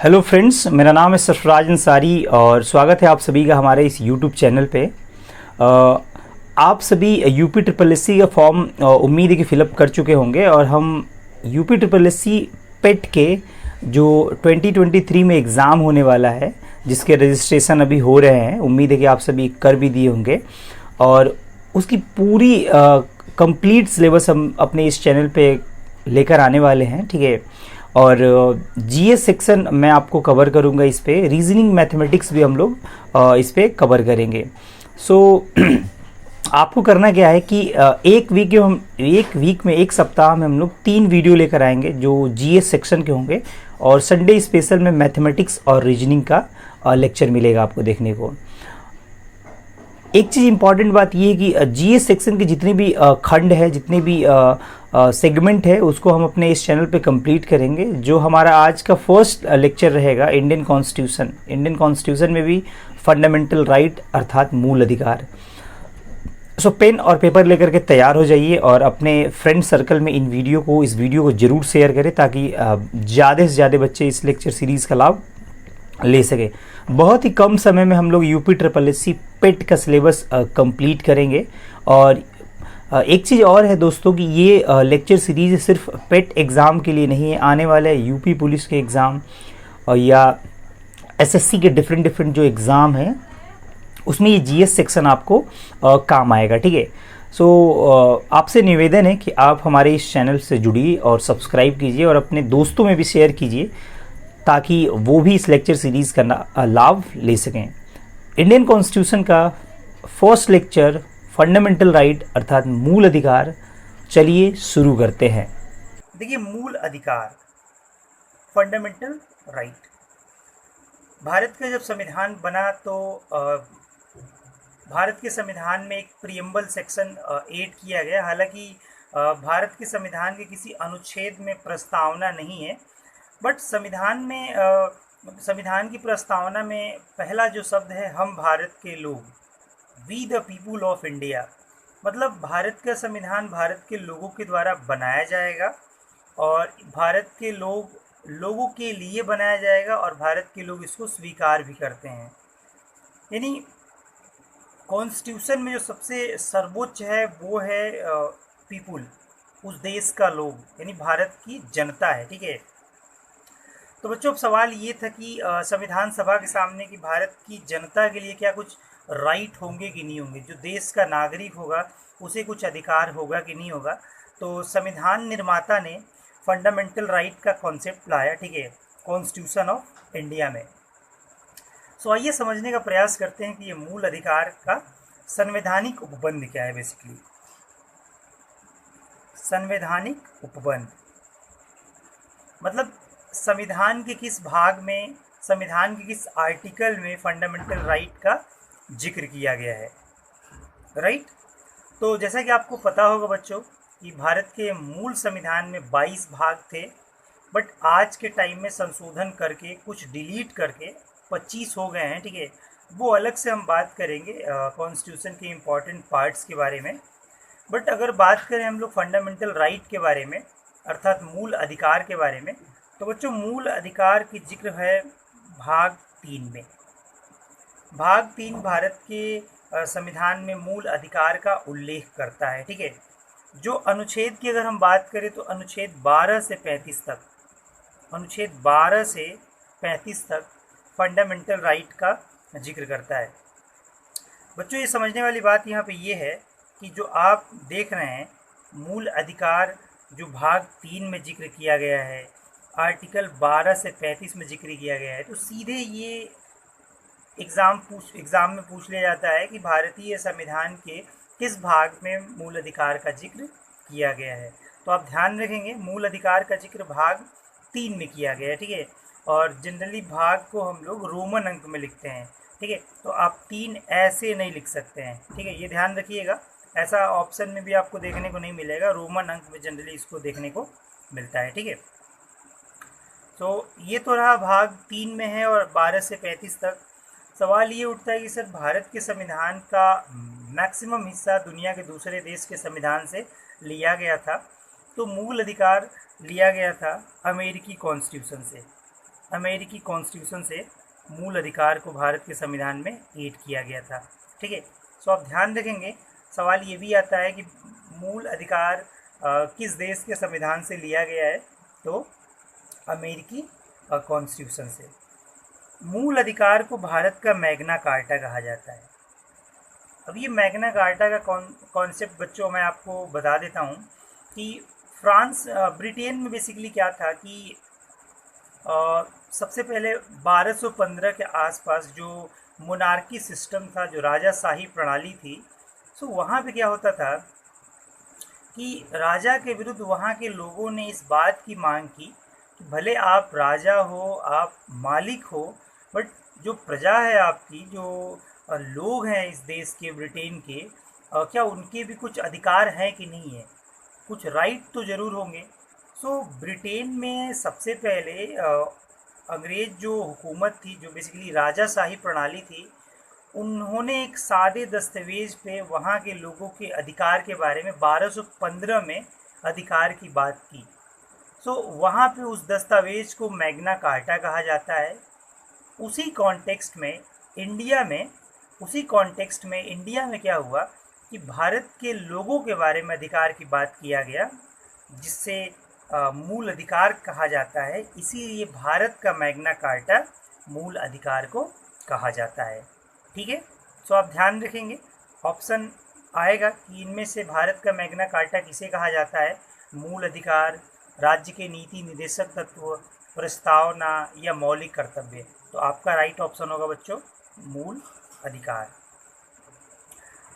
Hello friends, मेरा नाम है सरफराज अंसारी और स्वागत है आप सभी का हमारे इस यूट्यूब चैनल पे। आप सभी यूपी ट्रिपल एस सी का फॉर्म उम्मीद है कि फिलअप कर चुके होंगे और हम यूपी ट्रिपल एस सी पेट के जो 2023 में एग्ज़ाम होने वाला है, जिसके रजिस्ट्रेशन अभी हो रहे हैं, उम्मीद है कि आप सभी कर भी दिए होंगे और उसकी पूरी कंप्लीट सिलेबस हम अपने इस चैनल पे लेकर आने वाले हैं। ठीक है, और जीएस सेक्शन मैं आपको कवर करूंगा, इस पे रीजनिंग मैथमेटिक्स भी हम लोग इस पे कवर करेंगे। सो आपको करना क्या है कि एक वीक में, एक सप्ताह में हम लोग 3 वीडियो लेकर आएंगे जो जीएस सेक्शन के होंगे और संडे स्पेशल में मैथमेटिक्स और रीजनिंग का लेक्चर मिलेगा आपको देखने को। एक चीज़ इंपॉर्टेंट बात ये है कि जीएस सेक्शन के जितने भी खंड है, जितने भी सेगमेंट है, उसको हम अपने इस चैनल पे कंप्लीट करेंगे। जो हमारा आज का फर्स्ट लेक्चर रहेगा इंडियन कॉन्स्टिट्यूशन में भी फंडामेंटल राइट अर्थात मूल अधिकार। सो पेन और पेपर लेकर के तैयार हो जाइए और अपने फ्रेंड सर्कल में इस वीडियो को ज़रूर शेयर करें ताकि ज़्यादा से ज़्यादा बच्चे इस लेक्चर सीरीज़ का लाभ ले सके। बहुत ही कम समय में हम लोग यूपी ट्रिपल एस सी पेट का सिलेबस कंप्लीट करेंगे। और एक चीज़ और है दोस्तों कि ये लेक्चर सीरीज सिर्फ पेट एग्ज़ाम के लिए नहीं है, आने वाले यूपी पुलिस के एग्ज़ाम या एसएससी के डिफरेंट जो एग्ज़ाम हैं उसमें ये जीएस सेक्शन आपको काम आएगा। ठीक है, सो आपसे निवेदन है कि आप हमारे इस चैनल से जुड़िए और सब्सक्राइब कीजिए और अपने दोस्तों में भी शेयर कीजिए ताकि वो भी इस लेक्चर सीरीज़ का लाभ ले सकें। इंडियन कॉन्स्टिट्यूशन का फर्स्ट लेक्चर फंडामेंटल राइट अर्थात मूल अधिकार, चलिए शुरू करते हैं। देखिए, मूल अधिकार, फंडामेंटल राइट। भारत का जब संविधान बना तो भारत के संविधान में एक प्रियम्बल सेक्शन ऐड किया गया। हालांकि भारत के संविधान के किसी अनुच्छेद में प्रस्तावना नहीं है, बट संविधान की प्रस्तावना में पहला जो शब्द है, हम भारत के लोग, we the people of India. मतलब भारत का संविधान भारत के लोगों के द्वारा बनाया जाएगा और भारत के लोगों के लिए बनाया जाएगा और भारत के लोग इसको स्वीकार भी करते हैं। यानी कॉन्स्टिट्यूशन में जो सबसे सर्वोच्च है वो है पीपुल, उस देश का लोग, यानी भारत की जनता है। ठीक है, तो बच्चों अब सवाल ये था कि संविधान सभा के सामने कि भारत की जनता के लिए क्या कुछ राइट होंगे कि नहीं होंगे, जो देश का नागरिक होगा उसे कुछ अधिकार होगा कि नहीं होगा। तो संविधान निर्माता ने फंडामेंटल राइट का कॉन्सेप्ट लाया, ठीक है, कॉन्स्टिट्यूशन ऑफ इंडिया में। सो आइए समझने का प्रयास करते हैं कि ये मूल अधिकार का संवैधानिक उपबंध क्या है। बेसिकली संवैधानिक उपबंध मतलब संविधान के किस भाग में, संविधान के किस आर्टिकल में फंडामेंटल राइट का जिक्र किया गया है। राइट, तो जैसा कि आपको पता होगा बच्चों कि भारत के मूल संविधान में 22 भाग थे, बट आज के टाइम में संशोधन करके, कुछ डिलीट करके 25 हो गए हैं। ठीक है, वो अलग से हम बात करेंगे कॉन्स्टिट्यूशन के इम्पॉर्टेंट पार्ट्स के बारे में। बट अगर बात करें हम लोग फंडामेंटल राइट के बारे में अर्थात मूल अधिकार के बारे में, तो बच्चों मूल अधिकार की जिक्र है भाग 3 में। भाग 3 भारत के संविधान में मूल अधिकार का उल्लेख करता है। ठीक है, जो अनुच्छेद की अगर हम बात करें तो अनुच्छेद 12 से 35 तक फंडामेंटल राइट का जिक्र करता है। बच्चों ये समझने वाली बात यहाँ पे ये है कि जो आप देख रहे हैं मूल अधिकार जो भाग 3 में जिक्र किया गया है, आर्टिकल 12 से 35 में जिक्र किया गया है, तो सीधे ये एग्ज़ाम में पूछ लिया जाता है कि भारतीय संविधान के किस भाग में मूल अधिकार का जिक्र किया गया है। तो आप ध्यान रखेंगे मूल अधिकार का जिक्र भाग 3 में किया गया है। ठीक है, और जनरली भाग को हम लोग रोमन अंक में लिखते हैं। ठीक है, तो आप 3 ऐसे नहीं लिख सकते हैं। ठीक है, ये ध्यान रखिएगा, ऐसा ऑप्शन में भी आपको देखने को नहीं मिलेगा, रोमन अंक में जनरली इसको देखने को मिलता है। ठीक है, तो ये तो रहा भाग 3 में है और 12 से 35 तक। सवाल ये उठता है कि सर भारत के संविधान का मैक्सिमम हिस्सा दुनिया के दूसरे देश के संविधान से लिया गया था, तो मूल अधिकार लिया गया था अमेरिकी कॉन्स्टिट्यूशन से। अमेरिकी कॉन्स्टिट्यूशन से मूल अधिकार को भारत के संविधान में ऐड किया गया था। ठीक है, सो आप ध्यान रखेंगे सवाल ये भी आता है कि मूल अधिकार किस देश के संविधान से लिया गया है, तो अमेरिकी कॉन्स्टिट्यूशन से। मूल अधिकार को भारत का मैग्ना कार्टा कहा जाता है। अब ये मैग्ना कार्टा का कॉन्सेप्ट बच्चों मैं आपको बता देता हूँ कि ब्रिटेन में बेसिकली क्या था कि सबसे पहले 1215 के आसपास जो मोनार्की सिस्टम था, जो राजाशाही प्रणाली थी, सो वहाँ पे क्या होता था कि राजा के विरुद्ध वहाँ के लोगों ने इस बात की मांग की कि भले आप राजा हो, आप मालिक हो, बट जो प्रजा है आपकी, जो लोग हैं इस देश के, ब्रिटेन के, क्या उनके भी कुछ अधिकार हैं कि नहीं है, कुछ राइट तो ज़रूर होंगे। सो ब्रिटेन में सबसे पहले अंग्रेज़ जो हुकूमत थी, जो बेसिकली राजाशाही प्रणाली थी, उन्होंने एक सादे दस्तावेज पे वहाँ के लोगों के अधिकार के बारे में 1215 में अधिकार की बात की। सो वहाँ पे उस दस्तावेज को मैग्ना कार्टा कहा जाता है। उसी कॉन्टेक्स्ट में इंडिया में क्या हुआ कि भारत के लोगों के बारे में अधिकार की बात किया गया, जिससे मूल अधिकार कहा जाता है। इसीलिए भारत का मैग्ना कार्टा मूल अधिकार को कहा जाता है। ठीक है, सो आप ध्यान रखेंगे ऑप्शन आएगा कि इनमें से भारत का मैग्ना कार्टा किसे कहा जाता है, मूल अधिकार, राज्य के नीति निदेशक तत्व, प्रस्तावना या मौलिक कर्तव्य। तो आपका राइट ऑप्शन होगा बच्चों मूल अधिकार।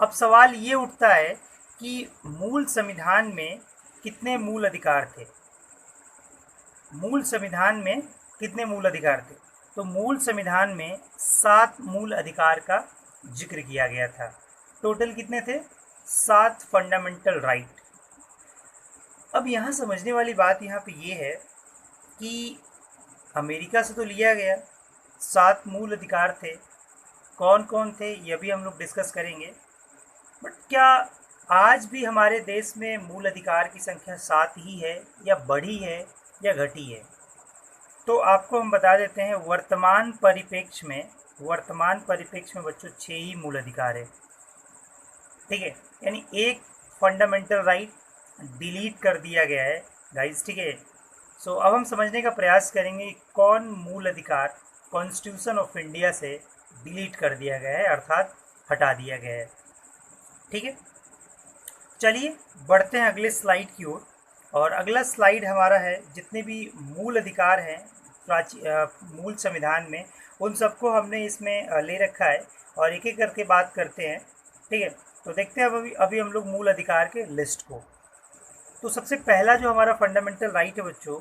अब सवाल ये उठता है कि मूल संविधान में कितने मूल अधिकार थे। मूल संविधान में कितने मूल अधिकार थे? तो मूल संविधान में 7 मूल अधिकार का जिक्र किया गया था। टोटल कितने थे? 7 फंडामेंटल राइट। अब यहाँ समझने वाली बात यहाँ पे ये है कि अमेरिका से तो लिया गया, 7 मूल अधिकार थे। कौन कौन थे ये भी हम लोग डिस्कस करेंगे, बट क्या आज भी हमारे देश में मूल अधिकार की संख्या 7 ही है, या बढ़ी है, या घटी है? तो आपको हम बता देते हैं वर्तमान परिप्रेक्ष्य में बच्चों 6 ही मूल अधिकार है। ठीक है, यानी एक फंडामेंटल राइट डिलीट कर दिया गया है गाइस। ठीक है, सो अब हम समझने का प्रयास करेंगे कौन मूल अधिकार कॉन्स्टिट्यूशन ऑफ इंडिया से डिलीट कर दिया गया है, अर्थात हटा दिया गया है। ठीक है, चलिए बढ़ते हैं अगले स्लाइड की ओर। और अगला स्लाइड हमारा है जितने भी मूल अधिकार हैं मूल संविधान में, उन सबको हमने इसमें ले रखा है और एक एक करके बात करते हैं। ठीक है, तो देखते हैं अभी हम लोग मूल अधिकार के लिस्ट को। तो सबसे पहला जो हमारा फंडामेंटल राइट है बच्चों,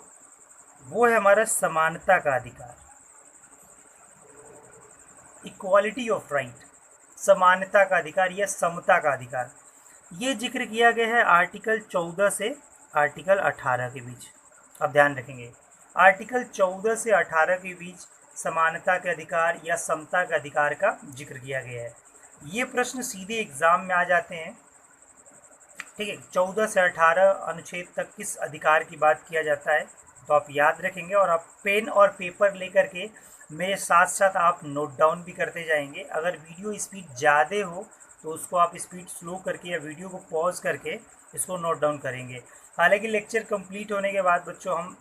वो है हमारा समानता का अधिकार, इक्वालिटी ऑफ राइट, समानता का अधिकार या समता का अधिकार। ये जिक्र किया गया है आर्टिकल 14 से आर्टिकल 18 के बीच। अब ध्यान रखेंगे आर्टिकल 14 से 18 के बीच समानता के अधिकार या समता के अधिकार का जिक्र किया गया है। ये प्रश्न सीधे एग्जाम में आ जाते हैं। ठीक है, 14 से 18 अनुच्छेद तक किस अधिकार की बात किया जाता है, तो आप याद रखेंगे और आप पेन और पेपर लेकर के मेरे साथ साथ आप नोट डाउन भी करते जाएंगे। अगर वीडियो स्पीड ज़्यादा हो तो उसको आप स्पीड स्लो करके या वीडियो को पॉज करके इसको नोट डाउन करेंगे। हालांकि लेक्चर कंप्लीट होने के बाद बच्चों हम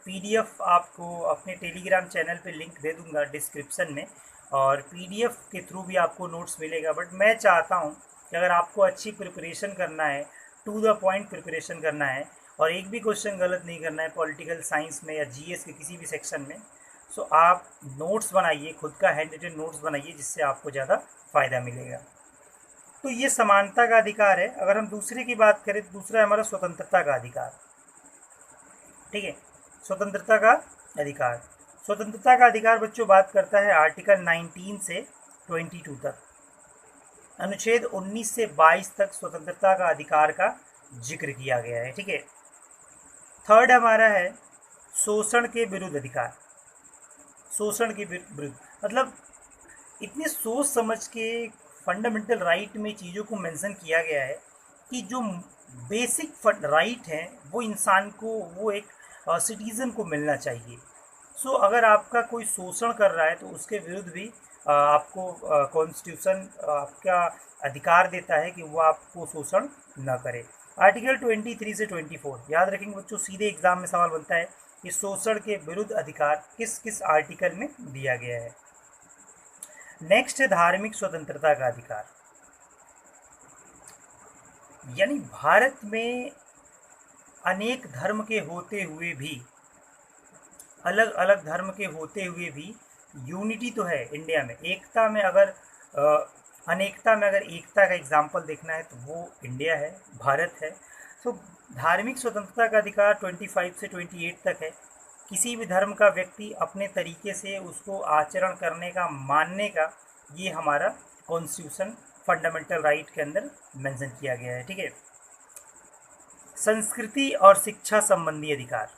PDF आपको अपने टेलीग्राम चैनल पे लिंक दे दूंगा डिस्क्रिप्शन में, और PDF के थ्रू भी आपको नोट्स मिलेगा। बट मैं चाहता हूँ कि अगर आपको अच्छी प्रिपरेशन करना है, टू द पॉइंट प्रिपरेशन करना है और एक भी क्वेश्चन गलत नहीं करना है पॉलिटिकल साइंस में या GS के किसी भी सेक्शन में, सो आप नोट्स बनाइए, खुद का हैंड रिटन नोट्स बनाइए, जिससे आपको ज़्यादा फ़ायदा मिलेगा। तो ये समानता का अधिकार है। अगर हम दूसरे की बात करें तो दूसरा है हमारा स्वतंत्रता का अधिकार। ठीक है, स्वतंत्रता का अधिकार। स्वतंत्रता का अधिकार बच्चों बात करता है आर्टिकल 19 से 22 तक, अनुच्छेद 19 से 22 तक स्वतंत्रता का अधिकार का जिक्र किया गया है। ठीक है, थर्ड हमारा है शोषण के विरुद्ध अधिकार। शोषण के विरुद्ध मतलब इतनी सोच समझ के फंडामेंटल राइट में चीज़ों को मेंशन किया गया है कि जो बेसिक राइट हैं वो इंसान को, वो एक सिटीज़न को मिलना चाहिए। सो अगर आपका कोई शोषण कर रहा है तो उसके विरुद्ध भी आपको कॉन्स्टिट्यूशन आपका अधिकार देता है कि वो आपको शोषण न करे। आर्टिकल 23 से 24 याद रखेंगे बच्चों, सीधे एग्जाम में सवाल बनता है कि शोषण के विरुद्ध अधिकार किस किस आर्टिकल में दिया गया है। नेक्स्ट है धार्मिक स्वतंत्रता का अधिकार, यानी भारत में अनेक धर्म के होते हुए भी, अलग अलग धर्म के होते हुए भी यूनिटी तो है इंडिया में, एकता में अगर अनेकता में अगर एकता का एग्जाम्पल देखना है तो वो इंडिया है, भारत है। तो धार्मिक स्वतंत्रता का अधिकार 25 से 28 तक है। किसी भी धर्म का व्यक्ति अपने तरीके से उसको आचरण करने का, मानने का, ये हमारा कॉन्स्टिट्यूशन फंडामेंटल राइट के अंदर मेंशन किया गया है। ठीक है। संस्कृति और शिक्षा संबंधी अधिकार,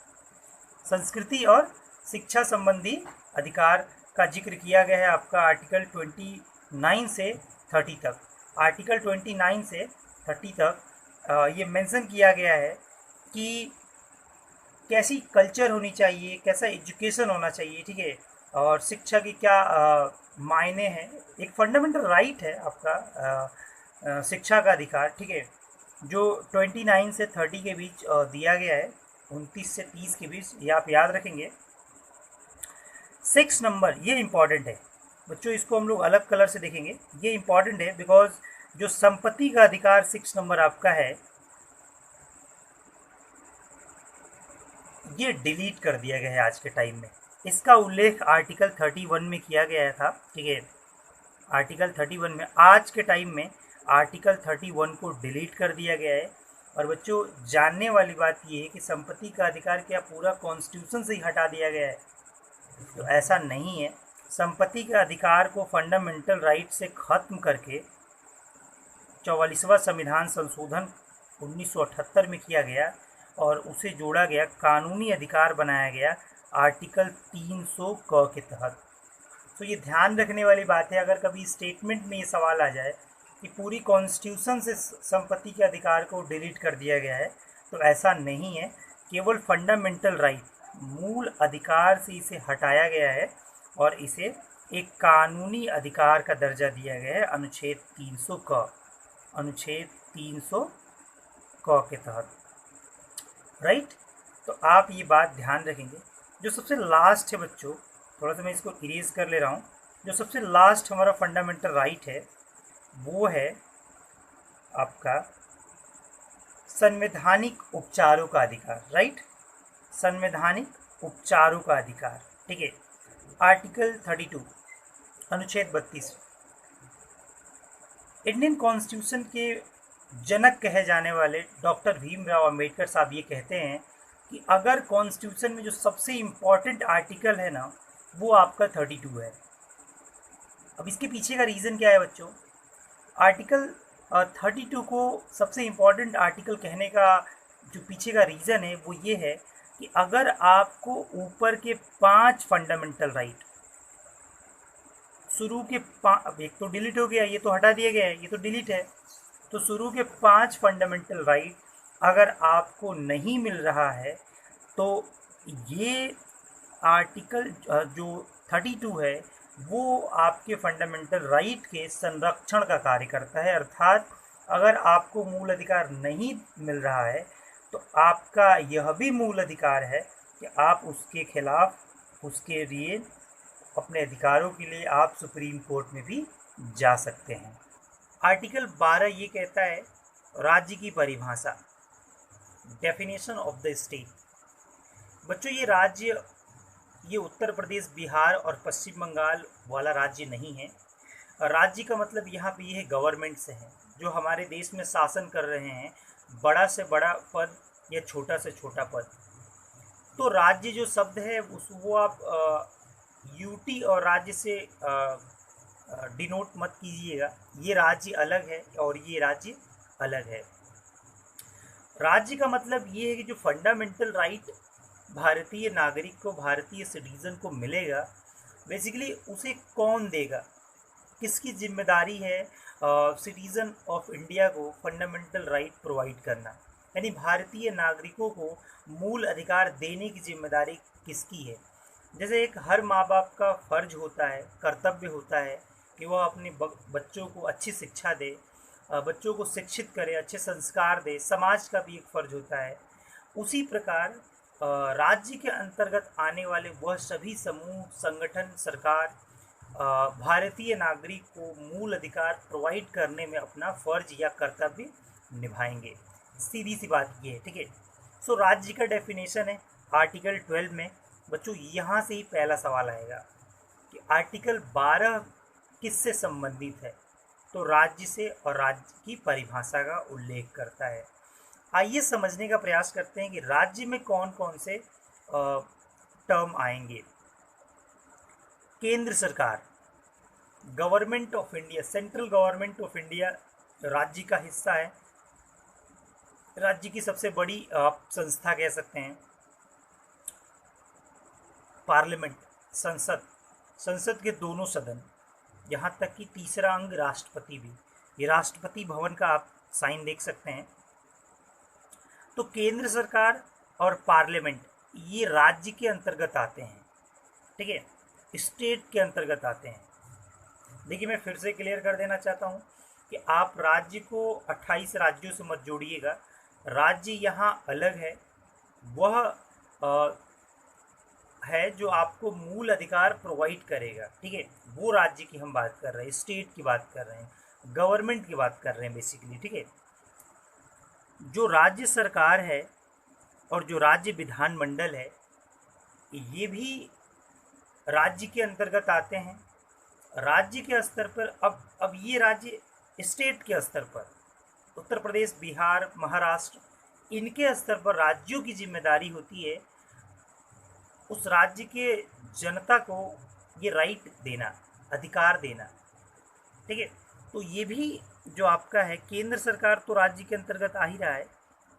संस्कृति और शिक्षा संबंधी अधिकार का जिक्र किया गया है आपका आर्टिकल 29 से 30 तक। आर्टिकल 29 से 30 तक ये मेंशन किया गया है कि कैसी कल्चर होनी चाहिए, कैसा एजुकेशन होना चाहिए। ठीक है। और शिक्षा की क्या मायने हैं। एक फंडामेंटल राइट है आपका शिक्षा का अधिकार। ठीक है, जो 29 से 30 के बीच दिया गया है, 29 से 30 के बीच, ये आप याद रखेंगे। 6 नंबर ये इम्पॉर्टेंट है बच्चों, इसको हम लोग अलग कलर से देखेंगे। ये इम्पॉर्टेंट है बिकॉज जो संपत्ति का अधिकार 6 नंबर आपका है, ये डिलीट कर दिया गया है आज के टाइम में। इसका उल्लेख आर्टिकल 31 में किया गया था। ठीक है, आर्टिकल 31 में, आज के टाइम में आर्टिकल 31 को डिलीट कर दिया गया है। और बच्चों जानने वाली बात ये है कि संपत्ति का अधिकार क्या पूरा कॉन्स्टिट्यूशन से ही हटा दिया गया है? तो ऐसा नहीं है। संपत्ति के अधिकार को फंडामेंटल राइट से खत्म करके 44वां संविधान संशोधन 1978 में किया गया और उसे जोड़ा गया, कानूनी अधिकार बनाया गया आर्टिकल 300 क के तहत। तो ये ध्यान रखने वाली बात है, अगर कभी स्टेटमेंट में ये सवाल आ जाए कि पूरी कॉन्स्टिट्यूशन से संपत्ति के अधिकार को डिलीट कर दिया गया है, तो ऐसा नहीं है। केवल फंडामेंटल राइट, मूल अधिकार से इसे हटाया गया है और इसे एक कानूनी अधिकार का दर्जा दिया गया है अनुच्छेद 300 क, अनुच्छेद 300 क के तहत। राइट, तो आप ये बात ध्यान रखेंगे। जो सबसे लास्ट है बच्चों, थोड़ा सा मैं इसको इरेज कर ले रहा हूँ, जो सबसे लास्ट हमारा फंडामेंटल राइट है वो है आपका संवैधानिक उपचारों का अधिकार। राइट, संवैधानिक उपचारों का अधिकार। ठीक है, आर्टिकल 32 अनुच्छेद 32। इंडियन कॉन्स्टिट्यूशन के जनक कहे जाने वाले डॉक्टर भीमराव अंबेडकर साहब ये कहते हैं कि अगर कॉन्स्टिट्यूशन में जो सबसे इम्पॉर्टेंट आर्टिकल है ना, वो आपका 32 है। अब इसके पीछे का रीज़न क्या है बच्चों? आर्टिकल 32 को सबसे इम्पॉर्टेंट आर्टिकल कहने का जो पीछे का रीज़न है वो ये है कि अगर आपको ऊपर के 5 फंडामेंटल राइट, शुरू के अब एक तो डिलीट हो गया, ये तो हटा दिया गया है, ये तो डिलीट है, तो शुरू के 5 फंडामेंटल राइट अगर आपको नहीं मिल रहा है तो ये आर्टिकल जो 32 है वो आपके फंडामेंटल राइट के संरक्षण का कार्य करता है। अर्थात अगर आपको मूल अधिकार नहीं मिल रहा है तो आपका यह भी मूल अधिकार है कि आप उसके खिलाफ, उसके लिए, अपने अधिकारों के लिए आप सुप्रीम कोर्ट में भी जा सकते हैं। आर्टिकल 12 ये कहता है राज्य की परिभाषा, डेफिनेशन ऑफ द स्टेट। बच्चों ये राज्य, ये उत्तर प्रदेश, बिहार और पश्चिम बंगाल वाला राज्य नहीं है। राज्य का मतलब यहाँ पे ये है गवर्नमेंट से है, जो हमारे देश में शासन कर रहे हैं, बड़ा से बड़ा पद या छोटा से छोटा पद। तो राज्य जो शब्द है वो आप यूटी और राज्य से डिनोट मत कीजिएगा। ये राज्य अलग है और ये राज्य अलग है। राज्य का मतलब ये है कि जो फंडामेंटल राइट भारतीय नागरिक को, भारतीय सिटीजन को मिलेगा, बेसिकली उसे कौन देगा, किसकी जिम्मेदारी है सिटीजन ऑफ इंडिया को फंडामेंटल राइट प्रोवाइड करना, यानी भारतीय नागरिकों को मूल अधिकार देने की जिम्मेदारी किसकी है? जैसे एक हर माँ बाप का फर्ज होता है, कर्तव्य होता है कि वह अपने बच्चों को अच्छी शिक्षा दे, बच्चों को शिक्षित करे, अच्छे संस्कार दे, समाज का भी एक फर्ज होता है। उसी प्रकार राज्य के अंतर्गत आने वाले वह सभी समूह, संगठन, सरकार भारतीय नागरिक को मूल अधिकार प्रोवाइड करने में अपना फर्ज या कर्तव्य निभाएंगे। सीधी सी बात ये है, ठीक है। सो राज्य का डेफिनेशन है आर्टिकल 12 में। बच्चों यहाँ से ही पहला सवाल आएगा कि आर्टिकल 12 किससे संबंधित है? तो राज्य से, और राज्य की परिभाषा का उल्लेख करता है। आइए समझने का प्रयास करते हैं कि राज्य में कौन कौन से टर्म आएंगे। केंद्र सरकार, government of India, central government of India राज्य का हिस्सा है। राज्य की सबसे बड़ी आप संस्था कह सकते हैं। पार्लियामेंट, संसद, संसद के दोनों सदन, यहाँ तक कि तीसरा अंग राष्ट्रपति भी। ये राष्ट्रपति भवन का आप साइन देख सकते हैं। तो केंद्र सरकार और पार्लियामेंट ये राज्य के अंतर्गत आते हैं, ठीक है, स्टेट के अंतर्गत आते हैं। देखिए मैं फिर से क्लियर कर देना चाहता हूँ कि आप राज्य को 28 राज्यों से मत जोड़िएगा। राज्य यहाँ अलग है, वह है जो आपको मूल अधिकार प्रोवाइड करेगा, ठीक है। वो राज्य की हम बात कर रहे हैं, स्टेट की बात कर रहे हैं, गवर्नमेंट की बात कर रहे हैं बेसिकली, ठीक है। जो राज्य सरकार है और जो राज्य विधानमंडल है ये भी राज्य के अंतर्गत आते हैं। राज्य के स्तर पर अब ये राज्य स्टेट के स्तर पर उत्तर प्रदेश, बिहार, महाराष्ट्र, इनके स्तर पर राज्यों की जिम्मेदारी होती है उस राज्य के जनता को ये राइट देना, अधिकार देना, ठीक है। तो ये भी जो आपका है केंद्र सरकार तो राज्य के अंतर्गत आ ही रहा है,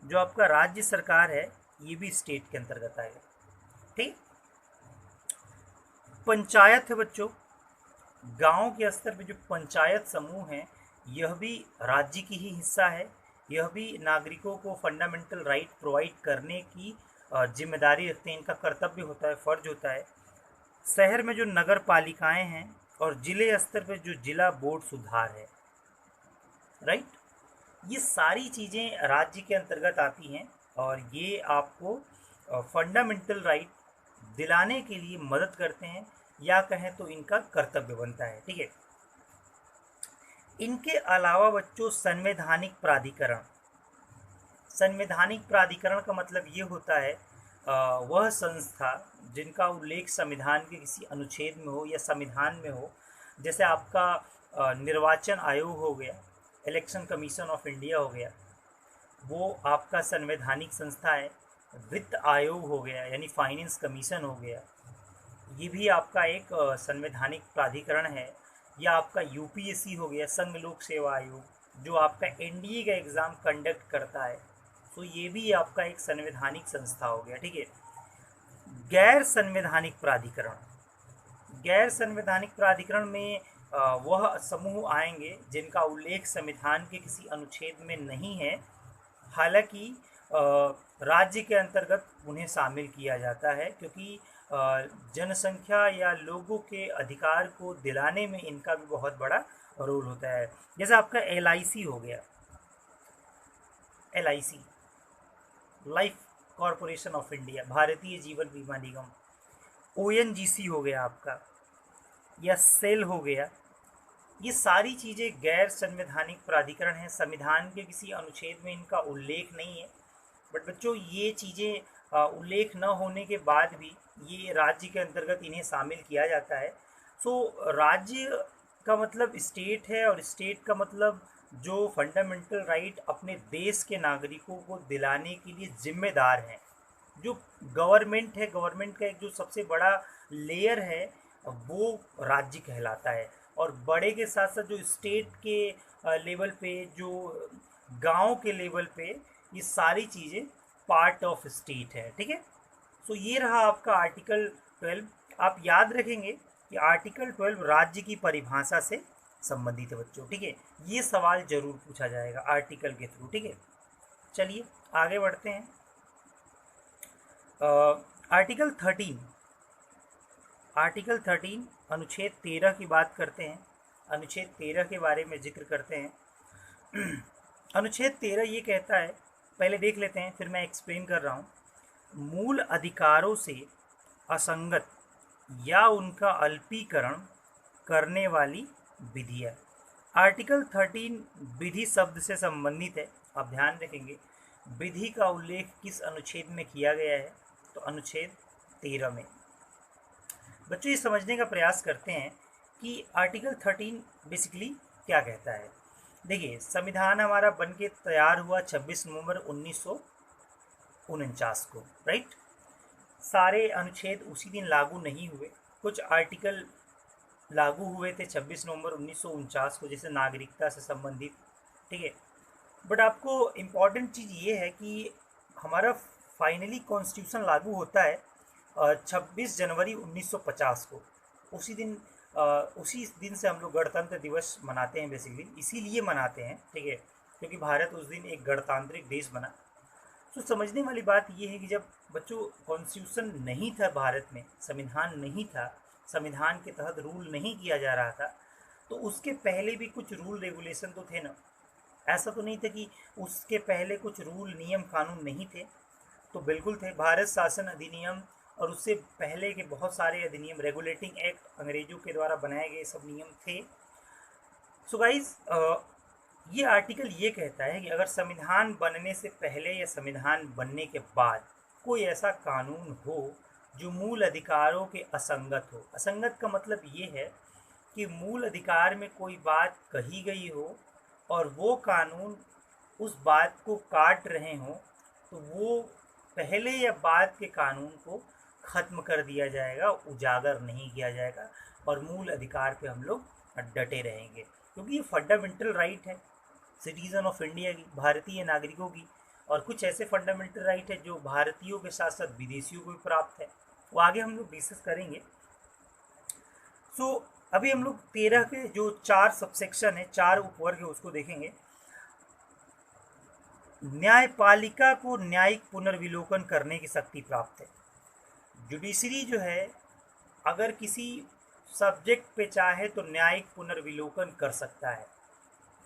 जो आपका राज्य सरकार है ये भी स्टेट के अंतर्गत आएगा, ठीक। पंचायत है बच्चों, गांव के स्तर पे जो पंचायत समूह हैं यह भी राज्य की ही हिस्सा है। यह भी नागरिकों को फंडामेंटल राइट प्रोवाइड करने की जिम्मेदारी रखते हैं, इनका कर्तव्य होता है, फर्ज होता है। शहर में जो नगर पालिकाएँ हैं और जिले स्तर पर जो जिला बोर्ड सुधार है, राइट, ये सारी चीज़ें राज्य के अंतर्गत आती हैं और ये आपको फंडामेंटल राइट दिलाने के लिए मदद करते हैं, या कहें तो इनका कर्तव्य बनता है, ठीक है। इनके अलावा बच्चों संवैधानिक प्राधिकरण, संवैधानिक प्राधिकरण का मतलब ये होता है वह संस्था जिनका उल्लेख संविधान के किसी अनुच्छेद में हो या संविधान में हो। जैसे आपका निर्वाचन आयोग हो गया, इलेक्शन कमीशन ऑफ इंडिया हो गया, वो आपका संवैधानिक संस्था है। वित्त आयोग हो गया यानी फाइनेंस कमीशन हो गया, ये भी आपका एक संवैधानिक प्राधिकरण है। या आपका यूपीएससी हो गया, संघ लोक सेवा आयोग, जो आपका एनडीए का एग्ज़ाम कंडक्ट करता है, तो ये भी आपका एक संवैधानिक संस्था हो गया, ठीक है। गैर संवैधानिक प्राधिकरण, गैर संवैधानिक प्राधिकरण में वह समूह आएंगे जिनका उल्लेख संविधान के किसी अनुच्छेद में नहीं है, हालांकि राज्य के अंतर्गत उन्हें शामिल किया जाता है, क्योंकि जनसंख्या या लोगों के अधिकार को दिलाने में इनका भी बहुत बड़ा रोल होता है। जैसे आपका एलआईसी हो गया, LIC, life corporation of India, Bharatiya Jeevan बीमा निगम, ओएनजीसी हो गया आपका, या सेल हो गया, ये सारी चीज़ें गैर संवैधानिक प्राधिकरण हैं। संविधान के किसी अनुच्छेद में इनका उल्लेख नहीं है, बट बच्चों ये चीज़ें उल्लेख न होने के बाद भी ये राज्य के अंतर्गत इन्हें शामिल किया जाता है। सो राज्य का मतलब स्टेट है और स्टेट का मतलब जो फंडामेंटल राइट अपने देश के नागरिकों को दिलाने के लिए जिम्मेदार हैं। जो गवर्नमेंट है, गवर्नमेंट का एक जो सबसे बड़ा लेयर है वो राज्य कहलाता है, और बड़े के साथ साथ जो स्टेट के लेवल पे, जो गांव के लेवल पे, ये सारी चीज़ें पार्ट ऑफ स्टेट है, ठीक है। सो ये रहा आपका आर्टिकल 12। आप याद रखेंगे कि आर्टिकल 12 राज्य की परिभाषा से संबंधित है बच्चों, ठीक है। ये सवाल जरूर पूछा जाएगा आर्टिकल के थ्रू, ठीक है। चलिए आगे बढ़ते हैं। आर्टिकल 13, आर्टिकल 13 अनुच्छेद 13 की बात करते हैं। अनुच्छेद 13 के बारे में जिक्र करते हैं। अनुच्छेद 13 ये कहता है, पहले देख लेते हैं फिर मैं एक्सप्लेन कर रहा हूँ। मूल अधिकारों से असंगत या उनका अल्पीकरण करने वाली विधियाँ। आर्टिकल 13 विधि शब्द से संबंधित है। आप ध्यान रखेंगे विधि का उल्लेख किस अनुच्छेद में किया गया है, तो अनुच्छेद 13 में। बच्चों ये समझने का प्रयास करते हैं कि आर्टिकल 13 बेसिकली क्या कहता है। देखिए, संविधान हमारा बन के तैयार हुआ 26 नवंबर 1949 को, राइट। सारे अनुच्छेद उसी दिन लागू नहीं हुए, कुछ आर्टिकल लागू हुए थे 26 नवंबर 1949 को, जैसे नागरिकता से संबंधित, ठीक है। बट आपको इम्पॉर्टेंट चीज़ ये है कि हमारा फाइनली कॉन्स्टिट्यूशन लागू होता है 26 जनवरी 1950 को। उसी दिन से हम लोग गणतंत्र दिवस मनाते हैं, बेसिकली इसीलिए मनाते हैं, ठीक है, क्योंकि भारत उस दिन एक गणतांत्रिक देश बना। तो समझने वाली बात ये है कि जब बच्चों कॉन्स्टिट्यूशन नहीं था भारत में, संविधान नहीं था, संविधान के तहत रूल नहीं किया जा रहा था, तो उसके पहले भी कुछ रूल रेगुलेशन तो थे ना। ऐसा तो नहीं था कि उसके पहले कुछ रूल नियम कानून नहीं थे, तो बिल्कुल थे। भारत शासन अधिनियम और उससे पहले के बहुत सारे अधिनियम, रेगुलेटिंग एक्ट अंग्रेजों के द्वारा बनाए गए सब नियम थे। सो गाइज, ये आर्टिकल ये कहता है कि अगर संविधान बनने से पहले या संविधान बनने के बाद कोई ऐसा कानून हो जो मूल अधिकारों के असंगत हो। असंगत का मतलब ये है कि मूल अधिकार में कोई बात कही गई हो और वो कानून उस बात को काट रहे हों, तो वो पहले या बाद के कानून को ख़त्म कर दिया जाएगा, उजागर नहीं किया जाएगा, और मूल अधिकार पे हम लोग डटे रहेंगे, क्योंकि ये फंडामेंटल राइट है सिटीज़न ऑफ इंडिया की, भारतीय नागरिकों की। और कुछ ऐसे फंडामेंटल राइट है जो भारतीयों के साथ साथ विदेशियों को भी प्राप्त है, वो आगे हम लोग डिस्कस करेंगे। सो अभी हम लोग 13 के जो 4 सबसेक्शन है, 4 उपवर्ग है, उसको देखेंगे। न्यायपालिका को न्यायिक पुनर्विलोकन करने की शक्ति प्राप्त है। जुडिशरी जो है, अगर किसी सब्जेक्ट पे चाहे तो न्यायिक पुनर्विलोकन कर सकता है,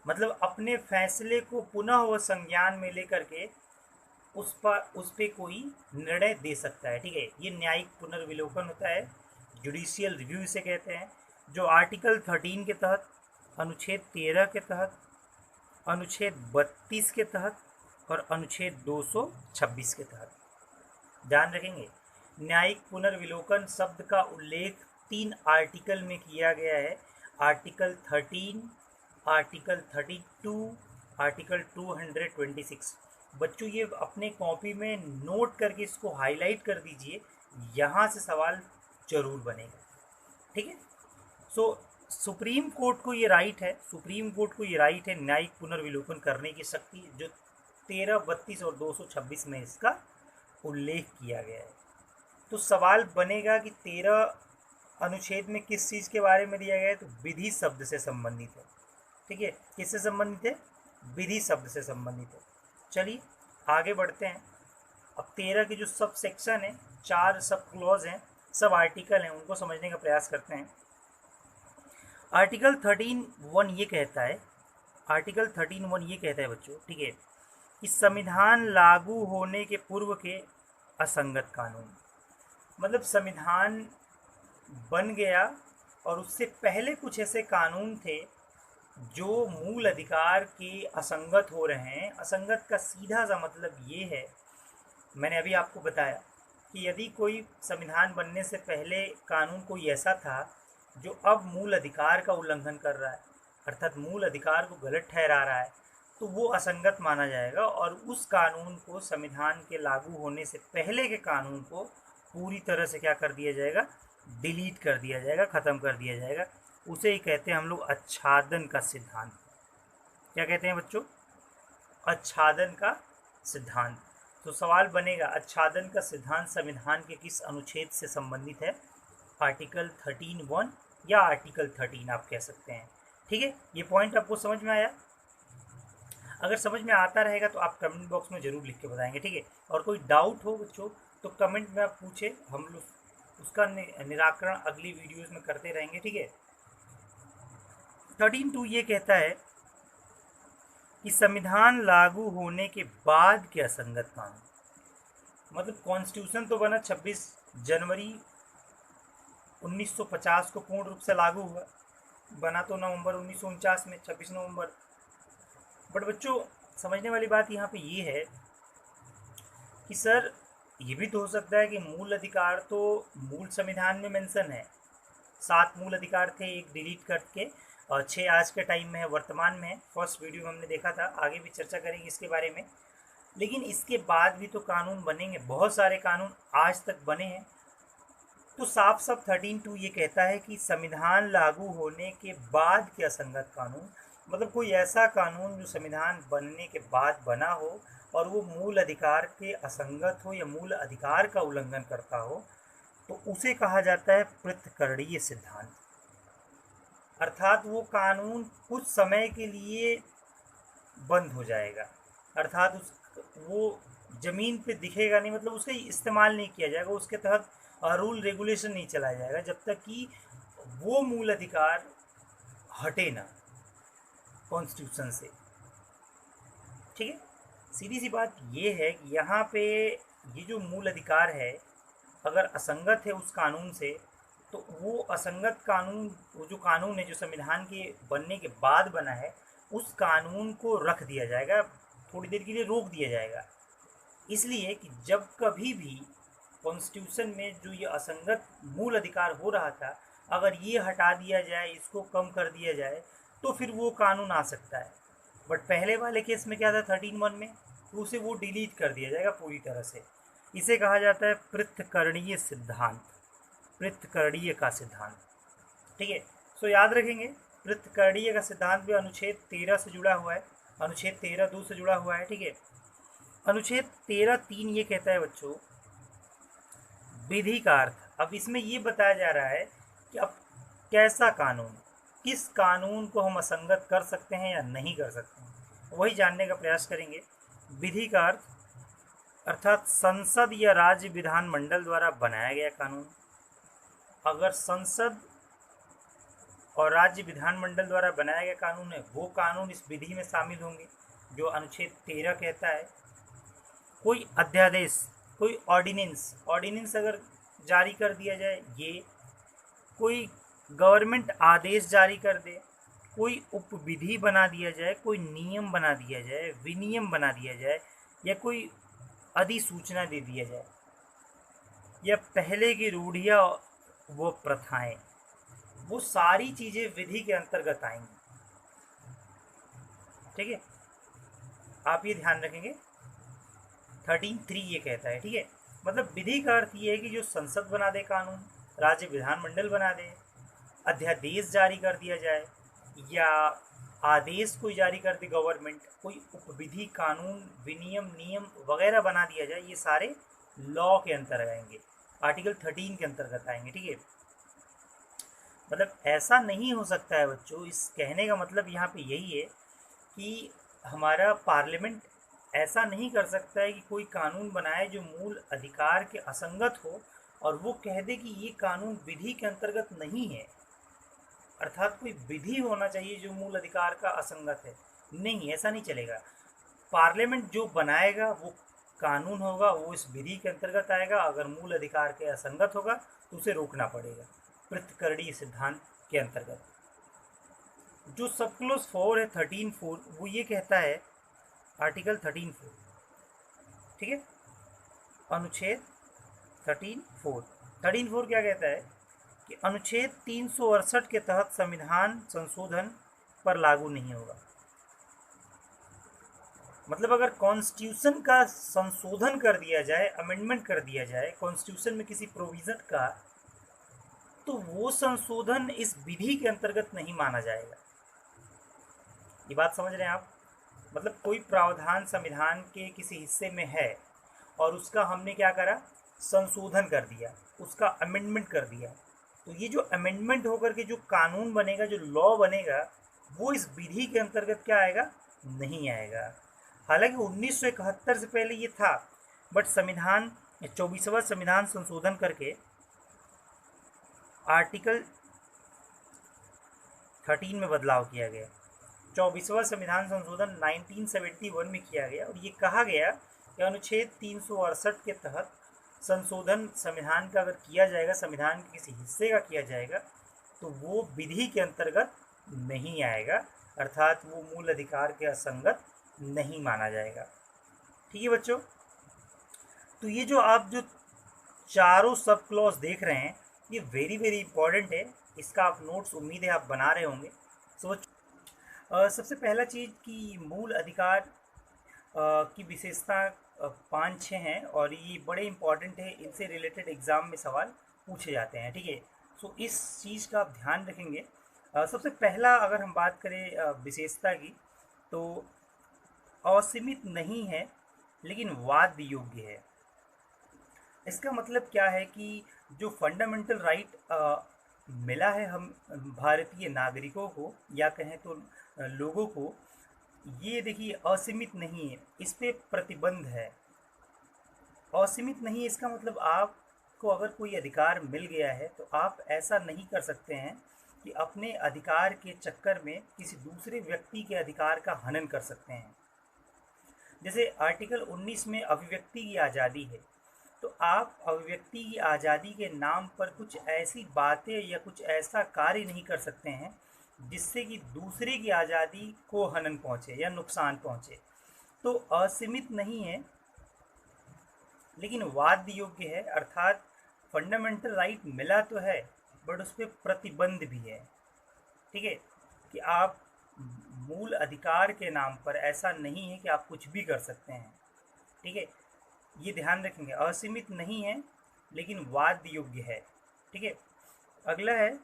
मतलब अपने फैसले को पुनः व संज्ञान में लेकर के उस पे कोई निर्णय दे सकता है, ठीक है। ये न्यायिक पुनर्विलोकन होता है, जुडिशियल रिव्यू इसे कहते हैं, जो आर्टिकल 13 के तहत, अनुच्छेद 13 के तहत, अनुच्छेद 32 के तहत और अनुच्छेद 226 के तहत। ध्यान रखेंगे, न्यायिक पुनर्विलोकन शब्द का उल्लेख 3 आर्टिकल में किया गया है। Article 13, article 32, article 226। बच्चों ये अपने कॉपी में नोट करके इसको हाईलाइट कर दीजिए, यहाँ से सवाल जरूर बनेगा, ठीक है। सो सुप्रीम कोर्ट को ये राइट है, सुप्रीम कोर्ट को ये राइट है न्यायिक पुनर्विलोकन करने की शक्ति, जो 13, 32 और 226 में इसका उल्लेख किया गया है। तो सवाल बनेगा कि 13 अनुच्छेद में किस चीज़ के बारे में दिया गया है, तो विधि शब्द से संबंधित है, ठीक है। किससे संबंधित है? विधि शब्द से संबंधित है। चलिए आगे बढ़ते हैं। अब 13 के जो सब सेक्शन है, 4 सब क्लॉज हैं, सब आर्टिकल हैं, उनको समझने का प्रयास करते हैं। आर्टिकल 13(1) ये कहता है, आर्टिकल 13(1) ये कहता है बच्चों, ठीक है, कि संविधान लागू होने के पूर्व के असंगत कानून, मतलब संविधान बन गया और उससे पहले कुछ ऐसे कानून थे जो मूल अधिकार के असंगत हो रहे हैं। असंगत का सीधा सा मतलब ये है, मैंने अभी आपको बताया कि यदि कोई संविधान बनने से पहले कानून कोई ऐसा था जो अब मूल अधिकार का उल्लंघन कर रहा है, अर्थात मूल अधिकार को गलत ठहरा रहा है, तो वो असंगत माना जाएगा और उस कानून को, संविधान के लागू होने से पहले के कानून को पूरी तरह से क्या कर दिया जाएगा? डिलीट कर दिया जाएगा, ख़त्म कर दिया जाएगा। उसे ही कहते हैं हम लोग आच्छादन का सिद्धांत। क्या कहते हैं बच्चों? आच्छादन का सिद्धांत। तो सवाल बनेगा, आच्छादन का सिद्धांत संविधान के किस अनुच्छेद से संबंधित है? आर्टिकल 13(1) या आर्टिकल 13 आप कह सकते हैं, ठीक है। ये पॉइंट आपको समझ में आया? अगर समझ में आता रहेगा तो आप कमेंट बॉक्स में ज़रूर लिख के बताएंगे, ठीक है। और कोई डाउट हो बच्चों तो कमेंट में आप पूछे, हम लोग उसका निराकरण अगली वीडियोस में करते रहेंगे, ठीक है। 13(2) ये कहता है कि संविधान लागू होने के बाद के असंगत कानून, मतलब कॉन्स्टिट्यूशन तो बना 26 जनवरी 1950 को पूर्ण रूप से लागू हुआ, बना तो नवंबर 1949 में, 26 नवंबर। बट बच्चों, समझने वाली बात यहाँ पे ये है कि सर ये भी तो हो सकता है कि मूल अधिकार तो मूल संविधान में मेंशन है, 7 मूल अधिकार थे, एक डिलीट करके, और 6 आज के टाइम में है, वर्तमान में है। फर्स्ट वीडियो में हमने देखा था, आगे भी चर्चा करेंगे इसके बारे में। लेकिन इसके बाद भी तो कानून बनेंगे, बहुत सारे कानून आज तक बने हैं। तो साफ साफ 13(2) ये कहता है कि संविधान लागू होने के बाद के असंगत कानून, मतलब कोई ऐसा कानून जो संविधान बनने के बाद बना हो और वो मूल अधिकार के असंगत हो या मूल अधिकार का उल्लंघन करता हो, तो उसे कहा जाता है पृथकरणीय सिद्धांत। अर्थात वो कानून कुछ समय के लिए बंद हो जाएगा, अर्थात वो ज़मीन पे दिखेगा नहीं, मतलब उसका इस्तेमाल नहीं किया जाएगा, उसके तहत रूल रेगुलेशन नहीं चलाया जाएगा जब तक कि वो मूल अधिकार हटे ना कॉन्स्टिट्यूशन से, ठीक है। सीधी सी बात ये है कि यहाँ पे ये जो मूल अधिकार है अगर असंगत है उस कानून से, तो वो असंगत कानून, वो जो कानून है जो संविधान के बनने के बाद बना है, उस कानून को रख दिया जाएगा, थोड़ी देर के लिए रोक दिया जाएगा। इसलिए कि जब कभी भी कॉन्स्टिट्यूशन में जो ये असंगत मूल अधिकार हो रहा था, अगर ये हटा दिया जाए, इसको कम कर दिया जाए, तो फिर वो कानून आ सकता है। बट पहले वाले केस में क्या था 13(1) में, तो उसे वो डिलीट कर दिया जाएगा पूरी तरह से। इसे कहा जाता है पृथकरणीय सिद्धांत, पृथकरणीय का सिद्धांत, ठीक है। सो याद रखेंगे, पृथकरणीय का सिद्धांत भी अनुच्छेद 13 से जुड़ा हुआ है, अनुच्छेद 13(2) से जुड़ा हुआ है, ठीक है। अनुच्छेद 13(3) ये कहता है बच्चों, विधि का अर्थ। अब इसमें ये बताया जा रहा है कि अब कैसा कानून, किस कानून को हम असंगत कर सकते हैं या नहीं कर सकते हैं, वही जानने का प्रयास करेंगे। विधि का अर्थ अर्थात संसद या राज्य विधानमंडल द्वारा बनाया गया कानून। अगर संसद और राज्य विधानमंडल द्वारा बनाया गया कानून है, वो कानून इस विधि में शामिल होंगे जो अनुच्छेद 13 कहता है। कोई अध्यादेश, कोई ऑर्डिनेंस अगर जारी कर दिया जाए, ये कोई गवर्नमेंट आदेश जारी कर दे, कोई उपविधि बना दिया जाए, कोई नियम बना दिया जाए, विनियम बना दिया जाए, या कोई अधिसूचना दे दिया जाए, या पहले की रूढ़ियाँ वो प्रथाएं, वो सारी चीज़ें विधि के अंतर्गत आएंगी, ठीक है। आप ये ध्यान रखेंगे, 13(3) ये कहता है, ठीक है। मतलब विधि का अर्थ ये है कि जो संसद बना दे कानून, राज्य विधानमंडल बना दे, अध्यादेश जारी कर दिया जाए, या आदेश कोई जारी कर दे गवर्नमेंट, कोई उपविधि, कानून, विनियम, नियम वगैरह बना दिया जाए, ये सारे लॉ के अंतर्गत आएंगे, आर्टिकल 13 के अंतर्गत आएंगे, ठीक है। मतलब ऐसा नहीं हो सकता है बच्चों, इस कहने का मतलब यहाँ पे यही है कि हमारा पार्लियामेंट ऐसा नहीं कर सकता है कि कोई कानून बनाए जो मूल अधिकार के असंगत हो और वो कह दे कि ये कानून विधि के अंतर्गत नहीं है, अर्थात कोई विधि होना चाहिए जो मूल अधिकार का असंगत है। नहीं, ऐसा नहीं चलेगा। पार्लियामेंट जो बनाएगा वो कानून होगा, वो इस विधि के अंतर्गत आएगा, अगर मूल अधिकार के असंगत होगा तो उसे रोकना पड़ेगा पृथकरणीय सिद्धांत के अंतर्गत। जो सब क्लोज 4 है 13(4), वो ये कहता है, आर्टिकल 13(4), ठीक है, अनुच्छेद 13(4) क्या कहता है कि अनुच्छेद 368 के तहत संविधान संशोधन पर लागू नहीं होगा। मतलब अगर कॉन्स्टिट्यूशन का संशोधन कर दिया जाए, अमेंडमेंट कर दिया जाए कॉन्स्टिट्यूशन में किसी प्रोविज़न का, तो वो संशोधन इस विधि के अंतर्गत नहीं माना जाएगा। ये बात समझ रहे हैं आप? मतलब कोई प्रावधान संविधान के किसी हिस्से में है और उसका हमने क्या करा, संशोधन कर दिया, उसका अमेंडमेंट कर दिया, तो ये जो अमेंडमेंट होकर के जो कानून बनेगा, जो लॉ बनेगा, वो इस विधि के अंतर्गत क्या आएगा, नहीं आएगा। हालांकि 1971 से पहले ये था, बट संविधान 24वां संविधान संशोधन करके आर्टिकल 13 में बदलाव किया गया। 24वां संविधान संशोधन 1971 में किया गया और ये कहा गया कि अनुच्छेद 368 के तहत संशोधन संविधान का अगर किया जाएगा, संविधान के किसी हिस्से का किया जाएगा, तो वो विधि के अंतर्गत नहीं आएगा, अर्थात वो मूल अधिकार के असंगत नहीं माना जाएगा। ठीक है बच्चों, तो ये जो आप जो चारों सब क्लॉज देख रहे हैं, ये वेरी वेरी इंपॉर्टेंट है। इसका आप नोट्स उम्मीद है आप बना रहे होंगे। सबसे पहला चीज़ कि मूल अधिकार की विशेषता 5-6 हैं और ये बड़े इंपॉर्टेंट है, इनसे रिलेटेड एग्ज़ाम में सवाल पूछे जाते हैं। ठीक है, सो इस चीज़ का आप ध्यान रखेंगे। सबसे पहला अगर हम बात करें विशेषता की, तो असीमित नहीं है लेकिन वाद योग्य है। इसका मतलब क्या है कि जो फंडामेंटल राइट मिला है हम भारतीय नागरिकों को या कहें तो लोगों को, ये देखिए असीमित नहीं है, इस पे प्रतिबंध है। असीमित नहीं है इसका मतलब आपको अगर कोई अधिकार मिल गया है तो आप ऐसा नहीं कर सकते हैं कि अपने अधिकार के चक्कर में किसी दूसरे व्यक्ति के अधिकार का हनन कर सकते हैं। जैसे आर्टिकल 19 में अभिव्यक्ति की आज़ादी है, तो आप अभिव्यक्ति की आज़ादी के नाम पर कुछ ऐसी बातें या कुछ ऐसा कार्य नहीं कर सकते हैं जिससे कि दूसरे की आज़ादी को हनन पहुँचे या नुकसान पहुँचे। तो असीमित नहीं है लेकिन वाद योग्य है, अर्थात फंडामेंटल राइट मिला तो है बट उस पर प्रतिबंध भी है। ठीक है, कि आप मूल अधिकार के नाम पर ऐसा नहीं है कि आप कुछ भी कर सकते हैं। ठीक है, ये ध्यान रखेंगे, असीमित नहीं है लेकिन वाद योग्य है। ठीक है, अगला है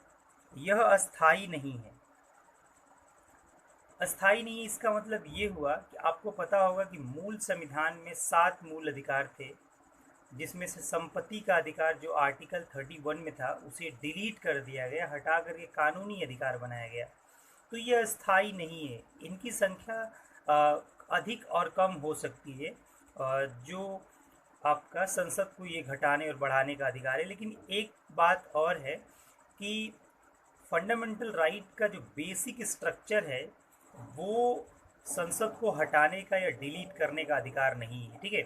यह अस्थाई नहीं है। अस्थाई नहीं, इसका मतलब ये हुआ कि आपको पता होगा कि मूल संविधान में 7 मूल अधिकार थे, जिसमें से संपत्ति का अधिकार जो आर्टिकल 31 में था उसे डिलीट कर दिया गया, हटा करके कानूनी अधिकार बनाया गया। तो ये अस्थाई नहीं है, इनकी संख्या अधिक और कम हो सकती है, जो आपका संसद को ये घटाने और बढ़ाने का अधिकार है। लेकिन एक बात और है कि फंडामेंटल राइट का जो बेसिक स्ट्रक्चर है वो संसद को हटाने का या डिलीट करने का अधिकार नहीं है। ठीक है,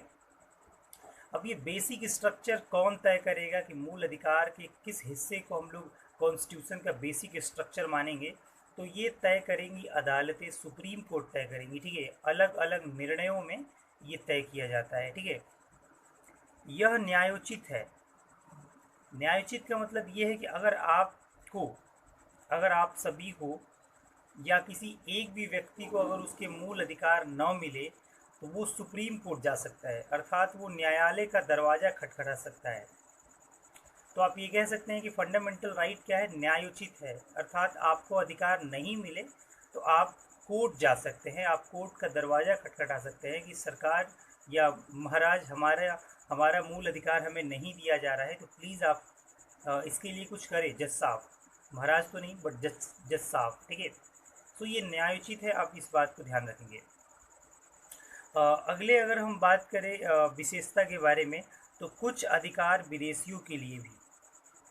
अब ये बेसिक स्ट्रक्चर कौन तय करेगा कि मूल अधिकार के किस हिस्से को हम लोग कॉन्स्टिट्यूशन का बेसिक स्ट्रक्चर मानेंगे, तो ये तय करेंगी अदालतें, सुप्रीम कोर्ट तय करेंगी। ठीक है, अलग अलग निर्णयों में ये तय किया जाता है। ठीक है, यह न्यायोचित है। न्यायोचित का मतलब ये है कि अगर आप सभी को या किसी एक भी व्यक्ति को अगर उसके मूल अधिकार न मिले तो वो सुप्रीम कोर्ट जा सकता है, अर्थात वो न्यायालय का दरवाज़ा खटखटा सकता है। तो आप ये कह सकते हैं कि फंडामेंटल राइट क्या है, न्यायोचित है, अर्थात आपको अधिकार नहीं मिले तो आप कोर्ट जा सकते हैं, आप कोर्ट का दरवाज़ा खटखटा सकते हैं कि सरकार या महाराज हमारा मूल अधिकार हमें नहीं दिया जा रहा है, तो प्लीज़ आप इसके लिए कुछ करें जज साहब, महाराज तो नहीं बट जज साहब। ठीक है, तो ये न्यायोचित है, आप इस बात को ध्यान रखेंगे। अगले अगर हम बात करें विशेषता के बारे में, तो कुछ अधिकार विदेशियों के लिए भी,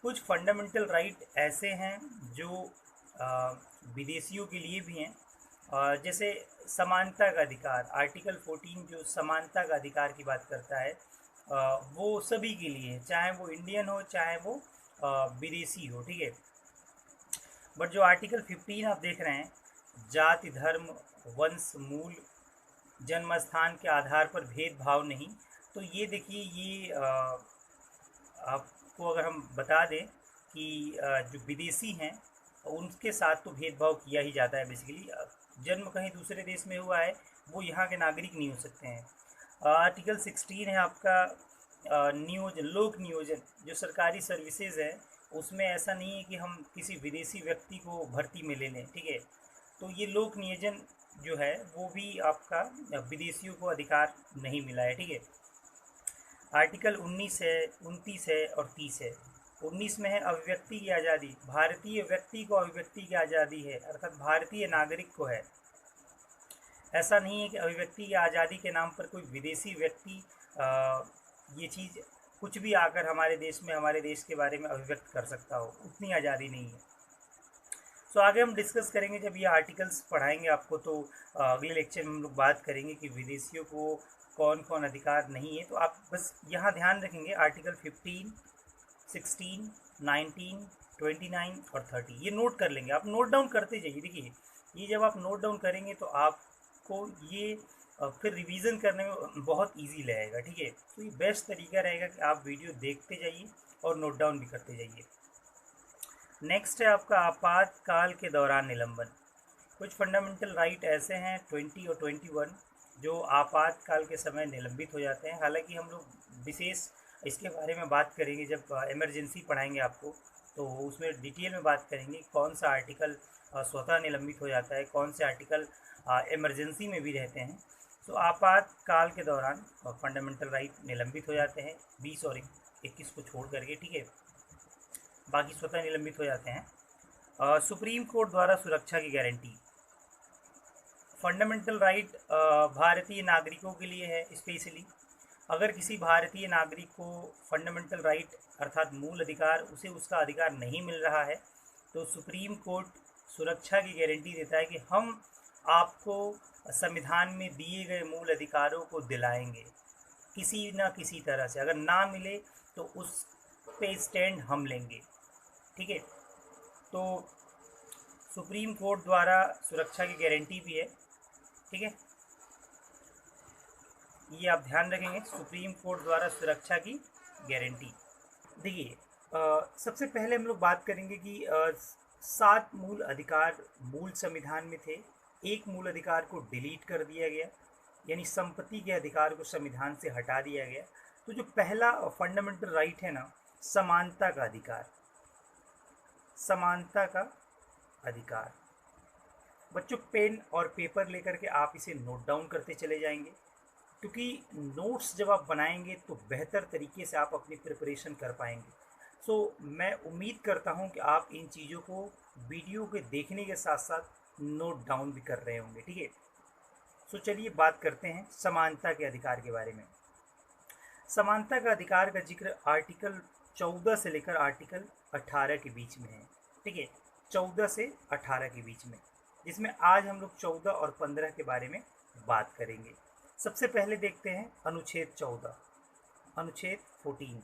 कुछ फंडामेंटल राइट ऐसे हैं जो विदेशियों के लिए भी हैं। जैसे समानता का अधिकार, आर्टिकल 14 जो समानता का अधिकार की बात करता है, वो सभी के लिए है, चाहे वो इंडियन हो चाहे वो विदेशी हो। ठीक है, बट जो आर्टिकल 15 आप देख रहे हैं, जाति, धर्म, वंश, मूल, जन्म स्थान के आधार पर भेदभाव नहीं, तो ये देखिए ये आपको अगर हम बता दें कि जो विदेशी हैं उनके साथ तो भेदभाव किया ही जाता है। बेसिकली जन्म कहीं दूसरे देश में हुआ है, वो यहाँ के नागरिक नहीं हो सकते हैं। आर्टिकल 16 है आपका लोक नियोजन, जो सरकारी सर्विसेज है उसमें ऐसा नहीं है कि हम किसी विदेशी व्यक्ति को भर्ती में ले लें। ठीक है, तो ये लोक नियोजन जो है वो भी आपका विदेशियों को अधिकार नहीं मिला है। ठीक है, आर्टिकल 19 है, 29 है और 30 है। 19 में है अभिव्यक्ति की आज़ादी, भारतीय व्यक्ति को अभिव्यक्ति की आज़ादी है, अर्थात भारतीय नागरिक को है। ऐसा नहीं है कि अभिव्यक्ति की आज़ादी के नाम पर कोई विदेशी व्यक्ति ये चीज़ कुछ भी आकर हमारे देश में हमारे देश के बारे में अभिव्यक्त कर सकता हो, उतनी आज़ादी नहीं है। सो आगे हम डिस्कस करेंगे जब ये आर्टिकल्स पढ़ाएंगे आपको, तो अगले लेक्चर में हम लोग बात करेंगे कि विदेशियों को कौन कौन अधिकार नहीं है। तो आप बस यहाँ ध्यान रखेंगे आर्टिकल 15, 16, 19, 29 और 30 ये नोट कर लेंगे, आप नोट डाउन करते जाइए। देखिए ये जब आप नोट डाउन करेंगे तो आपको ये फिर रिवीजन करने में बहुत इजी रहेगा, ठीक है। तो ये बेस्ट तरीका रहेगा कि आप वीडियो देखते जाइए और नोट डाउन भी करते जाइए। नेक्स्ट है आपका आपातकाल के दौरान निलंबन। कुछ फंडामेंटल राइट ऐसे हैं 20 और 21 जो आपातकाल के समय निलंबित हो जाते हैं। हालांकि हम लोग विशेष इसके बारे में बात करेंगे जब इमरजेंसी पढ़ाएंगे आपको, तो उसमें डिटेल में बात करेंगे कौन सा आर्टिकल स्वतः निलंबित हो जाता है, कौन से आर्टिकल इमरजेंसी में भी रहते हैं। तो आपातकाल के दौरान फंडामेंटल राइट निलंबित हो जाते हैं 20 और 21 को छोड़ करके, ठीक है, बाकी स्वतः निलंबित हो जाते हैं। सुप्रीम कोर्ट द्वारा सुरक्षा की गारंटी। फंडामेंटल राइट भारतीय नागरिकों के लिए है स्पेशली। अगर किसी भारतीय नागरिक को फंडामेंटल राइट अर्थात मूल अधिकार उसे उसका अधिकार नहीं मिल रहा है तो सुप्रीम कोर्ट सुरक्षा की गारंटी देता है कि हम आपको संविधान में दिए गए मूल अधिकारों को दिलाएंगे किसी न किसी तरह से। अगर ना मिले तो उस पे स्टैंड हम लेंगे, ठीक है। तो सुप्रीम कोर्ट द्वारा सुरक्षा की गारंटी भी है, ठीक है, ये आप ध्यान रखेंगे, सुप्रीम कोर्ट द्वारा सुरक्षा की गारंटी। देखिए सबसे पहले हम लोग बात करेंगे कि 7 मूल अधिकार मूल संविधान में थे। एक मूल अधिकार को डिलीट कर दिया गया, यानी संपत्ति के अधिकार को संविधान से हटा दिया गया। तो जो पहला फंडामेंटल राइट है ना, समानता का अधिकार, समानता का अधिकार। बच्चों पेन और पेपर लेकर के आप इसे नोट डाउन करते चले जाएंगे, क्योंकि नोट्स जब आप बनाएंगे तो बेहतर तरीके से आप अपनी प्रिपरेशन कर पाएंगे। सो मैं उम्मीद करता हूं कि आप इन चीज़ों को वीडियो के देखने के साथ साथ नोट डाउन भी कर रहे होंगे, ठीक है। सो चलिए बात करते हैं समानता के अधिकार के बारे में। समानता का अधिकार का जिक्र आर्टिकल 14 से लेकर आर्टिकल 18 के बीच में है, ठीक है, 14 से 18 के बीच में, जिसमें आज हम लोग 14 और 15 के बारे में बात करेंगे। सबसे पहले देखते हैं अनुच्छेद 14, अनुच्छेद 14,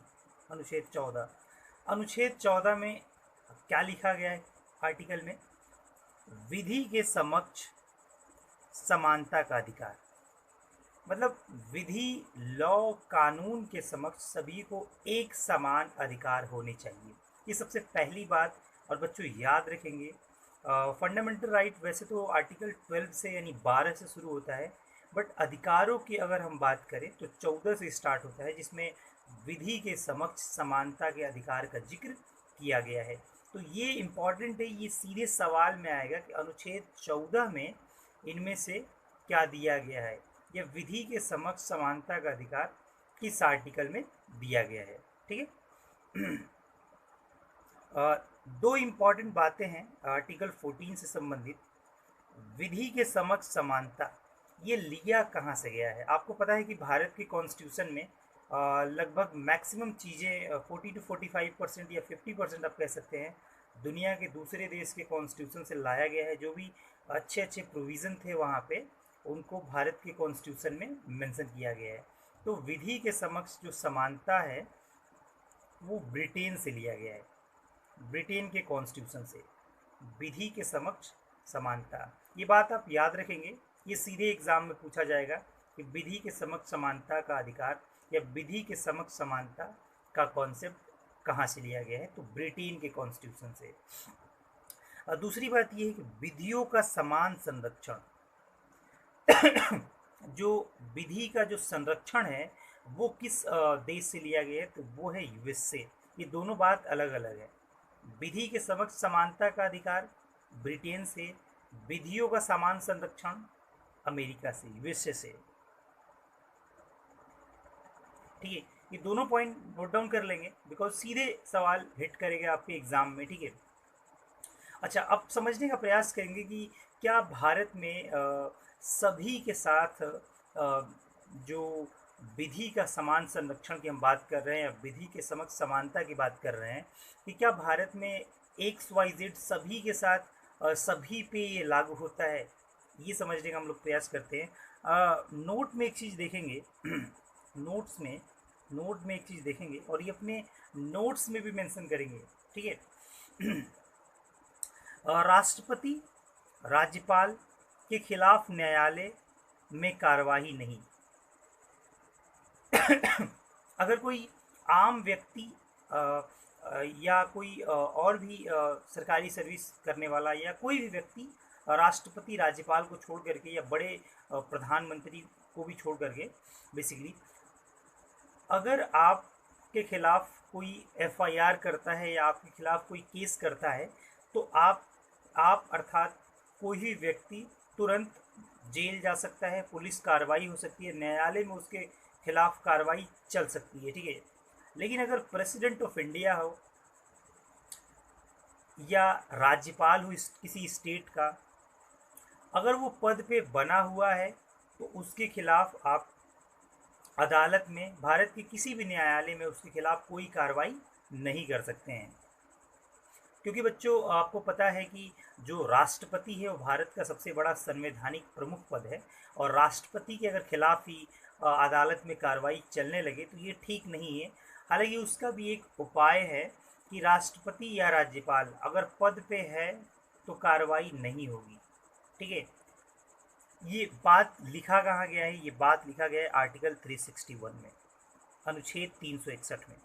अनुच्छेद 14। अनुच्छेद 14 में क्या लिखा गया है आर्टिकल में? विधि के समक्ष समानता का अधिकार। मतलब विधि लॉ कानून के समक्ष सभी को एक समान अधिकार होने चाहिए, ये सबसे पहली बात। और बच्चों याद रखेंगे फंडामेंटल राइट वैसे तो आर्टिकल 12 से यानी 12 से शुरू होता है, बट अधिकारों की अगर हम बात करें तो 14 से स्टार्ट होता है, जिसमें विधि के समक्ष समानता के अधिकार का जिक्र किया गया है। तो ये इम्पॉर्टेंट है, ये सीधे सवाल में आएगा कि अनुच्छेद 14 में इनमें से क्या दिया गया है, या विधि के समक्ष समानता का अधिकार किस आर्टिकल में दिया गया है, ठीक है। दो इम्पॉर्टेंट बातें हैं आर्टिकल 14 से संबंधित। विधि के समक्ष समानता ये लिया कहाँ से गया है? आपको पता है कि भारत के कॉन्स्टिट्यूशन में लगभग मैक्सिमम चीज़ें 40 to 45% या 50% आप कह सकते हैं दुनिया के दूसरे देश के कॉन्स्टिट्यूशन से लाया गया है। जो भी अच्छे अच्छे प्रोविज़न थे वहाँ पे उनको भारत के कॉन्स्टिट्यूशन में मेंशन किया गया है। तो विधि के समक्ष जो समानता है वो ब्रिटेन से लिया गया है, ब्रिटेन के कॉन्स्टिट्यूशन से। विधि के समक्ष समानता, ये बात आप याद रखेंगे, ये सीधे एग्जाम में पूछा जाएगा कि विधि के समक्ष समानता का अधिकार या विधि के समक्ष समानता का कॉन्सेप्ट कहाँ से लिया गया है, तो ब्रिटेन के कॉन्स्टिट्यूशन से। और दूसरी बात ये है कि विधियों का समान संरक्षण जो विधि का जो संरक्षण है वो किस देश से लिया गया है, तो वो है यूएस से। ये दोनों बात अलग अलग है। विधि के समक्ष समानता का अधिकार ब्रिटेन से, विधियों का समान संरक्षण अमेरिका से, यूएसए से, ठीक है। ये दोनों पॉइंट नोट डाउन कर लेंगे बिकॉज सीधे सवाल हिट करेगा आपके एग्जाम में, ठीक है। अच्छा, अब समझने का प्रयास करेंगे कि क्या भारत में सभी के साथ जो विधि का समान संरक्षण की हम बात कर रहे हैं, विधि के समक्ष समानता की बात कर रहे हैं, कि क्या भारत में XYZ सभी के साथ सभी पे ये लागू होता है, ये समझने का हम लोग प्रयास करते हैं। नोट में एक चीज़ देखेंगे नोट में एक चीज़ देखेंगे और ये अपने नोट्स में भी मेंशन करेंगे, ठीक है। राष्ट्रपति राज्यपाल के खिलाफ न्यायालय में कार्यवाही नहीं। अगर कोई आम व्यक्ति या कोई और भी सरकारी सर्विस करने वाला या कोई भी व्यक्ति राष्ट्रपति राज्यपाल को छोड़ करके या बड़े प्रधानमंत्री को भी छोड़ करके, बेसिकली अगर आपके खिलाफ कोई FIR करता है या आपके खिलाफ कोई केस करता है, तो आप अर्थात कोई भी व्यक्ति तुरंत जेल जा सकता है, पुलिस कार्रवाई हो सकती है, न्यायालय में उसके खिलाफ कार्रवाई चल सकती है, ठीक है। लेकिन अगर प्रेसिडेंट ऑफ इंडिया हो या राज्यपाल हो किसी स्टेट का, अगर वो पद पे बना हुआ है तो उसके खिलाफ आप अदालत में, भारत के किसी भी न्यायालय में उसके खिलाफ कोई कार्रवाई नहीं कर सकते हैं। क्योंकि बच्चों आपको पता है कि जो राष्ट्रपति है वो भारत का सबसे बड़ा संवैधानिक प्रमुख पद है, और राष्ट्रपति के अगर खिलाफ ही अदालत में कार्रवाई चलने लगे तो ये ठीक नहीं है। हालांकि उसका भी एक उपाय है कि राष्ट्रपति या राज्यपाल अगर पद पे है तो कार्रवाई नहीं होगी, ठीक है। ये बात लिखा कहाँ गया है? ये बात लिखा गया है आर्टिकल 361 में, अनुच्छेद 361 में।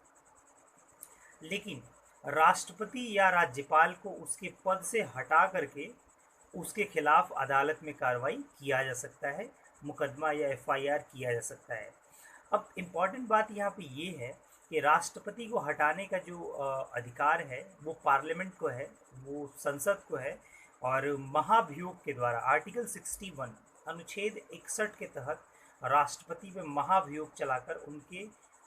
लेकिन राष्ट्रपति या राज्यपाल को उसके पद से हटा करके उसके खिलाफ अदालत में कार्रवाई किया जा सकता है, मुकदमा या FIR किया जा सकता है। अब इम्पॉर्टेंट बात यहाँ पे ये है कि राष्ट्रपति को हटाने का जो अधिकार है वो पार्लियामेंट को है, वो संसद को है, और महाभियोग के द्वारा आर्टिकल 61 अनुच्छेद 61 के तहत राष्ट्रपति पे महाभियोग चलाकर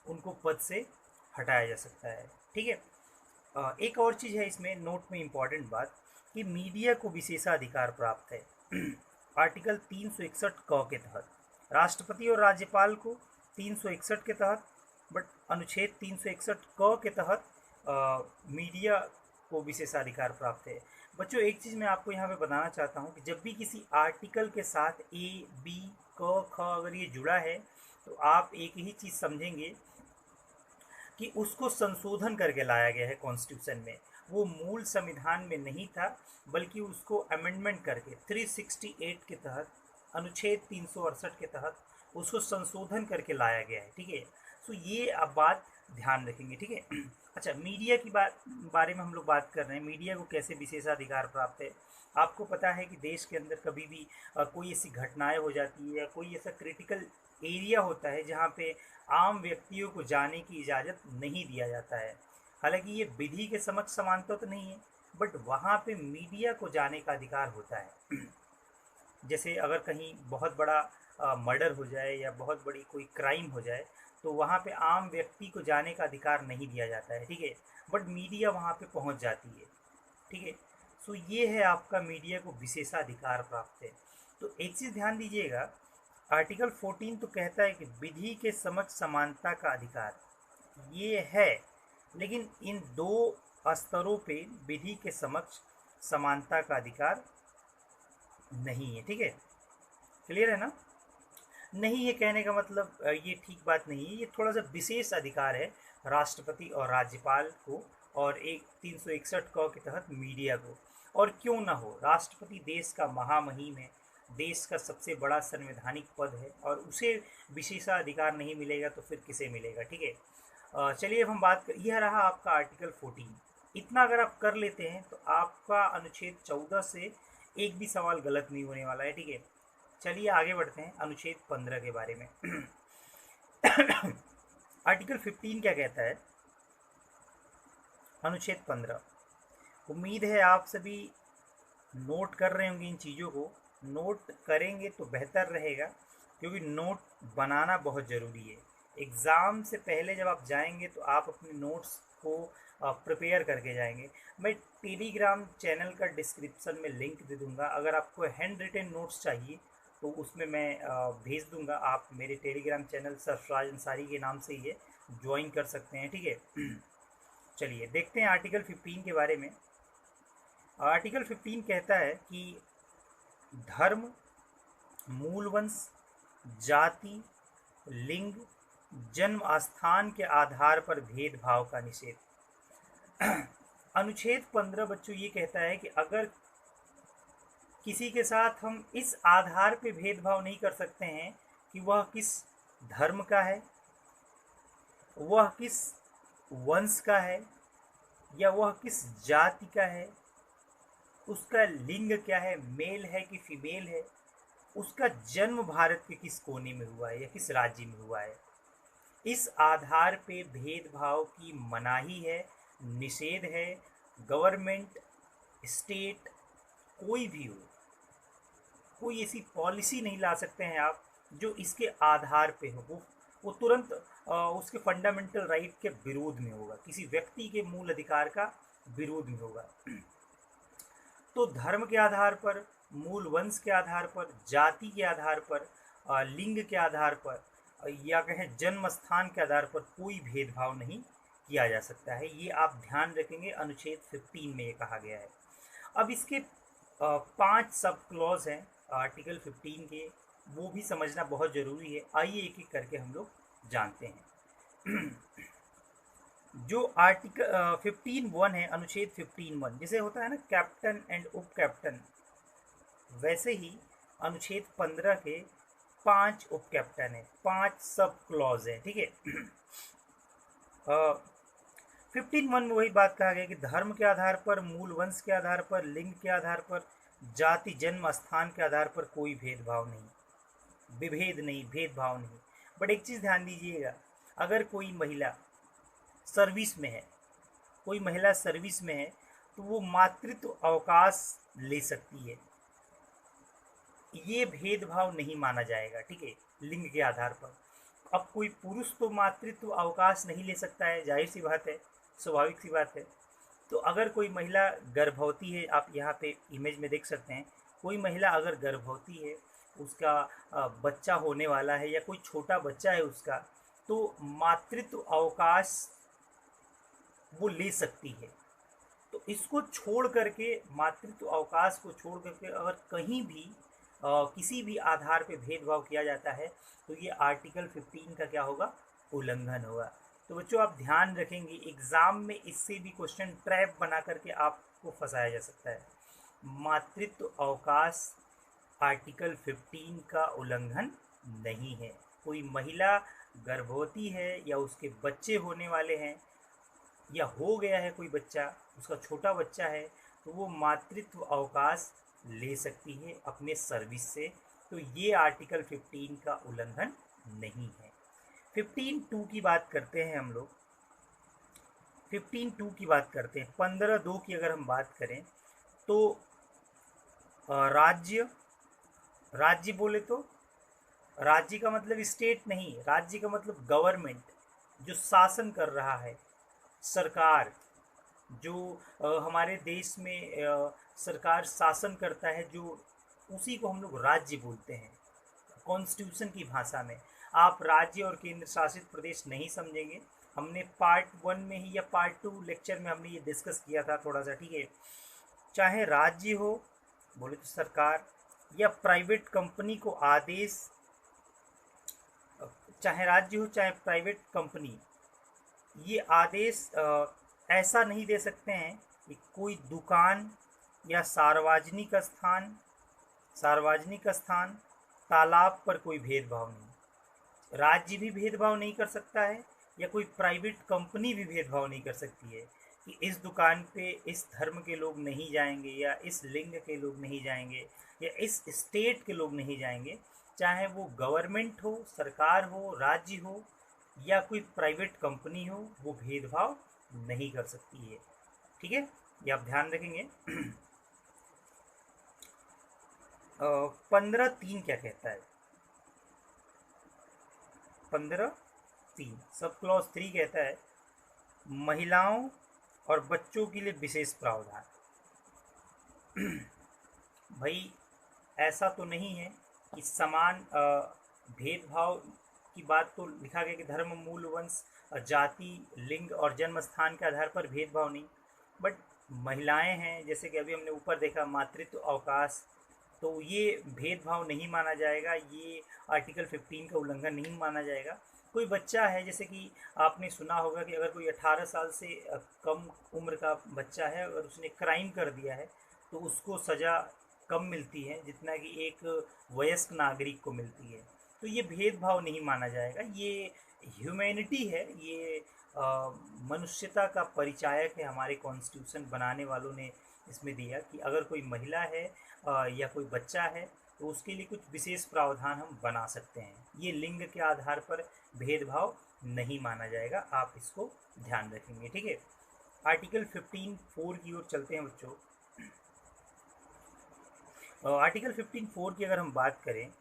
उनको पद से हटाया जा सकता है, ठीक है। एक और चीज़ है इसमें नोट में इम्पॉर्टेंट बात, कि मीडिया को विशेषाधिकार प्राप्त है आर्टिकल 361 क के तहत। राष्ट्रपति और राज्यपाल को 361 के तहत, बट अनुच्छेद 361 क के तहत मीडिया को विशेषाधिकार प्राप्त है। बच्चों एक चीज़ मैं आपको यहाँ पे बताना चाहता हूँ कि जब भी किसी आर्टिकल के साथ A, B, क, ख अगर ये जुड़ा है तो आप एक ही चीज़ समझेंगे कि उसको संशोधन करके लाया गया है कॉन्स्टिट्यूशन में। वो मूल संविधान में नहीं था, बल्कि उसको अमेंडमेंट करके 368 के तहत, अनुच्छेद 368 के तहत उसको संशोधन करके लाया गया है, ठीक है। तो ये अब बात ध्यान रखेंगे, ठीक है। अच्छा, मीडिया की बारे में हम लोग बात कर रहे हैं, मीडिया को कैसे विशेषाधिकार प्राप्त है। आपको पता है कि देश के अंदर कभी भी कोई ऐसी घटनाएं हो जाती है या कोई ऐसा क्रिटिकल एरिया होता है जहाँ पे आम व्यक्तियों को जाने की इजाज़त नहीं दिया जाता है। हालांकि ये विधि के समक्ष समानता तो नहीं है, बट वहाँ पे मीडिया को जाने का अधिकार होता है। जैसे अगर कहीं बहुत बड़ा मर्डर हो जाए या बहुत बड़ी कोई क्राइम हो जाए तो वहाँ पे आम व्यक्ति को जाने का अधिकार नहीं दिया जाता है, ठीक है, बट मीडिया वहाँ पे पहुँच जाती है, ठीक है। सो ये है आपका मीडिया को विशेषाधिकार प्राप्त है। तो एक चीज़ ध्यान दीजिएगा, आर्टिकल 14 तो कहता है कि विधि के समक्ष समानता का अधिकार ये है, लेकिन इन दो स्तरों पे विधि के समक्ष समानता का अधिकार नहीं है, ठीक है। क्लियर है ना? नहीं है कहने का मतलब ये ठीक बात नहीं है, ये थोड़ा सा विशेष अधिकार है राष्ट्रपति और राज्यपाल को, और एक 361 क के तहत मीडिया को। और क्यों ना हो, राष्ट्रपति देश का महामहिम है, देश का सबसे बड़ा संवैधानिक पद है, और उसे विशेषाधिकार नहीं मिलेगा तो फिर किसे मिलेगा, ठीक है। चलिए अब हम बात कर, यह रहा आपका आर्टिकल 14। इतना अगर आप कर लेते हैं तो आपका अनुच्छेद 14 से एक भी सवाल गलत नहीं होने वाला है, ठीक है। चलिए आगे बढ़ते हैं अनुच्छेद 15 के बारे में। आर्टिकल 15 क्या कहता है? अनुच्छेद 15, उम्मीद है आप सभी नोट कर रहे होंगे, इन चीज़ों को नोट करेंगे तो बेहतर रहेगा, क्योंकि नोट बनाना बहुत ज़रूरी है। एग्ज़ाम से पहले जब आप जाएंगे तो आप अपने नोट्स को प्रिपेयर करके जाएंगे। मैं टेलीग्राम चैनल का डिस्क्रिप्शन में लिंक दे दूंगा, अगर आपको हैंड रिटन नोट्स चाहिए तो उसमें मैं भेज दूंगा। आप मेरे टेलीग्राम चैनल सरफराज अंसारी के नाम से ये ज्वाइन कर सकते हैं, ठीक है। चलिए देखते हैं आर्टिकल 15 के बारे में। आर्टिकल 15 कहता है कि धर्म, मूलवंश, जाति, लिंग, जन्म स्थान के आधार पर भेदभाव का निषेध। अनुच्छेद 15 बच्चों ये कहता है कि अगर किसी के साथ हम इस आधार पे भेदभाव नहीं कर सकते हैं कि वह किस धर्म का है, वह किस वंश का है, या वह किस जाति का है, उसका लिंग क्या है, मेल है कि फीमेल है, उसका जन्म भारत के किस कोने में हुआ है या किस राज्य में हुआ है, इस आधार पे भेदभाव की मनाही है, निषेध है। गवर्नमेंट, स्टेट, कोई भी हो, कोई ऐसी पॉलिसी नहीं ला सकते हैं आप जो इसके आधार पे हो। वो तुरंत उसके फंडामेंटल राइट के विरोध में होगा, किसी व्यक्ति के मूल अधिकार का विरोध में होगा। तो धर्म के आधार पर, मूल वंश के आधार पर, जाति के आधार पर, लिंग के आधार पर, या कहें जन्म स्थान के आधार पर कोई भेदभाव नहीं किया जा सकता है। ये आप ध्यान रखेंगे, अनुच्छेद 15 में ये कहा गया है। अब इसके 5 सब क्लॉज हैं आर्टिकल 15 के, वो भी समझना बहुत ज़रूरी है। आइए एक एक करके हम लोग जानते हैं। जो आर्टिकल 15(1) है, अनुच्छेद 15(1), जैसे होता है ना कैप्टन एंड उप कैप्टन, वैसे ही अनुच्छेद 15 के 5 उप कैप्टन है, 5 सब क्लॉज है, ठीक है। 15(1) में वही बात कहा गया कि धर्म के आधार पर, मूल वंश के आधार पर, लिंग के आधार पर, जाति, जन्म स्थान के आधार पर कोई भेदभाव नहीं, विभेद नहीं, भेदभाव नहीं। बट एक चीज़ ध्यान दीजिएगा, अगर कोई महिला सर्विस में है, कोई महिला सर्विस में है, तो वो मातृत्व अवकाश ले सकती है, ये भेदभाव नहीं माना जाएगा, ठीक है, लिंग के आधार पर। अब कोई पुरुष तो मातृत्व अवकाश नहीं ले सकता है, जाहिर सी बात है, स्वाभाविक सी बात है। तो अगर कोई महिला गर्भवती है, आप यहाँ पे इमेज में देख सकते हैं, कोई महिला अगर गर्भवती है, उसका बच्चा होने वाला है या कोई छोटा बच्चा है उसका, तो मातृत्व अवकाश वो ले सकती है। तो इसको छोड़ करके, मातृत्व अवकाश को छोड़ करके अगर कहीं भी किसी भी आधार पे भेदभाव किया जाता है, तो ये आर्टिकल 15 का क्या होगा, उल्लंघन होगा। तो बच्चों आप ध्यान रखेंगे, एग्ज़ाम में इससे भी क्वेश्चन ट्रैप बना करके आपको फंसाया जा सकता है। मातृत्व अवकाश आर्टिकल 15 का उल्लंघन नहीं है। कोई महिला गर्भवती है या उसके बच्चे होने वाले हैं या हो गया है कोई बच्चा, उसका छोटा बच्चा है, तो वो मातृत्व अवकाश ले सकती है अपने सर्विस से। तो ये आर्टिकल 15 का उल्लंघन नहीं है। 15(2) की बात करते हैं हम लोग। 15(2) की बात करते हैं। 15(2) की अगर हम बात करें तो राज्य बोले तो राज्य का मतलब स्टेट नहीं, राज्य का मतलब गवर्नमेंट, जो शासन कर रहा है, सरकार, जो हमारे देश में सरकार शासन करता है, जो उसी को हम लोग राज्य बोलते हैं कॉन्स्टिट्यूशन की भाषा में। आप राज्य और केंद्र शासित प्रदेश नहीं समझेंगे, हमने पार्ट 1 में ही या पार्ट 2 लेक्चर में हमने ये डिस्कस किया था थोड़ा सा, ठीक है। चाहे राज्य हो बोले तो सरकार, या प्राइवेट कंपनी को आदेश, चाहे राज्य हो चाहे प्राइवेट कंपनी, ये आदेश ऐसा नहीं दे सकते हैं कि कोई दुकान या सार्वजनिक स्थान, तालाब पर कोई भेदभाव नहीं। राज्य भी भेदभाव नहीं कर सकता है या कोई प्राइवेट कंपनी भी भेदभाव नहीं कर सकती है कि इस दुकान पे इस धर्म के लोग नहीं जाएंगे या इस लिंग के लोग नहीं जाएंगे या इस स्टेट के लोग नहीं जाएंगे। चाहे वो गवर्नमेंट हो, सरकार हो, राज्य हो या कोई प्राइवेट कंपनी हो, वो भेदभाव नहीं कर सकती है, ठीक है, ये आप ध्यान रखेंगे। 15(3) क्या कहता है? 15(3) सब क्लॉज 3 कहता है महिलाओं और बच्चों के लिए विशेष प्रावधान। भाई ऐसा तो नहीं है कि समान भेदभाव की बात तो लिखा गया कि धर्म, मूल, वंश, जाति, लिंग और जन्म स्थान के आधार पर भेदभाव नहीं। बट महिलाएं हैं, जैसे कि अभी हमने ऊपर देखा मातृत्व अवकाश, तो ये भेदभाव नहीं माना जाएगा, ये आर्टिकल 15 का उल्लंघन नहीं माना जाएगा। कोई बच्चा है, जैसे कि आपने सुना होगा कि अगर कोई 18 साल से कम उम्र का बच्चा है, अगर उसने क्राइम कर दिया है तो उसको सज़ा कम मिलती है जितना कि एक वयस्क नागरिक को मिलती है। तो ये भेदभाव नहीं माना जाएगा, ये ह्यूमैनिटी है, ये मनुष्यता का परिचायक है। हमारे कॉन्स्टिट्यूशन बनाने वालों ने इसमें दिया कि अगर कोई महिला है या कोई बच्चा है तो उसके लिए कुछ विशेष प्रावधान हम बना सकते हैं। ये लिंग के आधार पर भेदभाव नहीं माना जाएगा, आप इसको ध्यान रखेंगे, ठीक है। आर्टिकल 15(4) की ओर चलते हैं बच्चों। आर्टिकल 15(4) की अगर हम बात करें,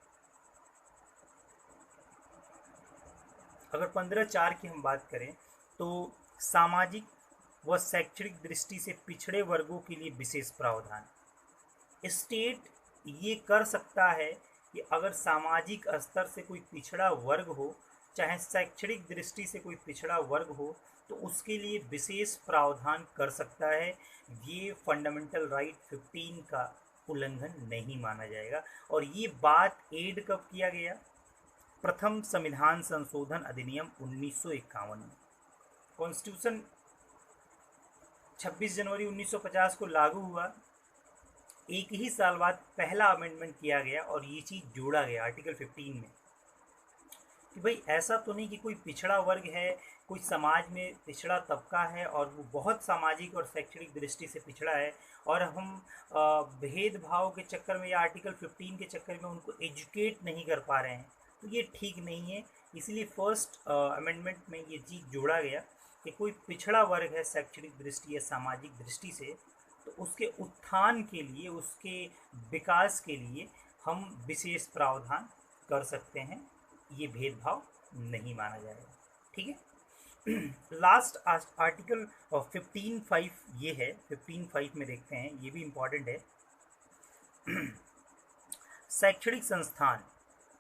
अगर 15(4) की हम बात करें तो सामाजिक व शैक्षणिक दृष्टि से पिछड़े वर्गों के लिए विशेष प्रावधान। स्टेट ये कर सकता है कि अगर सामाजिक स्तर से कोई पिछड़ा वर्ग हो, चाहे शैक्षणिक दृष्टि से कोई पिछड़ा वर्ग हो, तो उसके लिए विशेष प्रावधान कर सकता है। ये फंडामेंटल राइट 15 का उल्लंघन नहीं माना जाएगा। और ये बात एड कब किया गया? प्रथम संविधान संशोधन अधिनियम 1951 में। कॉन्स्टिट्यूशन 26 जनवरी 1950 को लागू हुआ, एक ही साल बाद पहला अमेंडमेंट किया गया और ये चीज़ जोड़ा गया आर्टिकल 15 में कि भाई ऐसा तो नहीं कि कोई पिछड़ा वर्ग है, कोई समाज में पिछड़ा तबका है और वो बहुत सामाजिक और शैक्षणिक दृष्टि से पिछड़ा है और हम भेदभाव के चक्कर में या आर्टिकल 15 के चक्कर में उनको एजुकेट नहीं कर पा रहे हैं, तो ये ठीक नहीं है। इसलिए फर्स्ट अमेंडमेंट में ये चीज़ जोड़ा गया कि कोई पिछड़ा वर्ग है शैक्षणिक दृष्टि या सामाजिक दृष्टि से, तो उसके उत्थान के लिए, उसके विकास के लिए हम विशेष प्रावधान कर सकते हैं। ये भेदभाव नहीं माना जाएगा, ठीक है। लास्ट आर्टिकल 15(5) ये है। 15(5) में देखते हैं, ये भी इम्पॉर्टेंट है। शैक्षणिक संस्थान,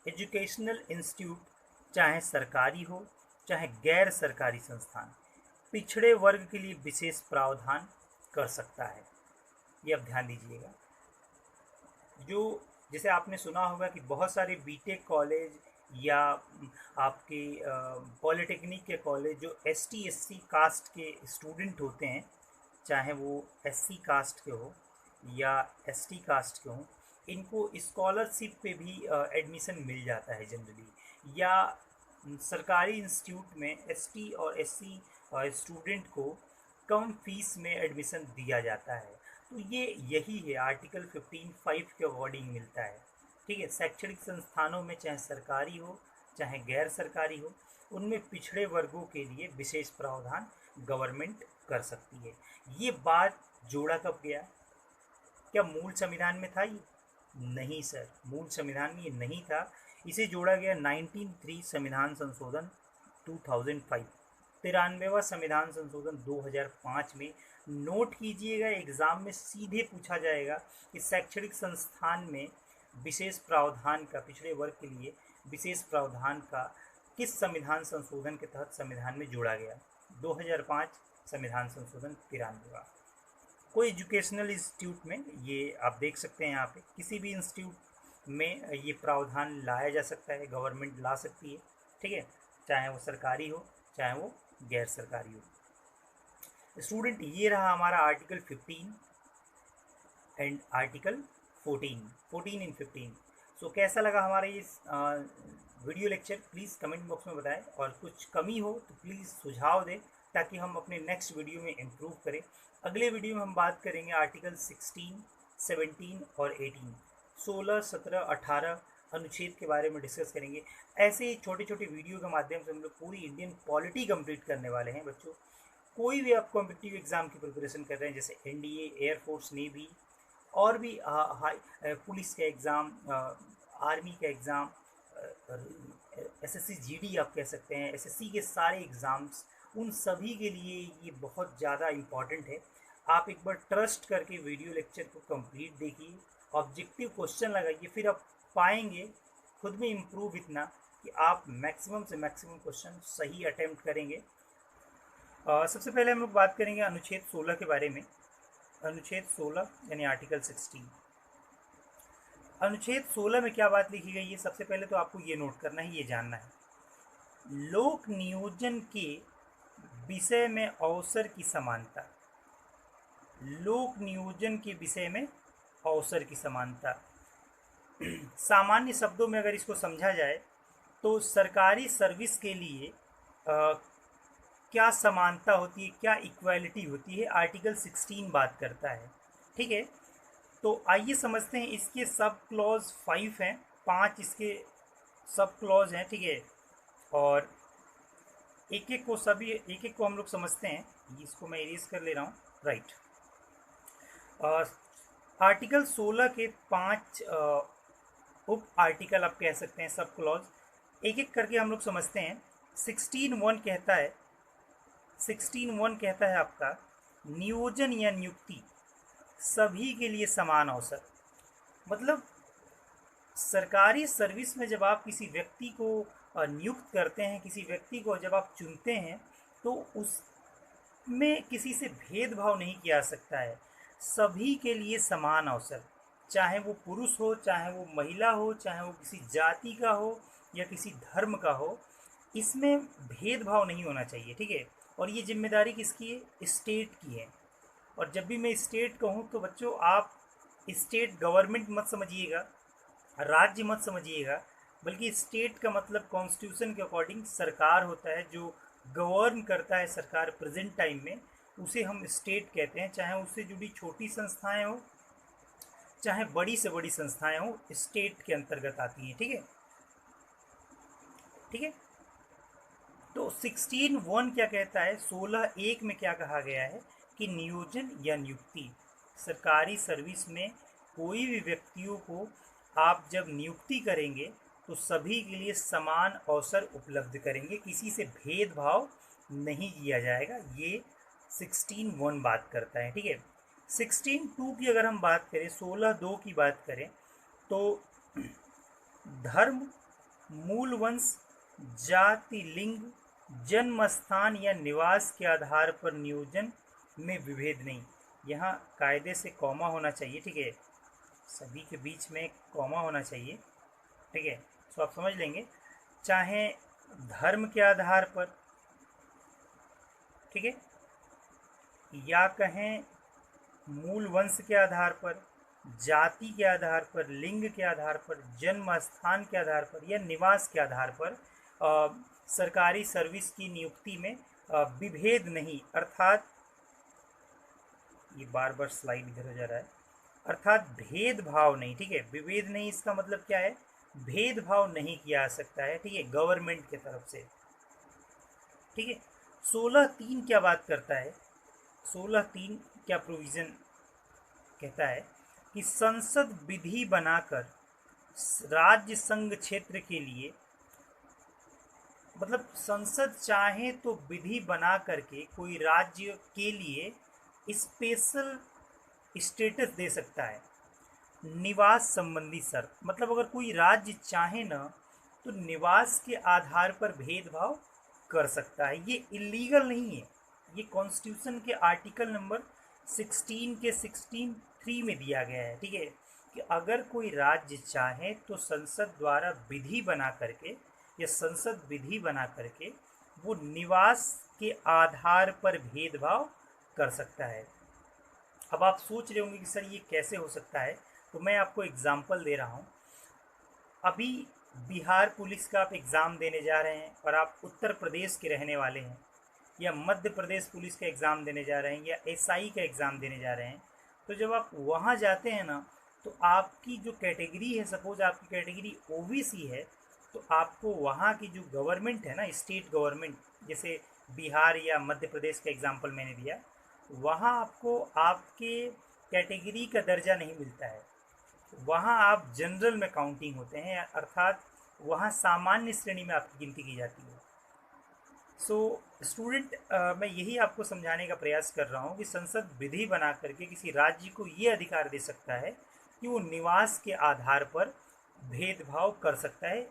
एजुकेशनल इंस्टीट्यूट, चाहे सरकारी हो चाहे गैर सरकारी संस्थान, पिछड़े वर्ग के लिए विशेष प्रावधान कर सकता है। ये अब ध्यान दीजिएगा। जो जैसे आपने सुना होगा कि बहुत सारे बीटेक कॉलेज या आपके पॉलिटेक्निक के कॉलेज जो एसटी एससी कास्ट के स्टूडेंट होते हैं, चाहे वो एससी कास्ट के हो या एसटी कास्ट के हो, इनको स्कॉलरशिप पे भी एडमिशन मिल जाता है जनरली। या सरकारी इंस्टीट्यूट में एसटी और एससी स्टूडेंट को कम फीस में एडमिशन दिया जाता है। तो ये यही है, आर्टिकल 15(5) के अकॉर्डिंग मिलता है, ठीक है। शैक्षणिक संस्थानों में चाहे सरकारी हो चाहे गैर सरकारी हो, उनमें पिछड़े वर्गों के लिए विशेष प्रावधान गवर्नमेंट कर सकती है। ये बात जोड़ा कब गया? क्या मूल संविधान में था ये? नहीं सर, मूल संविधान में ये नहीं था। इसे जोड़ा गया 1903 संविधान संशोधन 2005, 93वां संविधान संशोधन 2005 में। नोट कीजिएगा, एग्ज़ाम में सीधे पूछा जाएगा कि शैक्षणिक संस्थान में विशेष प्रावधान का, पिछड़े वर्ग के लिए विशेष प्रावधान का किस संविधान संशोधन के तहत संविधान में जोड़ा गया? 2005 संविधान संशोधन 93वां। कोई एजुकेशनल इंस्टीट्यूट में, ये आप देख सकते हैं यहाँ पे, किसी भी इंस्टीट्यूट में ये प्रावधान लाया जा सकता है, गवर्नमेंट ला सकती है, ठीक है, चाहे वो सरकारी हो चाहे वो गैर सरकारी हो। स्टूडेंट, ये रहा हमारा आर्टिकल 15 एंड आर्टिकल 14 इन 15। सो कैसा लगा हमारा ये video lecture? Please comment box में बताएं, और कुछ कमी हो तो प्लीज़ सुझाव दें ताकि हम अपने नेक्स्ट वीडियो में इम्प्रूव करें। अगले वीडियो में हम बात करेंगे आर्टिकल 16, 17 और 18, 16, 17, 18 अनुच्छेद के बारे में डिस्कस करेंगे। ऐसे ही छोटे छोटे वीडियो के माध्यम से हम लोग पूरी इंडियन पॉलिटी कंप्लीट करने वाले हैं बच्चों। कोई भी आप कॉम्पिटिटिव एग्ज़ाम की प्रिपरेशन कर रहे हैं, जैसे एनडीए, एयरफोर्स, नेवी और भी पुलिस का एग्ज़ाम, आर्मी का एग्ज़ाम, एसएससी जीडी आप कह सकते हैं, एसएससी के सारे एग्ज़ाम्स, उन सभी के लिए ये बहुत ज़्यादा इम्पॉर्टेंट है। आप एक बार ट्रस्ट करके वीडियो लेक्चर को कंप्लीट देखिए, ऑब्जेक्टिव क्वेश्चन लगाइए, फिर आप पाएंगे खुद में इम्प्रूव इतना कि आप मैक्सिमम से मैक्सिमम क्वेश्चन सही अटेम्प्ट करेंगे। सबसे पहले हम लोग बात करेंगे अनुच्छेद 16 के बारे में। अनुच्छेद 16 यानी आर्टिकल 16। अनुच्छेद 16 में क्या बात लिखी गई है, सबसे पहले तो आपको ये नोट करना है, ये जानना है, लोक नियोजन के विषय में अवसर की समानता। लोक नियोजन के विषय में अवसर की समानता। सामान्य शब्दों में अगर इसको समझा जाए तो सरकारी सर्विस के लिए क्या समानता होती है, क्या इक्वालिटी होती है, आर्टिकल 16 बात करता है। ठीक है, तो आइए समझते हैं। इसके सब क्लॉज 5 हैं, 5 इसके सब क्लॉज हैं। ठीक है, और एक एक को हम लोग समझते हैं। इसको मैं इरेज कर ले रहा हूँ। राइट, आर्टिकल 16 के 5 उप आर्टिकल आप कह सकते हैं, सब क्लॉज, एक एक करके हम लोग समझते हैं। 16(1) कहता है, 16(1) कहता है आपका नियोजन या नियुक्ति सभी के लिए समान अवसर। मतलब सरकारी सर्विस में जब आप किसी व्यक्ति को नियुक्त करते हैं, किसी व्यक्ति को जब आप चुनते हैं, तो उसमें किसी से भेदभाव नहीं किया जा सकता है। सभी के लिए समान अवसर, चाहे वो पुरुष हो, चाहे वो महिला हो, चाहे वो किसी जाति का हो या किसी धर्म का हो, इसमें भेदभाव नहीं होना चाहिए। ठीक है, और ये जिम्मेदारी किसकी है, स्टेट की है। और जब भी मैं स्टेट कहूँ तो बच्चों आप स्टेट गवर्नमेंट मत समझिएगा, राज्य मत समझिएगा, बल्कि स्टेट का मतलब कॉन्स्टिट्यूशन के अकॉर्डिंग सरकार होता है, जो गवर्न करता है सरकार प्रेजेंट टाइम में, उसे हम स्टेट कहते हैं। चाहे उससे जुड़ी छोटी संस्थाएं हो, चाहे बड़ी से बड़ी संस्थाएं हो, स्टेट के अंतर्गत आती हैं। ठीक है, ठीक है। तो 16(1) क्या कहता है, 16(1) में क्या कहा गया है कि नियोजन या नियुक्ति, सरकारी सर्विस में कोई भी व्यक्तियों को आप जब नियुक्ति करेंगे तो सभी के लिए समान अवसर उपलब्ध करेंगे, किसी से भेदभाव नहीं किया जाएगा। ये 16(1) बात करता है। ठीक है, 16(2) की अगर हम बात करें, 16(2) की बात करें तो धर्म, मूल वंश, जाति, लिंग, जन्म स्थान या निवास के आधार पर नियोजन में विभेद नहीं। यहाँ कायदे से कॉमा होना चाहिए। ठीक है, सभी के बीच में कॉमा होना चाहिए। ठीक है, तो आप समझ लेंगे, चाहे धर्म के आधार पर, ठीक है, या कहें मूल वंश के आधार पर, जाति के आधार पर, लिंग के आधार पर, जन्म स्थान के आधार पर या निवास के आधार पर सरकारी सर्विस की नियुक्ति में विभेद नहीं, अर्थात ये बार बार स्लाइड इधर हो जा रहा है, अर्थात भेदभाव नहीं। ठीक है, विभेद नहीं, इसका मतलब क्या है, भेदभाव नहीं किया जा सकता है। ठीक है, गवर्नमेंट की तरफ से। ठीक है, 16(3) क्या बात करता है, 16(3) क्या प्रोविज़न कहता है कि संसद विधि बनाकर राज्य संघ क्षेत्र के लिए, मतलब संसद चाहे तो विधि बना करके कोई राज्य के लिए स्पेशल स्टेटस दे सकता है। निवास संबंधी शर्त, मतलब अगर कोई राज्य चाहे ना तो निवास के आधार पर भेदभाव कर सकता है। ये इलीगल नहीं है, ये कॉन्स्टिट्यूशन के आर्टिकल नंबर 16 के 16(3) में दिया गया है। ठीक है, कि अगर कोई राज्य चाहे तो संसद द्वारा विधि बना करके या संसद विधि बना करके वो निवास के आधार पर भेदभाव कर सकता है। अब आप सोच रहे होंगे कि सर ये कैसे हो सकता है, तो मैं आपको एग्जांपल दे रहा हूँ। अभी बिहार पुलिस का आप एग्ज़ाम देने जा रहे हैं और आप उत्तर प्रदेश के रहने वाले हैं, या मध्य प्रदेश पुलिस का एग्ज़ाम देने जा रहे हैं, या एसआई का एग्ज़ाम देने जा रहे हैं, तो जब आप वहाँ जाते हैं ना, तो आपकी जो कैटेगरी है, सपोज आपकी कैटेगरी ओबीसी है, तो आपको वहाँ की जो गवर्नमेंट है ना, स्टेट गवर्नमेंट, जैसे बिहार या मध्य प्रदेश का एग्जाम्पल मैंने दिया, वहाँ आपको आपके कैटेगरी का दर्जा नहीं मिलता है, वहाँ आप जनरल में काउंटिंग होते हैं, अर्थात वहाँ सामान्य श्रेणी में आपकी गिनती की जाती है। सो स्टूडेंट, मैं यही आपको समझाने का प्रयास कर रहा हूँ कि संसद विधि बना करके किसी राज्य को ये अधिकार दे सकता है कि वो निवास के आधार पर भेदभाव कर सकता है।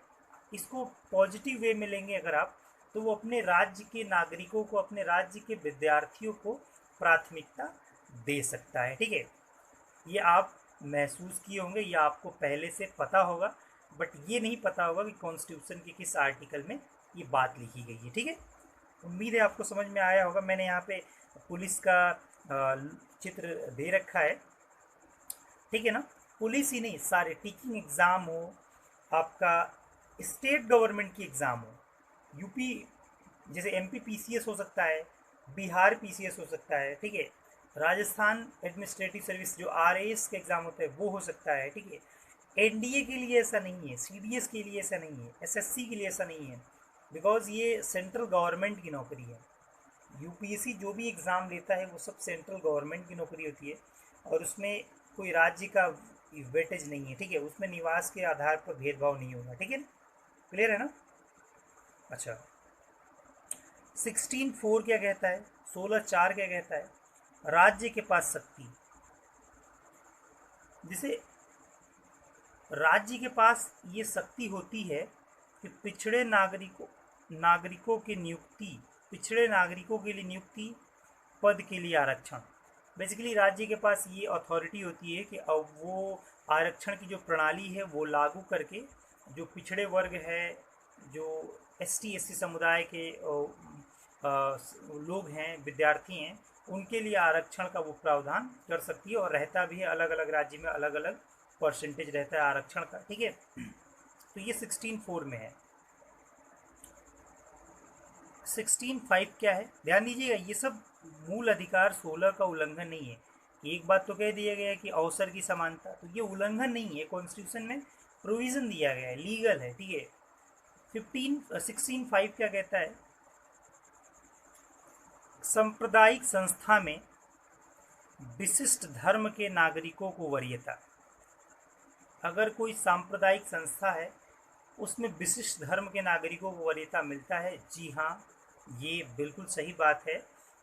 इसको पॉजिटिव वे में लेंगे अगर आप, तो वो अपने राज्य के नागरिकों को, अपने राज्य के विद्यार्थियों को प्राथमिकता दे सकता है। ठीक है, ये आप महसूस किए होंगे या आपको पहले से पता होगा, बट ये नहीं पता होगा कि कॉन्स्टिट्यूशन के किस आर्टिकल में ये बात लिखी गई है। ठीक है, उम्मीद है आपको समझ में आया होगा। मैंने यहाँ पे पुलिस का चित्र दे रखा है, ठीक है ना। पुलिस ही नहीं, सारे टीचिंग एग्ज़ाम हो, आपका स्टेट गवर्नमेंट की एग्ज़ाम हो, यूपी जैसे एमपी पीसीएस हो सकता है, बिहार पीसीएस हो सकता है, ठीक है, राजस्थान एडमिनिस्ट्रेटिव सर्विस जो आरएएस का एग्ज़ाम होता है वो हो सकता है। ठीक है, एनडीए के लिए ऐसा नहीं है, सीडीएस के लिए ऐसा नहीं है, एसएससी के लिए ऐसा नहीं है, बिकॉज ये सेंट्रल गवर्नमेंट की नौकरी है। यूपीएससी जो भी एग्ज़ाम लेता है वो सब सेंट्रल गवर्नमेंट की नौकरी होती है, और उसमें कोई राज्य का वेटेज नहीं है। ठीक है, उसमें निवास के आधार पर भेदभाव नहीं होगा। ठीक है, क्लियर है ना। अच्छा, 16(4) क्या कहता है, 16(4) क्या कहता है, राज्य के पास शक्ति, जिसे राज्य के पास ये शक्ति होती है कि नागरिकों की नियुक्ति, पिछड़े नागरिकों के लिए नियुक्ति, पद के लिए आरक्षण। बेसिकली राज्य के पास ये अथॉरिटी होती है कि अब वो आरक्षण की जो प्रणाली है वो लागू करके जो पिछड़े वर्ग है, जो एसटी एससी समुदाय के लोग हैं, विद्यार्थी हैं, उनके लिए आरक्षण का वो प्रावधान कर सकती है, और रहता भी है, अलग अलग राज्य में अलग अलग परसेंटेज रहता है आरक्षण का। ठीक है, तो ये 16(4) में है। 16(5) क्या है, ध्यान दीजिएगा, ये सब मूल अधिकार 16 का उल्लंघन नहीं है। एक बात तो कह दिया गया है कि अवसर की समानता, तो ये उल्लंघन नहीं है, कॉन्स्टिट्यूशन में प्रोविजन दिया गया है, लीगल है। ठीक है, 16(5) क्या कहता है, सांप्रदायिक संस्था में विशिष्ट धर्म के नागरिकों को वरीयता। अगर कोई सांप्रदायिक संस्था है उसमें विशिष्ट धर्म के नागरिकों को वरीयता मिलता है। जी हाँ, ये बिल्कुल सही बात है।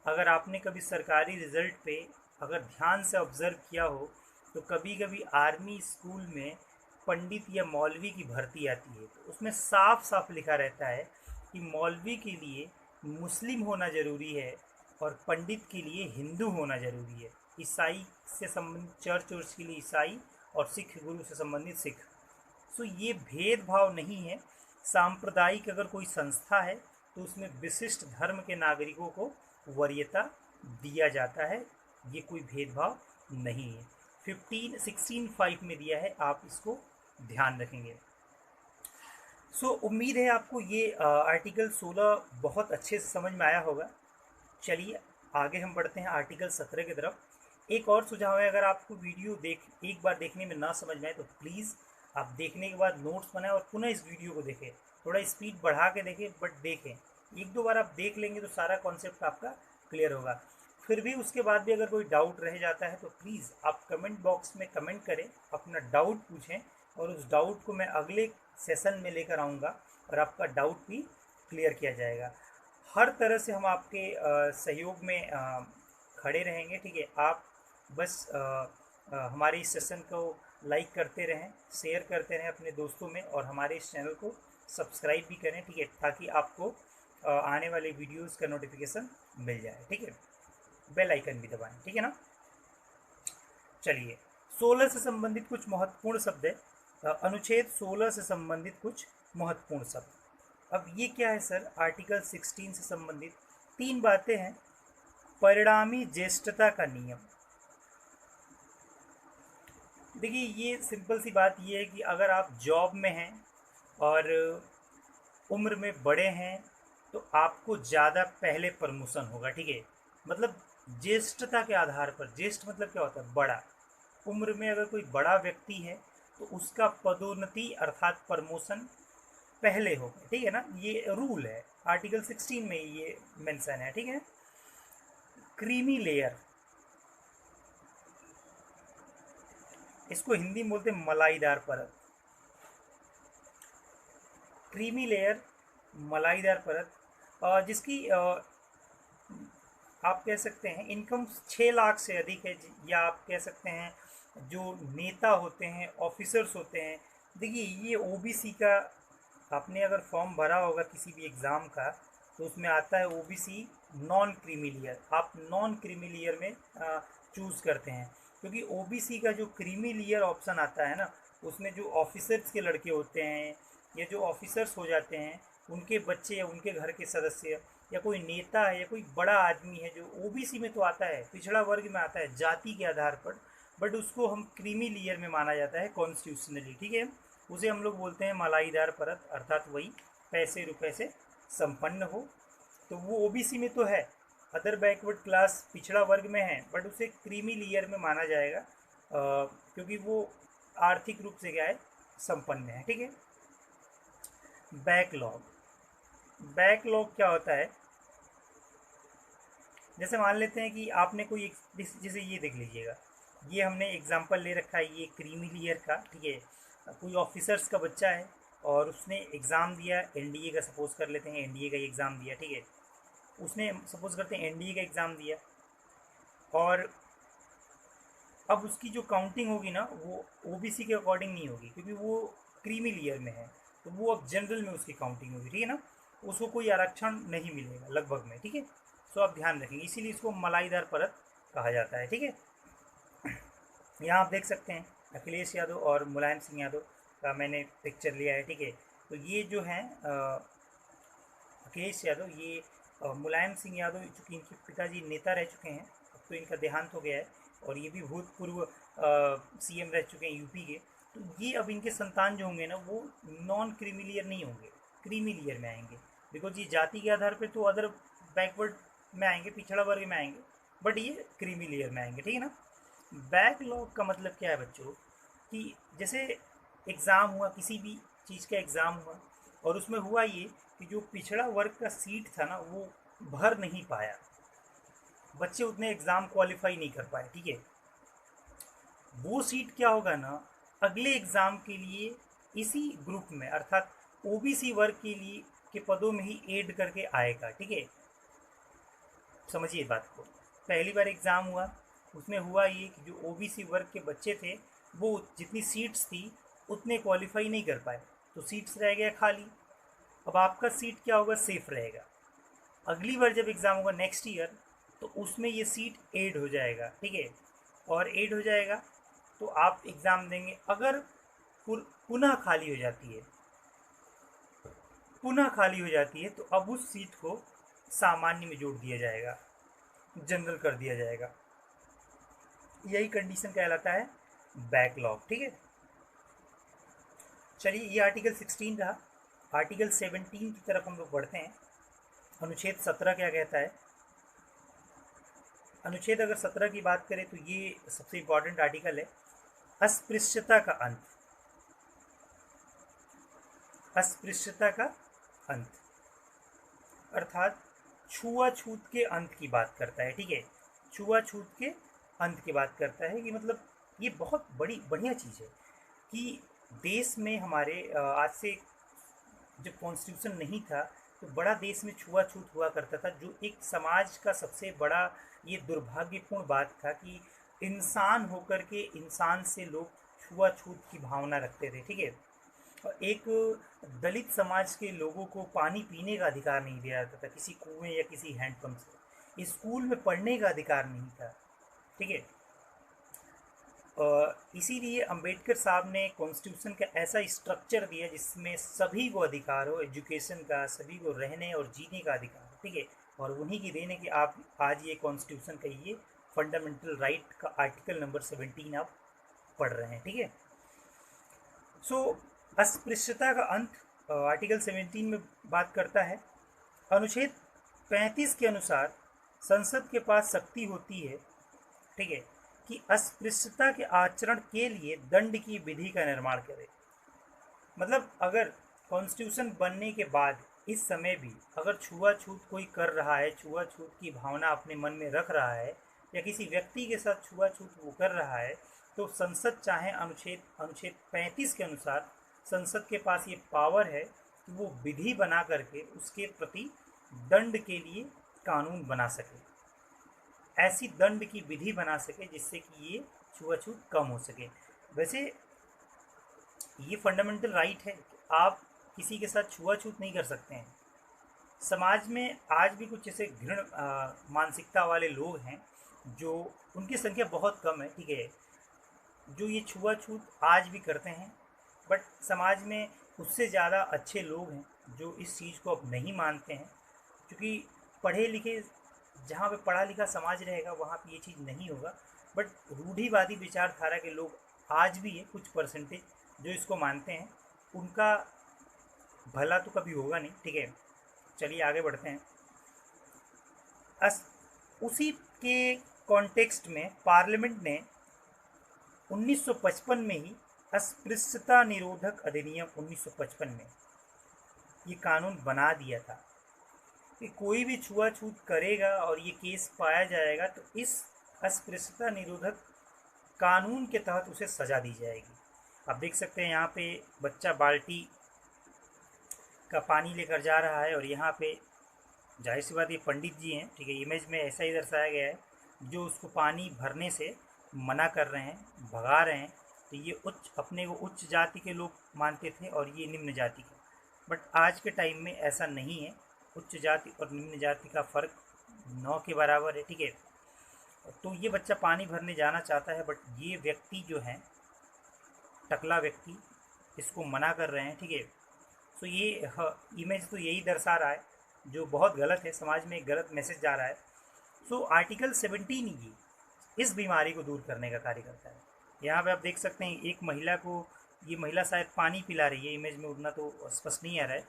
अगर आपने कभी सरकारी रिजल्ट पे अगर ध्यान से ऑब्ज़र्व किया हो तो कभी कभी आर्मी स्कूल में पंडित या मौलवी की भर्ती आती है, तो उसमें साफ साफ लिखा रहता है कि मौलवी के लिए मुस्लिम होना ज़रूरी है और पंडित के लिए हिंदू होना ज़रूरी है। ईसाई से संबंधित चर्च वर्च के लिए ईसाई, और सिख गुरु से संबंधित सिख। सो ये भेदभाव नहीं है। सांप्रदायिक अगर कोई संस्था है तो उसमें विशिष्ट धर्म के नागरिकों को वरीयता दिया जाता है, ये कोई भेदभाव नहीं है। 16(5) में दिया है, आप इसको ध्यान रखेंगे। सो उम्मीद है आपको ये आर्टिकल 16 बहुत अच्छे से समझ में आया होगा। चलिए आगे हम बढ़ते हैं आर्टिकल 17 की तरफ। एक और सुझाव है, अगर आपको वीडियो एक बार देखने में ना समझ में आए तो प्लीज़ आप देखने के बाद नोट्स बनाएं और पुनः इस वीडियो को देखें, थोड़ा स्पीड बढ़ा के देखें, बट देखें। एक दो बार आप देख लेंगे तो सारा कॉन्सेप्ट आपका क्लियर होगा। फिर भी उसके बाद भी अगर कोई डाउट रह जाता है तो प्लीज़ आप कमेंट बॉक्स में कमेंट करें, अपना डाउट पूछें, और उस डाउट को मैं अगले सेशन में लेकर आऊँगा और आपका डाउट भी क्लियर किया जाएगा। हर तरह से हम आपके सहयोग में खड़े रहेंगे। ठीक है, आप बस हमारे इस सेशन को लाइक करते रहें, शेयर करते रहें अपने दोस्तों में, और हमारे इस चैनल को सब्सक्राइब भी करें। ठीक है, ताकि आपको आने वाले वीडियोस का नोटिफिकेशन मिल जाए। ठीक है, बेल आइकन भी दबाएं। ठीक है ना। चलिए, 16 से संबंधित कुछ महत्वपूर्ण शब्द है, अनुच्छेद 16 से संबंधित कुछ महत्वपूर्ण शब्द। अब ये क्या है सर, आर्टिकल 16 से संबंधित 3 बातें हैं। परिणामी ज्येष्ठता का नियम। देखिए, ये सिंपल सी बात ये है कि अगर आप जॉब में हैं और उम्र में बड़े हैं तो आपको ज़्यादा पहले प्रमोशन होगा। ठीक है, मतलब ज्येष्ठता के आधार पर। ज्येष्ठ मतलब क्या होता है, बड़ा। उम्र में अगर कोई बड़ा व्यक्ति है तो उसका पदोन्नति अर्थात प्रमोशन पहले होगा। ठीक है ना, ये रूल है, आर्टिकल 16 में ये मेंशन है। ठीक है, क्रीमी लेयर, इसको हिंदी में बोलते हैं मलाईदार परत। क्रीमी लेयर, मलाईदार परत, जिसकी आप कह सकते हैं इनकम 6 लाख से अधिक है, या आप कह सकते हैं जो नेता होते हैं, ऑफिसर्स होते हैं, देखिए, ये ओबीसी का आपने अगर फॉर्म भरा होगा किसी भी एग्ज़ाम का, तो उसमें आता है ओबीसी नॉन क्रीमी लेयर। आप नॉन क्रीमी लेयर में चूज़ करते हैं, क्योंकि ओबीसी का जो क्रीमी लेयर ऑप्शन आता है ना, उसमें जो ऑफिसर्स के लड़के होते हैं या जो ऑफिसर्स हो जाते हैं, उनके बच्चे या उनके घर के सदस्य या कोई नेता है या कोई बड़ा आदमी है, जो ओबीसी में तो आता है, पिछड़ा वर्ग में आता है जाति के आधार पर, बट उसको हम क्रीमी लेयर में माना जाता है कॉन्स्टिट्यूशनली, ठीक है। उसे हम लोग बोलते हैं मलाईदार परत, अर्थात वही पैसे रुपए से संपन्न हो। तो वो ओबीसी में तो है, अदर बैकवर्ड क्लास पिछड़ा वर्ग में है, बट उसे क्रीमी लेयर में माना जाएगा, क्योंकि वो आर्थिक रूप से क्या है, संपन्न है, ठीक है। बैकलॉग, बैकलॉग क्या होता है? जैसे मान लेते हैं कि आपने कोई जैसे ये देख लीजिएगा, ये हमने एग्जांपल ले रखा है ये क्रीमी लेयर का, ठीक है। कोई ऑफिसर्स का बच्चा है और उसने एग्ज़ाम दिया एनडीए का, सपोज कर लेते हैं एनडीए का एग्ज़ाम दिया, ठीक है। उसने सपोज करते हैं एनडीए का एग्ज़ाम दिया, और अब उसकी जो काउंटिंग होगी ना, वो ओबीसी के अकॉर्डिंग नहीं होगी, क्योंकि वो क्रीमी लेयर में है। तो वो अब जनरल में उसकी काउंटिंग होगी, ठीक है ना। उसको कोई आरक्षण नहीं मिलेगा लगभग में, ठीक है। सो आप ध्यान रखेंगे, इसीलिए इसको मलाईदार परत कहा जाता है, ठीक है। यहाँ आप देख सकते हैं अखिलेश यादव और मुलायम सिंह यादव का मैंने पिक्चर लिया है, ठीक है। तो ये जो हैं अखिलेश यादव, ये मुलायम सिंह यादव, चूँकि इनके पिताजी नेता रह चुके हैं, अब तो इनका देहांत हो गया है, और ये भी भूतपूर्व सीएम रह चुके हैं यूपी के। तो ये अब इनके संतान जो होंगे ना, वो नॉन क्रीमी लेयर नहीं होंगे, क्रीमी लेयर में आएंगे, बिकॉज ये जाति के आधार पर तो अदर बैकवर्ड में आएंगे, पिछड़ा वर्ग में आएंगे, बट ये क्रीमी लेयर में आएंगे, ठीक है ना। बैकलॉग का मतलब क्या है बच्चों, कि जैसे एग्ज़ाम हुआ, किसी भी चीज़ का एग्ज़ाम हुआ, और उसमें हुआ ये कि जो पिछड़ा वर्ग का सीट था ना, वो भर नहीं पाया, बच्चे उतने एग्ज़ाम क्वालिफाई नहीं कर पाए, ठीक है। वो सीट क्या होगा ना, अगले एग्ज़ाम के लिए इसी ग्रुप में, अर्थात ओबीसी वर्ग के लिए के पदों में ही ऐड करके आएगा, ठीक है। समझिए बात को, पहली बार एग्ज़ाम हुआ, उसमें हुआ ये कि जो ओबीसी वर्ग के बच्चे थे, वो जितनी सीट्स थी उतने क्वालिफाई नहीं कर पाए, तो सीट्स रह गया खाली। अब आपका सीट क्या होगा, सेफ रहेगा। अगली बार जब एग्ज़ाम होगा नेक्स्ट ईयर, तो उसमें ये सीट ऐड हो जाएगा, ठीक है। और ऐड हो जाएगा तो आप एग्ज़ाम देंगे, अगर पुनः खाली हो जाती है, पुनः खाली हो जाती है, तो अब उस सीट को सामान्य में जोड़ दिया जाएगा, जनरल कर दिया जाएगा। यही कंडीशन कहलाता है बैकलॉग, ठीक है। चलिए, ये आर्टिकल 16 रहा। आर्टिकल 17 की तरफ हम लोग बढ़ते हैं। अनुच्छेद 17 क्या कहता है? अनुच्छेद अगर 17 की बात करें तो ये सबसे इम्पॉर्टेंट आर्टिकल है। अस्पृश्यता का अंत, अस्पृश्यता का अंत अर्थात छुआछूत के अंत की बात करता है, ठीक है। छुआछूत के अंत की बात करता है, कि मतलब ये बहुत बड़ी बढ़िया चीज़ है कि देश में हमारे आज से जब कॉन्स्टिट्यूशन नहीं था, तो बड़ा देश में छुआछूत हुआ करता था, जो एक समाज का सबसे बड़ा ये दुर्भाग्यपूर्ण बात था कि इंसान होकर के इंसान से लोग छुआछूत की भावना रखते थे, ठीक है। और एक दलित समाज के लोगों को पानी पीने का अधिकार नहीं दिया जाता था किसी कुएं या किसी हैंडपंप से, स्कूल में पढ़ने का अधिकार नहीं था, ठीक है। इसीलिए अंबेडकर साहब ने कॉन्स्टिट्यूशन का ऐसा स्ट्रक्चर दिया जिसमें सभी को अधिकार हो, एजुकेशन का, सभी को रहने और जीने का अधिकार हो, ठीक है। और उन्हीं की देन है कि आप आज ये कॉन्स्टिट्यूशन का ये फंडामेंटल राइट का आर्टिकल नंबर 17 आप पढ़ रहे हैं, ठीक है। सो अस्पृश्यता का अंत आर्टिकल 17 में बात करता है। अनुच्छेद 35 के अनुसार संसद के पास शक्ति होती है, ठीक है, कि अस्पृश्यता के आचरण के लिए दंड की विधि का निर्माण करे। मतलब अगर कॉन्स्टिट्यूशन बनने के बाद इस समय भी अगर छुआछूत कोई कर रहा है, छुआछूत की भावना अपने मन में रख रहा है, या किसी व्यक्ति के साथ छुआछूत वो कर रहा है, तो संसद चाहे अनुच्छेद 35 के अनुसार संसद के पास ये पावर है कि वो विधि बना करके उसके प्रति दंड के लिए कानून बना सके, ऐसी दंड की विधि बना सके जिससे कि ये छुआछूत कम हो सके। वैसे ये फंडामेंटल राइट है कि आप किसी के साथ छुआछूत नहीं कर सकते हैं। समाज में आज भी कुछ ऐसे घृण मानसिकता वाले लोग हैं जो, उनकी संख्या बहुत कम है, ठीक है, जो ये छुआछूत आज भी करते हैं। बट समाज में उससे ज़्यादा अच्छे लोग हैं जो इस चीज़ को अब नहीं मानते हैं, क्योंकि पढ़े लिखे, जहाँ पे पढ़ा लिखा समाज रहेगा वहाँ पे ये चीज़ नहीं होगा। बट रूढ़िवादी विचारधारा के लोग आज भी है, कुछ परसेंटेज जो इसको मानते हैं, उनका भला तो कभी होगा नहीं, ठीक है। चलिए आगे बढ़ते हैं। उसी के कॉन्टेक्स्ट में पार्लियामेंट ने 1955 में ही अस्पृश्यता निरोधक अधिनियम 1955 में ये कानून बना दिया था कि कोई भी छुआछूत करेगा और ये केस पाया जाएगा तो इस अस्पृश्यता निरोधक कानून के तहत उसे सज़ा दी जाएगी। आप देख सकते हैं यहाँ पे बच्चा बाल्टी का पानी लेकर जा रहा है और यहाँ पे जाहिर सी बात ये पंडित जी हैं, ठीक है, इमेज में ऐसा ही दर्शाया गया है, जो उसको पानी भरने से मना कर रहे हैं, भगा रहे हैं। तो ये अपने को उच्च जाति के लोग मानते थे और ये निम्न जाति के। बट आज के टाइम में ऐसा नहीं है, उच्च जाति और निम्न जाति का फ़र्क 9 के बराबर है, ठीक है। तो ये बच्चा पानी भरने जाना चाहता है, बट ये व्यक्ति जो है, टकला व्यक्ति, इसको मना कर रहे हैं, ठीक है। सो ये इमेज तो यही दर्शा रहा है, जो बहुत गलत है, समाज में एक गलत मैसेज जा रहा है। सो आर्टिकल 17 ये इस बीमारी को दूर करने का कार्य करता है। यहाँ पे आप देख सकते हैं एक महिला को, ये महिला शायद पानी पिला रही है, इमेज में उतना तो स्पष्ट नहीं आ रहा है,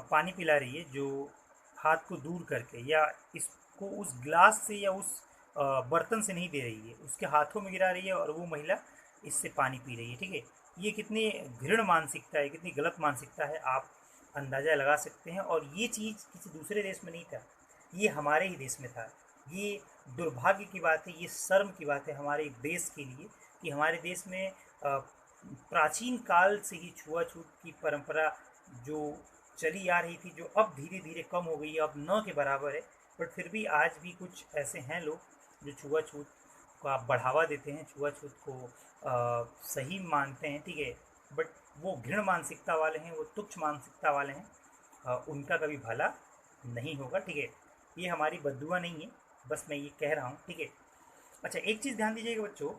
पानी पिला रही है, जो हाथ को दूर करके, या इसको उस ग्लास से या उस बर्तन से नहीं दे रही है, उसके हाथों में गिरा रही है और वो महिला इससे पानी पी रही है, ठीक है। ये कितनी घृण मानसिकता है, कितनी गलत मानसिकता है, आप अंदाज़ा लगा सकते हैं। और ये चीज़ किसी दूसरे देश में नहीं था, ये हमारे ही देश में था। ये दुर्भाग्य की बात है, ये शर्म की बात है हमारे देश के लिए कि हमारे देश में प्राचीन काल से ही छुआछूत की परंपरा जो चली आ रही थी, जो अब धीरे धीरे कम हो गई है, अब न के बराबर है। बट फिर भी आज भी कुछ ऐसे हैं लोग जो छुआछूत को आप बढ़ावा देते हैं, छुआछूत को सही मानते हैं, ठीक है। बट वो घृण मानसिकता वाले हैं, वो तुच्छ मानसिकता वाले हैं, उनका कभी भला नहीं होगा, ठीक है। ये हमारी बद्दुआ नहीं है, बस मैं ये कह रहा हूँ, ठीक है। अच्छा, एक चीज़ ध्यान दीजिएगा बच्चों,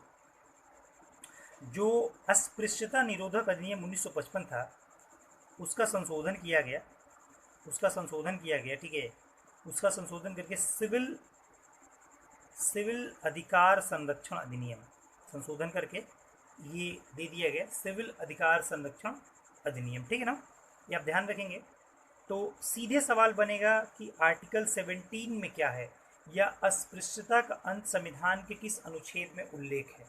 जो अस्पृश्यता निरोधक अधिनियम 1955 था, उसका संशोधन किया गया, ठीक है। उसका संशोधन करके सिविल अधिकार संरक्षण अधिनियम संशोधन करके ये दे दिया गया, सिविल अधिकार संरक्षण अधिनियम, ठीक है ना। ये आप ध्यान रखेंगे तो सीधे सवाल बनेगा कि आर्टिकल 17 में क्या है, या अस्पृश्यता का अंत संविधान के किस अनुच्छेद में उल्लेख है।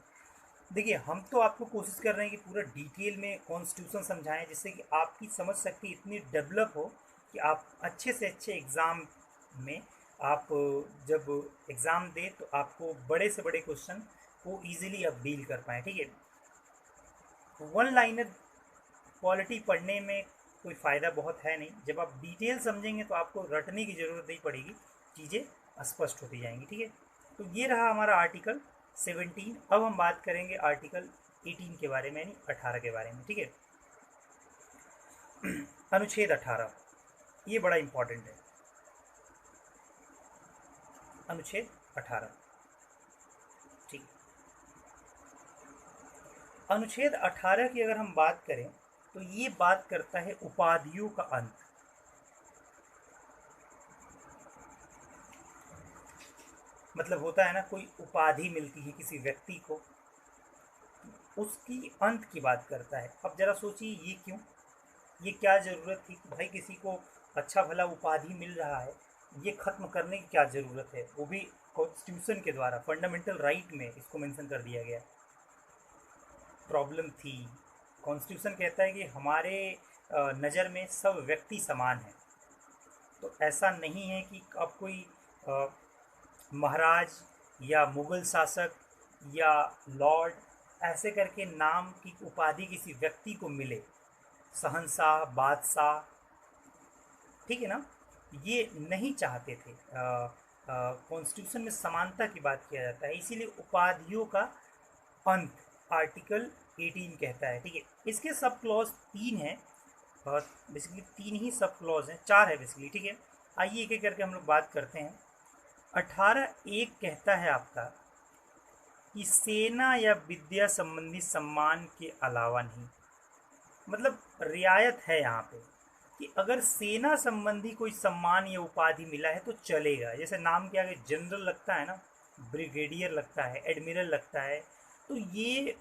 देखिए, हम तो आपको कोशिश कर रहे हैं कि पूरा डिटेल में कॉन्स्टिट्यूशन समझाएं, जिससे कि आपकी समझ शक्ति इतनी डेवलप हो कि आप अच्छे से अच्छे एग्ज़ाम में, आप जब एग्ज़ाम दें तो आपको बड़े से बड़े क्वेश्चन को ईजिली आप डील कर पाएँ, ठीक है। वन लाइनर पॉलिटी पढ़ने में कोई फ़ायदा बहुत है नहीं, जब आप डिटेल समझेंगे तो आपको रटने की ज़रूरत नहीं पड़ेगी, चीज़ें स्पष्ट होती जाएंगी, ठीक है। तो ये रहा हमारा आर्टिकल 17। अब हम बात करेंगे आर्टिकल 18 के बारे में, यानी 18 के बारे में, ठीक है। अनुच्छेद 18, ये बड़ा इम्पॉर्टेंट है। अनुच्छेद 18, ठीक। अनुच्छेद 18 की अगर हम बात करें तो ये बात करता है उपाधियों का अंत। मतलब होता है ना, कोई उपाधि मिलती है किसी व्यक्ति को, उसकी अंत की बात करता है। अब जरा सोचिए, ये क्यों, ये क्या ज़रूरत थी कि भाई किसी को अच्छा भला उपाधि मिल रहा है, ये ख़त्म करने की क्या ज़रूरत है, वो भी कॉन्स्टिट्यूशन के द्वारा, फंडामेंटल राइट में इसको मेंशन कर दिया गया। प्रॉब्लम थी, कॉन्स्टिट्यूशन कहता है कि हमारे नज़र में सब व्यक्ति समान हैं। तो ऐसा नहीं है कि अब कोई महाराज या मुग़ल शासक या लॉर्ड ऐसे करके नाम की उपाधि किसी व्यक्ति को मिले, शहंशाह, बादशाह, ठीक है ना, ये नहीं चाहते थे। कॉन्स्टिट्यूशन में समानता की बात किया जाता है, इसीलिए उपाधियों का अंत, आर्टिकल 18 कहता है, ठीक है। इसके सब क्लॉज 3 हैं और बेसिकली 3 ही सब क्लॉज हैं, 4 है बेसिकली, ठीक है। आइए एक एक करके हम लोग बात करते हैं। 18(1) कहता है आपका कि सेना या विद्या संबंधी सम्मान के अलावा नहीं, मतलब रियायत है यहाँ पे कि अगर सेना संबंधी कोई सम्मान या उपाधि मिला है तो चलेगा। जैसे नाम के आगे जनरल लगता है ना, ब्रिगेडियर लगता है, एडमिरल लगता है, तो ये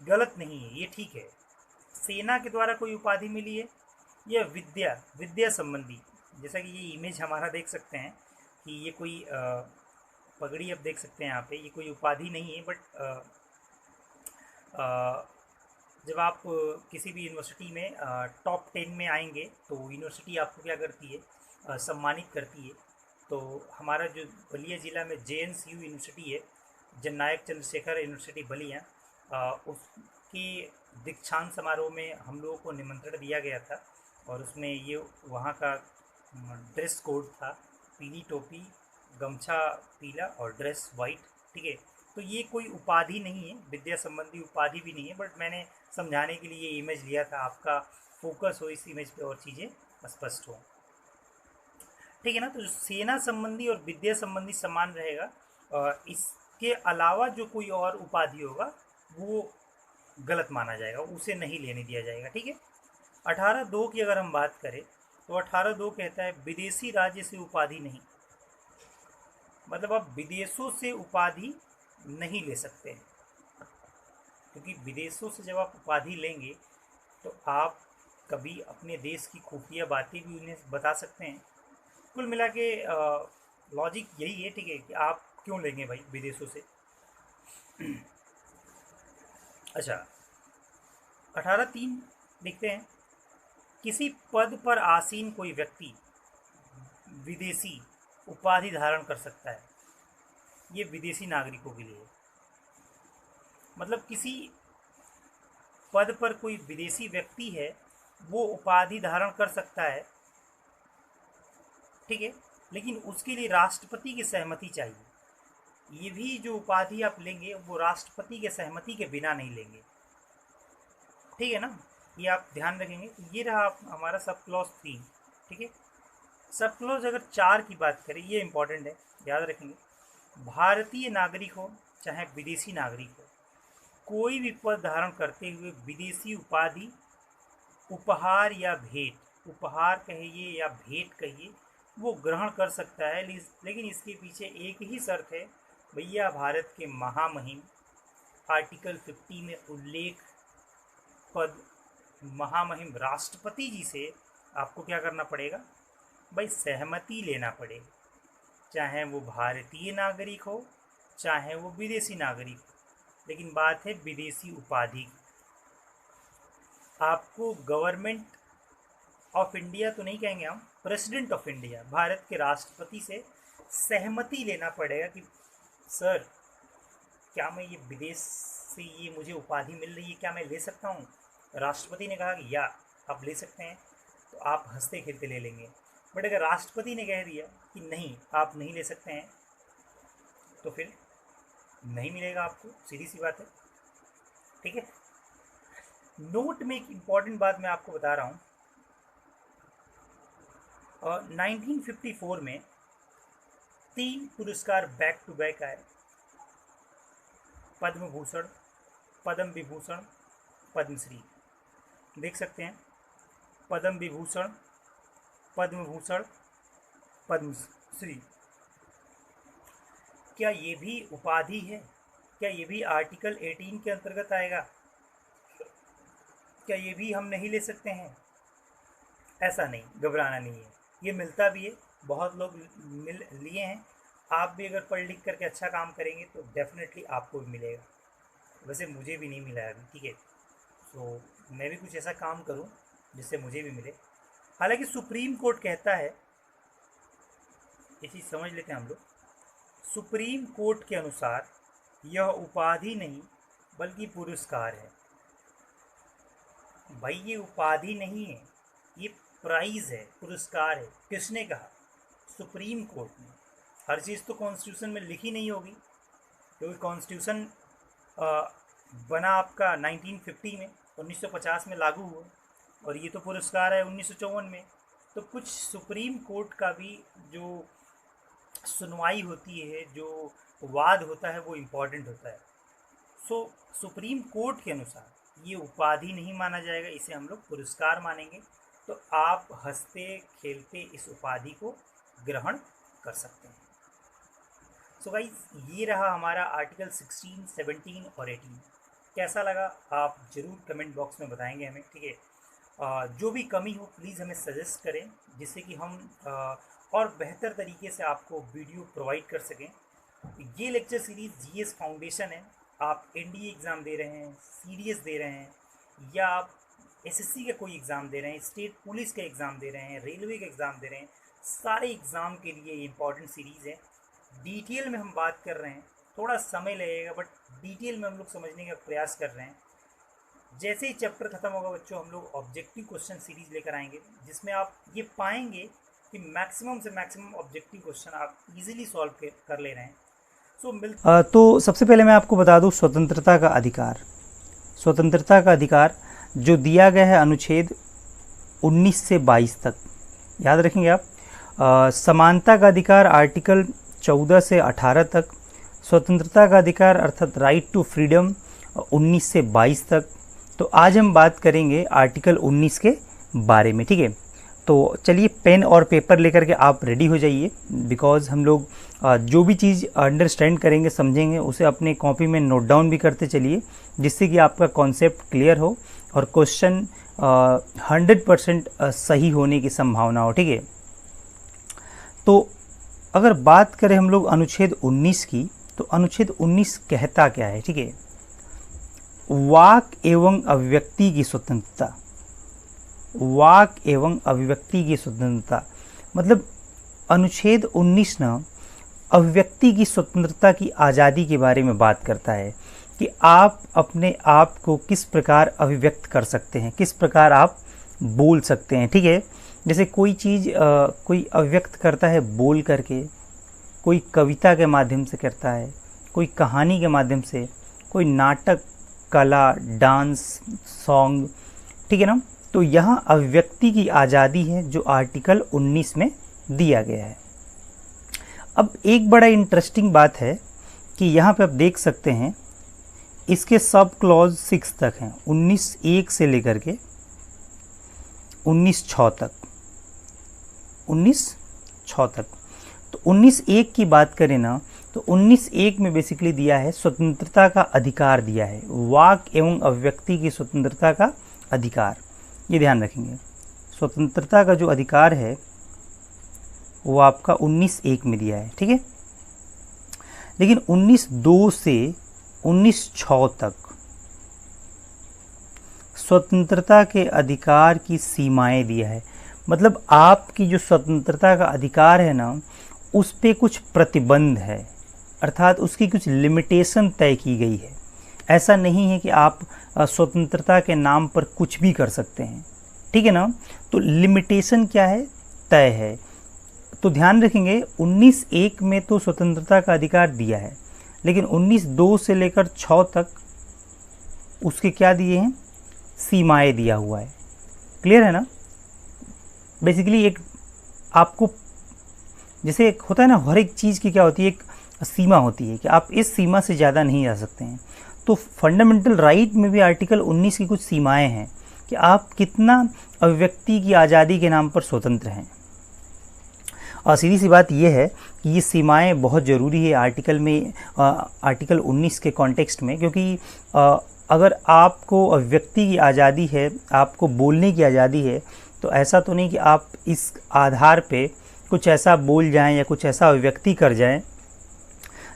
गलत नहीं है, ये ठीक है। सेना के द्वारा कोई उपाधि मिली है या विद्या संबंधी, जैसा कि ये इमेज हमारा देख सकते हैं कि ये कोई पगड़ी, अब देख सकते हैं यहाँ पे, ये कोई उपाधि नहीं है, बट जब आप किसी भी यूनिवर्सिटी में टॉप 10 में आएंगे तो यूनिवर्सिटी आपको क्या करती है, सम्मानित करती है। तो हमारा जो बलिया ज़िला में JNCU यूनिवर्सिटी है, जननायक चंद्रशेखर यूनिवर्सिटी बलिया, उसके दीक्षांत समारोह में हम लोगों को निमंत्रण दिया गया था और उसमें ये वहाँ का ड्रेस कोड था, पीली टोपी, गमछा पीला और ड्रेस वाइट, ठीक है। तो ये कोई उपाधि नहीं है, विद्या संबंधी उपाधि भी नहीं है, बट मैंने समझाने के लिए ये इमेज लिया था, आपका फोकस हो इस इमेज पे और चीज़ें स्पष्ट हो, ठीक है ना। तो सेना संबंधी और विद्या संबंधी सम्मान रहेगा और इसके अलावा जो कोई और उपाधि होगा वो गलत माना जाएगा, उसे नहीं लेने दिया जाएगा, ठीक है। 18(2) की अगर हम बात करें तो 18(2) कहता है विदेशी राज्य से उपाधि नहीं, मतलब आप विदेशों से उपाधि नहीं ले सकते हैं, क्योंकि विदेशों से जब आप उपाधि लेंगे तो आप कभी अपने देश की खुफिया बातें भी उन्हें बता सकते हैं। कुल मिला के लॉजिक यही है, ठीक है, कि आप क्यों लेंगे भाई विदेशों से। अच्छा, 18(3) देखते हैं। किसी पद पर आसीन कोई व्यक्ति विदेशी उपाधि धारण कर सकता है, ये विदेशी नागरिकों के लिए, मतलब किसी पद पर कोई विदेशी व्यक्ति है वो उपाधि धारण कर सकता है, ठीक है, लेकिन उसके लिए राष्ट्रपति की सहमति चाहिए। ये भी जो उपाधि आप लेंगे वो राष्ट्रपति के सहमति के बिना नहीं लेंगे, ठीक है ना, ये आप ध्यान रखेंगे। तो ये रहा हमारा सब क्लॉज 3, ठीक है। सब क्लॉज अगर 4 की बात करें, ये इंपॉर्टेंट है, याद रखेंगे। भारतीय नागरिक हो चाहे विदेशी नागरिक हो, कोई भी पद धारण करते हुए विदेशी उपाधि, उपहार या भेंट, उपहार कहिए या भेंट कहिए, वो ग्रहण कर सकता है, लेकिन इसके पीछे एक ही शर्त है भैया, भारत के महामहिम आर्टिकल 50 में उल्लेख पद महामहिम राष्ट्रपति जी से आपको क्या करना पड़ेगा भाई, सहमति लेना पड़ेगा, चाहे वो भारतीय नागरिक हो चाहे वो विदेशी नागरिक हो। लेकिन बात है विदेशी उपाधि की, आपको गवर्नमेंट ऑफ इंडिया तो नहीं कहेंगे हम, प्रेसिडेंट ऑफ इंडिया, भारत के राष्ट्रपति से सहमति लेना पड़ेगा कि सर क्या मैं ये विदेश से ये मुझे उपाधि मिल रही है, क्या मैं ले सकता हूँ। राष्ट्रपति ने कहा कि या आप ले सकते हैं, तो आप हंसते खेलते ले लेंगे। बट अगर राष्ट्रपति ने कह दिया कि नहीं आप नहीं ले सकते हैं, तो फिर नहीं मिलेगा आपको, सीधी सी बात है, ठीक है। नोट में एक इम्पॉर्टेंट बात मैं आपको बता रहा हूँ, 1954 में 3 पुरस्कार बैक टू बैक आए, पद्म भूषण, पद्म विभूषण, पद्मश्री, देख सकते हैं, पद्म विभूषण, पद्म भूषण, पद्मश्री। क्या ये भी उपाधि है? क्या ये भी आर्टिकल 18 के अंतर्गत आएगा? क्या ये भी हम नहीं ले सकते हैं? ऐसा नहीं, घबराना नहीं है, ये मिलता भी है, बहुत लोग मिल लिए हैं। आप भी अगर पढ़ लिख करके अच्छा काम करेंगे तो डेफिनेटली आपको भी मिलेगा। वैसे मुझे भी नहीं मिला है अभी, ठीक है, तो मैं भी कुछ ऐसा काम करूं जिससे मुझे भी मिले। हालांकि सुप्रीम कोर्ट कहता है, ये चीज़ समझ लेते हैं हम लोग, सुप्रीम कोर्ट के अनुसार यह उपाधि नहीं बल्कि पुरस्कार है। भाई ये उपाधि नहीं है, ये प्राइज़ है, पुरस्कार है। किसने कहा? सुप्रीम कोर्ट ने। हर चीज़ तो कॉन्स्टिट्यूशन में लिखी नहीं होगी, क्योंकि कॉन्स्टिट्यूशन बना आपका 1950 में, 1950 में लागू हुआ, और ये तो पुरस्कार है 1954 में। तो कुछ सुप्रीम कोर्ट का भी जो सुनवाई होती है, जो वाद होता है, वो इम्पॉर्टेंट होता है। सो सुप्रीम कोर्ट के अनुसार ये उपाधि नहीं माना जाएगा, इसे हम लोग पुरस्कार मानेंगे। तो आप हंसते खेलते इस उपाधि को ग्रहण कर सकते हैं। सो गाइस, ये रहा हमारा आर्टिकल 16, 17 और 18। कैसा लगा आप ज़रूर कमेंट बॉक्स में बताएंगे हमें, ठीक है। जो भी कमी हो प्लीज़ हमें सजेस्ट करें, जिससे कि हम और बेहतर तरीके से आपको वीडियो प्रोवाइड कर सकें। ये लेक्चर सीरीज़ जीएस फाउंडेशन है। आप एनडीए एग्ज़ाम दे रहे हैं, सीडीएस दे रहे हैं, या आप एसएससी का कोई एग्ज़ाम दे रहे हैं, स्टेट पुलिस का एग्ज़ाम दे रहे हैं, रेलवे का एग्ज़ाम दे रहे हैं, सारे एग्ज़ाम के लिए ये इंपॉर्टेंट सीरीज़ है। डिटेल में हम बात कर रहे हैं, थोड़ा समय लगेगा बट डिटेल में हम लोग समझने का प्रयास कर रहे हैं। जैसे ही चैप्टर ख़त्म होगा बच्चों, हम लोग ऑब्जेक्टिव क्वेश्चन सीरीज़ लेकर आएंगे, जिसमें आप ये पाएंगे कि मैक्सिमम से मैक्सिमम ऑब्जेक्टिव क्वेश्चन आप इजीली सॉल्व कर ले रहे हैं। तो सबसे पहले मैं आपको बता दूं, स्वतंत्रता का अधिकार, स्वतंत्रता का अधिकार जो दिया गया है अनुच्छेद 19 से 22 तक, याद रखेंगे आप। समानता का अधिकार आर्टिकल 14 से 18 तक, स्वतंत्रता का अधिकार अर्थात राइट टू फ्रीडम 19 से 22 तक। तो आज हम बात करेंगे आर्टिकल 19 के बारे में, ठीक है। तो चलिए पेन और पेपर लेकर के आप रेडी हो जाइए, बिकॉज़ हम लोग जो भी चीज़ अंडरस्टैंड करेंगे, समझेंगे, उसे अपने कॉपी में नोट डाउन भी करते चलिए, जिससे कि आपका कॉन्सेप्ट क्लियर हो और क्वेश्चन 100% सही होने की संभावना हो, ठीक है। तो अगर बात करें हम लोग अनुच्छेद 19 की, तो अनुच्छेद 19 कहता क्या है, ठीक है। वाक एवं अभिव्यक्ति की स्वतंत्रता, वाक एवं अभिव्यक्ति की स्वतंत्रता, मतलब अनुच्छेद 19 ना अभिव्यक्ति की स्वतंत्रता की आज़ादी के बारे में बात करता है कि आप अपने आप को किस प्रकार अभिव्यक्त कर सकते हैं, किस प्रकार आप बोल सकते हैं, ठीक है। जैसे कोई चीज़ कोई अभिव्यक्त करता है बोल करके, कोई कविता के माध्यम से करता है, कोई कहानी के माध्यम से, कोई नाटक, कला, डांस, सॉन्ग, ठीक है ना। तो यहाँ अभिव्यक्ति की आज़ादी है जो आर्टिकल 19 में दिया गया है। अब एक बड़ा इंटरेस्टिंग बात है कि यहाँ पे आप देख सकते हैं इसके सब क्लॉज 6 तक हैं, 19(1) से लेकर के 19(6) तक, 19(6) तक। तो 19(1) की बात करें ना, तो 19(1) में बेसिकली दिया है स्वतंत्रता का अधिकार दिया है, वाक एवं अभिव्यक्ति की स्वतंत्रता का अधिकार। ये ध्यान रखेंगे, स्वतंत्रता का जो अधिकार है वो आपका 19(1) में दिया है, ठीक है। लेकिन 19(2) से 19(6) तक स्वतंत्रता के अधिकार की सीमाएं दिया है। मतलब आपकी जो स्वतंत्रता का अधिकार है ना, उस पे कुछ प्रतिबंध है, अर्थात उसकी कुछ लिमिटेशन तय की गई है। ऐसा नहीं है कि आप स्वतंत्रता के नाम पर कुछ भी कर सकते हैं, ठीक है ना। तो लिमिटेशन क्या है, तय है। तो ध्यान रखेंगे 19(1) में तो स्वतंत्रता का अधिकार दिया है, लेकिन 19(2) से लेकर 6 तक उसके क्या दिए हैं, सीमाएं दिया हुआ है। क्लियर है ना। बेसिकली एक आपको जैसे एक होता है ना, हर एक चीज़ की क्या होती है, एक सीमा होती है कि आप इस सीमा से ज़्यादा नहीं जा सकते हैं। तो फंडामेंटल राइट में भी आर्टिकल 19 की कुछ सीमाएं हैं कि आप कितना अभिव्यक्ति की आज़ादी के नाम पर स्वतंत्र हैं। और सीधी सी बात यह है कि ये सीमाएं बहुत ज़रूरी है आर्टिकल में, आर्टिकल 19 के कॉन्टेक्स्ट में, क्योंकि अगर आपको अभिव्यक्ति की आज़ादी है, आपको बोलने की आज़ादी है, तो ऐसा तो नहीं कि आप इस आधार पे कुछ ऐसा बोल जाएं या कुछ ऐसा अभिव्यक्ति कर जाएं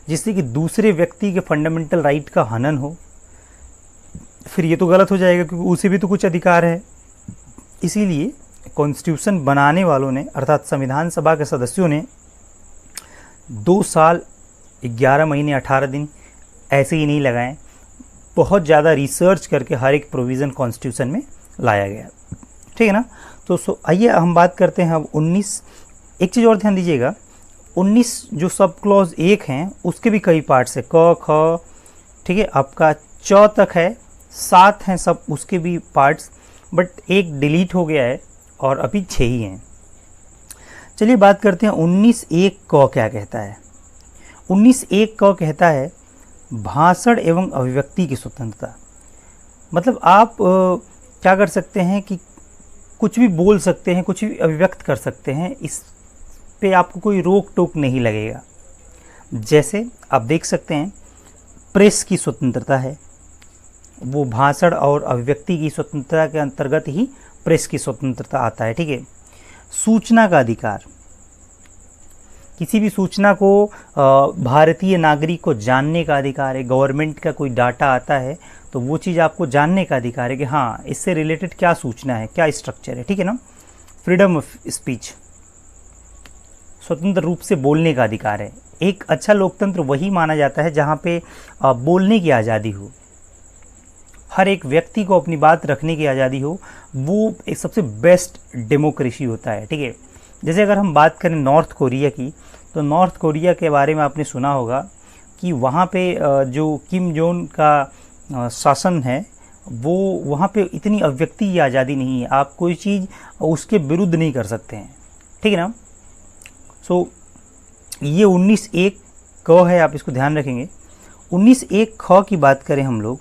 जिससे कि दूसरे व्यक्ति के फंडामेंटल राइट का हनन हो। फिर ये तो गलत हो जाएगा, क्योंकि उसे भी तो कुछ अधिकार है। इसीलिए कॉन्स्टिट्यूशन बनाने वालों ने, अर्थात संविधान सभा के सदस्यों ने 2 साल 11 महीने 18 दिन ऐसे ही नहीं लगाए, बहुत ज़्यादा रिसर्च करके हर एक प्रोविज़न कॉन्स्टिट्यूशन में लाया गया, ठीक है ना। तो आइए हम बात करते हैं अब 19। एक चीज़ और ध्यान दीजिएगा, 19 जो सब क्लॉज 1 हैं उसके भी कई पार्ट्स है, क, ख, ठीक है, आपका 4 तक है, 7 हैं सब उसके भी पार्ट्स, बट एक डिलीट हो गया है और अभी 6 ही हैं। चलिए बात करते हैं 19(1) क क्या कहता है। 19(1) क कहता है भाषण एवं अभिव्यक्ति की स्वतंत्रता। मतलब आप क्या कर सकते हैं कि कुछ भी बोल सकते हैं, कुछ भी अभिव्यक्त कर सकते हैं, इस पे आपको कोई रोक टोक नहीं लगेगा। जैसे आप देख सकते हैं प्रेस की स्वतंत्रता है, वो भाषण और अभिव्यक्ति की स्वतंत्रता के अंतर्गत ही प्रेस की स्वतंत्रता आता है। ठीक है, सूचना का अधिकार, किसी भी सूचना को भारतीय नागरिक को जानने का अधिकार है। गवर्नमेंट का कोई डाटा आता है तो वो चीज़ आपको जानने का अधिकार है कि हाँ इससे रिलेटेड क्या सूचना है, क्या स्ट्रक्चर है। ठीक है ना। फ्रीडम ऑफ स्पीच, स्वतंत्र रूप से बोलने का अधिकार है। एक अच्छा लोकतंत्र वही माना जाता है जहाँ पे बोलने की आज़ादी हो, हर एक व्यक्ति को अपनी बात रखने की आज़ादी हो, वो एक सबसे बेस्ट डेमोक्रेसी होता है। ठीक है, जैसे अगर हम बात करें नॉर्थ कोरिया की, तो नॉर्थ कोरिया के बारे में आपने सुना होगा कि वहाँ पे जो किम जोंग का शासन है, वो वहाँ पे इतनी अभिव्यक्ति की आज़ादी नहीं है, आप कोई चीज़ उसके विरुद्ध नहीं कर सकते हैं। ठीक है ना। सो ये 19(1) क है, आप इसको ध्यान रखेंगे। 19(1) ख की बात करें हम लोग,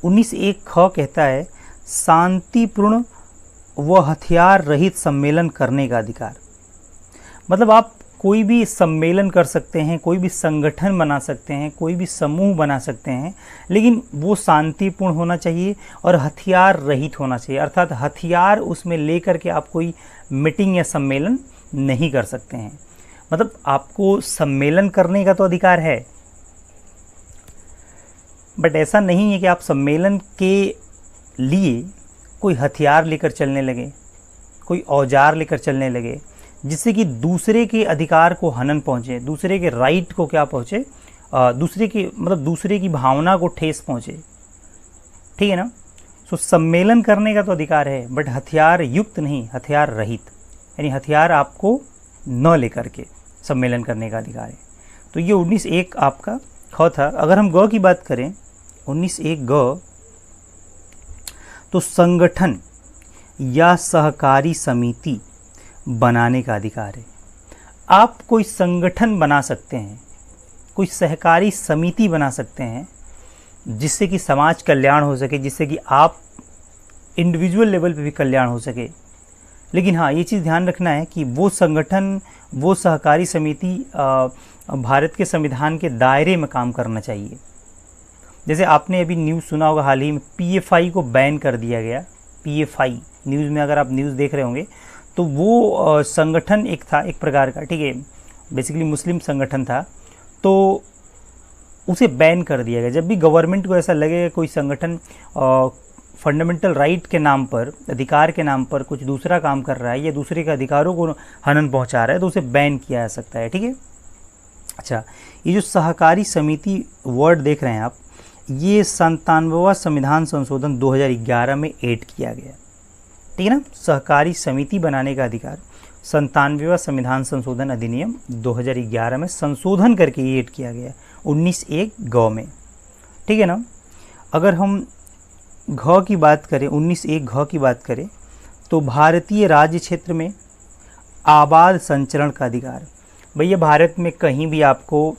19(1) ख कहता है शांतिपूर्ण व हथियार रहित सम्मेलन करने का अधिकार। मतलब आप कोई भी सम्मेलन कर सकते हैं, कोई भी संगठन बना सकते हैं, कोई भी समूह बना सकते हैं, लेकिन वो शांतिपूर्ण होना चाहिए और हथियार रहित होना चाहिए। अर्थात हथियार उसमें लेकर के आप कोई मीटिंग या सम्मेलन नहीं कर सकते हैं। मतलब आपको सम्मेलन करने का तो अधिकार है, बट ऐसा नहीं है कि आप सम्मेलन के लिए कोई हथियार लेकर चलने लगे, कोई औजार लेकर चलने लगे, जिससे कि दूसरे के अधिकार को हनन पहुँचे, दूसरे के राइट को क्या पहुँचे, दूसरे की मतलब दूसरे की भावना को ठेस पहुँचे। ठीक है ना। सो सम्मेलन करने का तो अधिकार है, बट हथियार युक्त नहीं, हथियार रहित, यानी हथियार आपको न लेकर के सम्मेलन करने का अधिकार है। तो ये 19(1) आपका ख था। अगर हम ग की बात करें, 19(1) ग, तो संगठन या सहकारी समिति बनाने का अधिकार है। आप कोई संगठन बना सकते हैं, कोई सहकारी समिति बना सकते हैं, जिससे कि समाज कल्याण हो सके, जिससे कि आप इंडिविजुअल लेवल पे भी कल्याण हो सके। लेकिन हाँ, ये चीज़ ध्यान रखना है कि वो संगठन, वो सहकारी समिति भारत के संविधान के दायरे में काम करना चाहिए। जैसे आपने अभी न्यूज़ सुना होगा, हाल ही में PFI को बैन कर दिया गया। PFI न्यूज़ में अगर आप न्यूज़ देख रहे होंगे तो वो संगठन एक था, एक प्रकार का, ठीक है, बेसिकली मुस्लिम संगठन था, तो उसे बैन कर दिया गया। जब भी गवर्नमेंट को ऐसा लगेगा कोई संगठन फंडामेंटल राइट के नाम पर, अधिकार के नाम पर कुछ दूसरा काम कर रहा है या दूसरे के अधिकारों को हनन पहुंचा रहा है, तो उसे बैन किया जा सकता है। ठीक है। अच्छा, ये जो सहकारी समिति वर्ड देख रहे हैं आप, ये 97वां संविधान संशोधन 2011 में ऐड किया गया। ठीक है ना। सहकारी समिति बनाने का अधिकार 97वां संविधान संशोधन अधिनियम 2011 में संशोधन करके ये ऐड किया गया 19(1) ग में। ठीक है ना। अगर हम घ की बात करें, 19(1) घ की बात करें, तो भारतीय राज्य क्षेत्र में आबाद संचरण का अधिकार। भैया भारत में कहीं भी आपको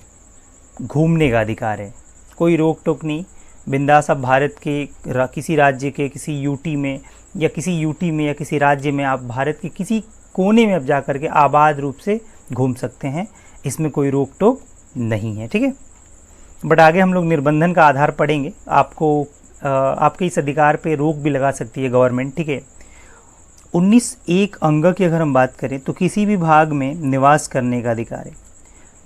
घूमने का अधिकार है, कोई रोक टोक नहीं, बिंदास आप भारत के किसी राज्य के किसी यूटी में या किसी राज्य में आप भारत के किसी कोने में आप जा कर के आबाद रूप से घूम सकते हैं, इसमें कोई रोक टोक नहीं है। ठीक है। बट आगे हम लोग निर्बंधन का आधार पढ़ेंगे, आपको आपके इस अधिकार पे रोक भी लगा सकती है गवर्नमेंट। ठीक है। 19(1) अंग की अगर हम बात करें, तो किसी भी भाग में निवास करने का अधिकार है।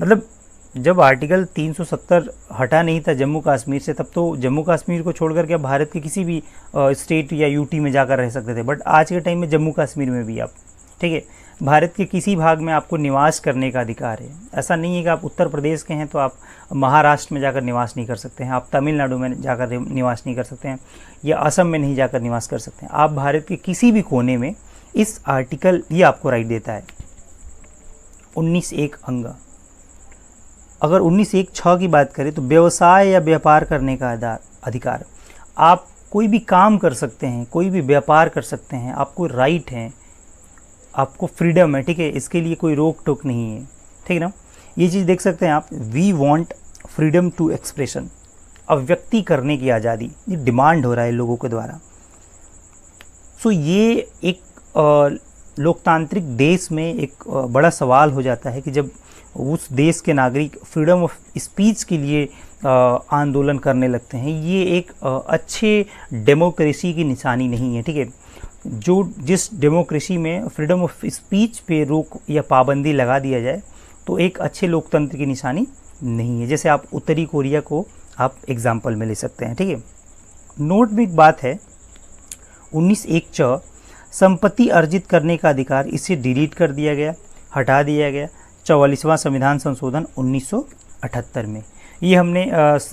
मतलब जब आर्टिकल 370 हटा नहीं था जम्मू कश्मीर से, तब तो जम्मू कश्मीर को छोड़ करके आप भारत के किसी भी स्टेट या यूटी में जाकर रह सकते थे, बट आज के टाइम में जम्मू कश्मीर में भी आप, ठीक है, भारत के किसी भाग में आपको निवास करने का अधिकार है। ऐसा नहीं है कि आप उत्तर प्रदेश के हैं तो आप महाराष्ट्र में जाकर निवास नहीं कर सकते हैं, आप तमिलनाडु में जाकर निवास नहीं कर सकते हैं, या असम में नहीं जाकर निवास कर सकते हैं। आप भारत के किसी भी कोने में इस आर्टिकल ये आपको राइट देता है। 19(1) अंग। अगर 19(1)(6) की बात करें तो व्यवसाय या व्यापार करने का अधिकार। आप कोई भी काम कर सकते हैं, कोई भी व्यापार कर सकते हैं, आपको राइट है, आपको फ्रीडम है, ठीक है, इसके लिए कोई रोक टोक नहीं है, ठीक है ना। ये चीज़ देख सकते हैं आप, we want freedom to expression, अभिव्यक्ति करने की आज़ादी, ये डिमांड हो रहा है लोगों के द्वारा। सो ये एक लोकतांत्रिक देश में एक बड़ा सवाल हो जाता है कि जब उस देश के नागरिक फ्रीडम ऑफ स्पीच के लिए आंदोलन करने लगते हैं, ये एक अच्छे डेमोक्रेसी की निशानी नहीं है, ठीक है। जिस डेमोक्रेसी में फ्रीडम ऑफ स्पीच पे रोक या पाबंदी लगा दिया जाए तो एक अच्छे लोकतंत्र की निशानी नहीं है। जैसे आप उत्तरी कोरिया को आप एग्जाम्पल में ले सकते हैं, ठीक है। नोट में एक बात है, 19(1)(च) संपत्ति अर्जित करने का अधिकार, इसे डिलीट कर दिया गया, हटा दिया गया 44वां संविधान संशोधन 1978 में। ये हमने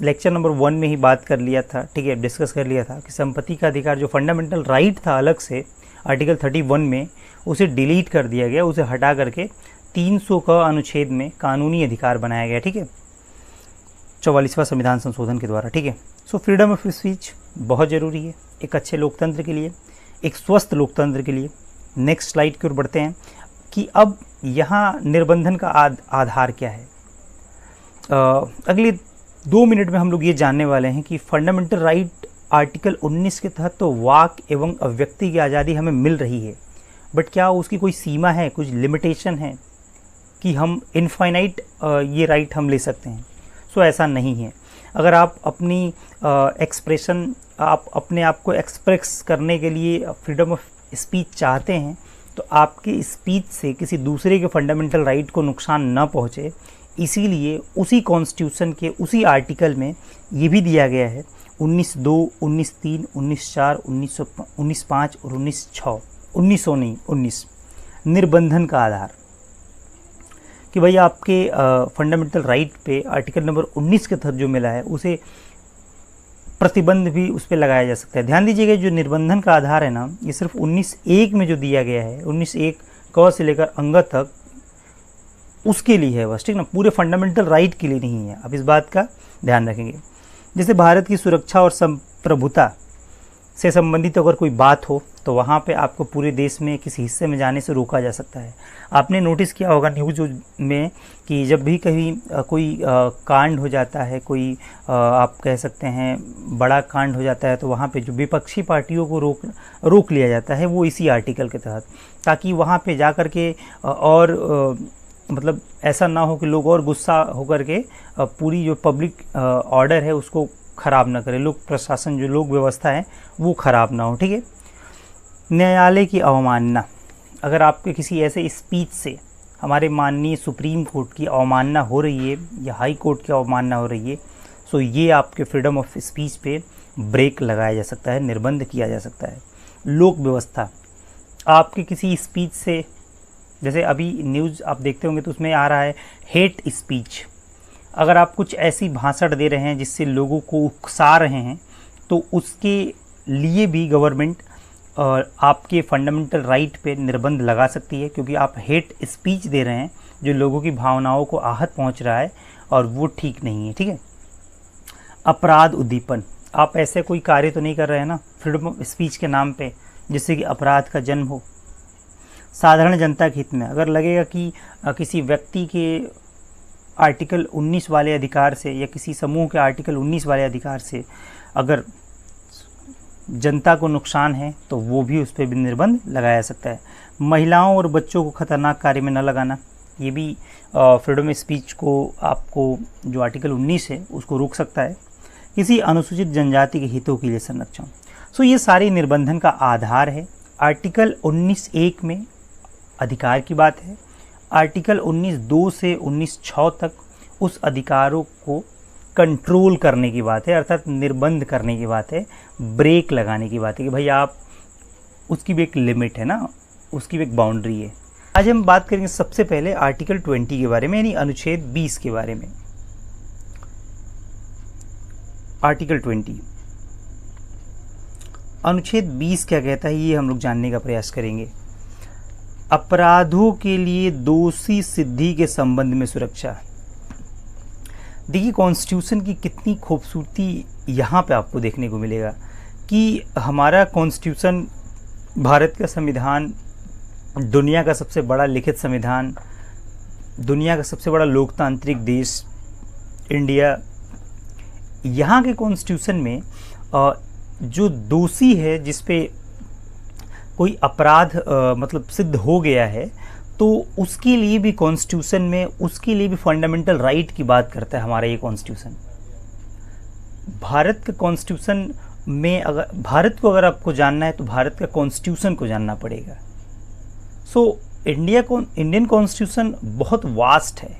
लेक्चर नंबर 1 में ही बात कर लिया था, ठीक है, डिस्कस कर लिया था कि संपत्ति का अधिकार जो फंडामेंटल राइट था अलग से आर्टिकल 31 में, उसे डिलीट कर दिया गया, उसे हटा करके 300 का अनुच्छेद में कानूनी अधिकार बनाया गया, ठीक है, 44वां संविधान संशोधन के द्वारा, ठीक है। सो फ्रीडम ऑफ स्पीच बहुत ज़रूरी है एक अच्छे लोकतंत्र के लिए, एक स्वस्थ लोकतंत्र के लिए। नेक्स्ट स्लाइड की ओर बढ़ते हैं कि अब यहाँ निर्बंधन का आधार क्या है। अगले 2 मिनट में हम लोग ये जानने वाले हैं कि फंडामेंटल राइट आर्टिकल 19 के तहत तो वाक एवं अभिव्यक्ति की आज़ादी हमें मिल रही है, बट क्या उसकी कोई सीमा है, कुछ लिमिटेशन है कि हम इनफाइनाइट ये राइट हम ले सकते हैं? सो ऐसा नहीं है। अगर आप अपनी एक्सप्रेशन, आप अपने आप को एक्सप्रेस करने के लिए फ्रीडम ऑफ स्पीच चाहते हैं तो आपकी स्पीच से किसी दूसरे के फंडामेंटल राइट को नुकसान न पहुँचे, इसीलिए उसी कॉन्स्टिट्यूशन के उसी आर्टिकल में ये भी दिया गया है 19(2), 19(3), 19(4), 19(5) और 19 निर्बंधन का आधार, कि भाई आपके फंडामेंटल राइट पे आर्टिकल नंबर 19 के तहत जो मिला है उसे प्रतिबंध भी उस पर लगाया जा सकता है। ध्यान दीजिएगा, जो निर्बंधन का आधार है ना, ये सिर्फ 19(1) में जो दिया गया है, 19(1) क से लेकर अंग तक, उसके लिए है बस, ठीक ना, पूरे फंडामेंटल राइट के लिए नहीं है। अब इस बात का ध्यान रखेंगे। जैसे भारत की सुरक्षा और संप्रभुता से संबंधित अगर कोई बात हो तो वहाँ पे आपको पूरे देश में किसी हिस्से में जाने से रोका जा सकता है। आपने नोटिस किया होगा न्यूज़ में कि जब भी कहीं कोई कांड हो जाता है, कोई आप कह सकते हैं बड़ा कांड हो जाता है, तो वहाँ पे जो विपक्षी पार्टियों को रोक लिया जाता है, वो इसी आर्टिकल के तहत, ताकि वहाँ पे जा कर के और मतलब ऐसा ना हो कि लोग और गुस्सा होकर के पूरी जो पब्लिक ऑर्डर है उसको ख़राब ना करे, लोक प्रशासन जो लोक व्यवस्था है वो ख़राब ना हो, ठीक है। न्यायालय की अवमानना, अगर आपके किसी ऐसे स्पीच से हमारे माननीय सुप्रीम कोर्ट की अवमानना हो रही है या हाई कोर्ट की अवमानना हो रही है, सो ये आपके फ्रीडम ऑफ स्पीच पे ब्रेक लगाया जा सकता है, निर्बंध किया जा सकता है। लोक व्यवस्था, आपके किसी स्पीच से, जैसे अभी न्यूज़ आप देखते होंगे तो उसमें आ रहा है हेट स्पीच, अगर आप कुछ ऐसी भाषण दे रहे हैं जिससे लोगों को उकसा रहे हैं तो उसके लिए भी गवर्नमेंट आपके फंडामेंटल राइट पे निर्बंध लगा सकती है, क्योंकि आप हेट स्पीच दे रहे हैं जो लोगों की भावनाओं को आहत पहुंच रहा है और वो ठीक नहीं है, ठीक है। अपराध उद्दीपन, आप ऐसे कोई कार्य तो नहीं कर रहे हैं ना फ्रीडम ऑफ स्पीच के नाम पे जिससे कि अपराध का जन्म हो। साधारण जनता के हित में, अगर लगेगा कि किसी व्यक्ति के आर्टिकल 19 वाले अधिकार से या किसी समूह के आर्टिकल 19 वाले अधिकार से अगर जनता को नुकसान है तो वो भी उस पर भी निर्बंध लगाया सकता है। महिलाओं और बच्चों को खतरनाक कार्य में न लगाना, ये भी फ्रीडम ऑफ स्पीच को आपको जो आर्टिकल 19 है उसको रोक सकता है। किसी अनुसूचित जनजाति के हितों के लिए संरक्षण, सो ये सारी निर्बंधन का आधार है। आर्टिकल 19(1) में अधिकार की बात है, आर्टिकल 19(2) से 19(6) तक उस अधिकारों को कंट्रोल करने की बात है, अर्थात निर्बंध करने की बात है, ब्रेक लगाने की बात है कि भाई आप, उसकी भी एक लिमिट है ना, उसकी भी एक बाउंड्री है। आज हम बात करेंगे सबसे पहले आर्टिकल 20 के बारे में, यानी अनुच्छेद 20 के बारे में। आर्टिकल 20, अनुच्छेद 20 क्या कहता है ये हम लोग जानने का प्रयास करेंगे। अपराधों के लिए दोषी सिद्धि के संबंध में सुरक्षा। देखिए कॉन्स्टिट्यूशन की कितनी खूबसूरती यहाँ पे आपको देखने को मिलेगा कि हमारा कॉन्स्टिट्यूशन, भारत का संविधान, दुनिया का सबसे बड़ा लिखित संविधान, दुनिया का सबसे बड़ा लोकतांत्रिक देश इंडिया, यहाँ के कॉन्स्टिट्यूशन में जो दोषी है, जिस पे कोई अपराध मतलब सिद्ध हो गया है, तो उसके लिए भी कॉन्स्टिट्यूशन में उसके लिए भी फंडामेंटल राइट की बात करता है हमारा ये कॉन्स्टिट्यूशन। भारत का कॉन्स्टिट्यूशन में अगर भारत को अगर आपको जानना है तो भारत का कॉन्स्टिट्यूशन को जानना पड़ेगा। इंडियन कॉन्स्टिट्यूशन बहुत वास्ट है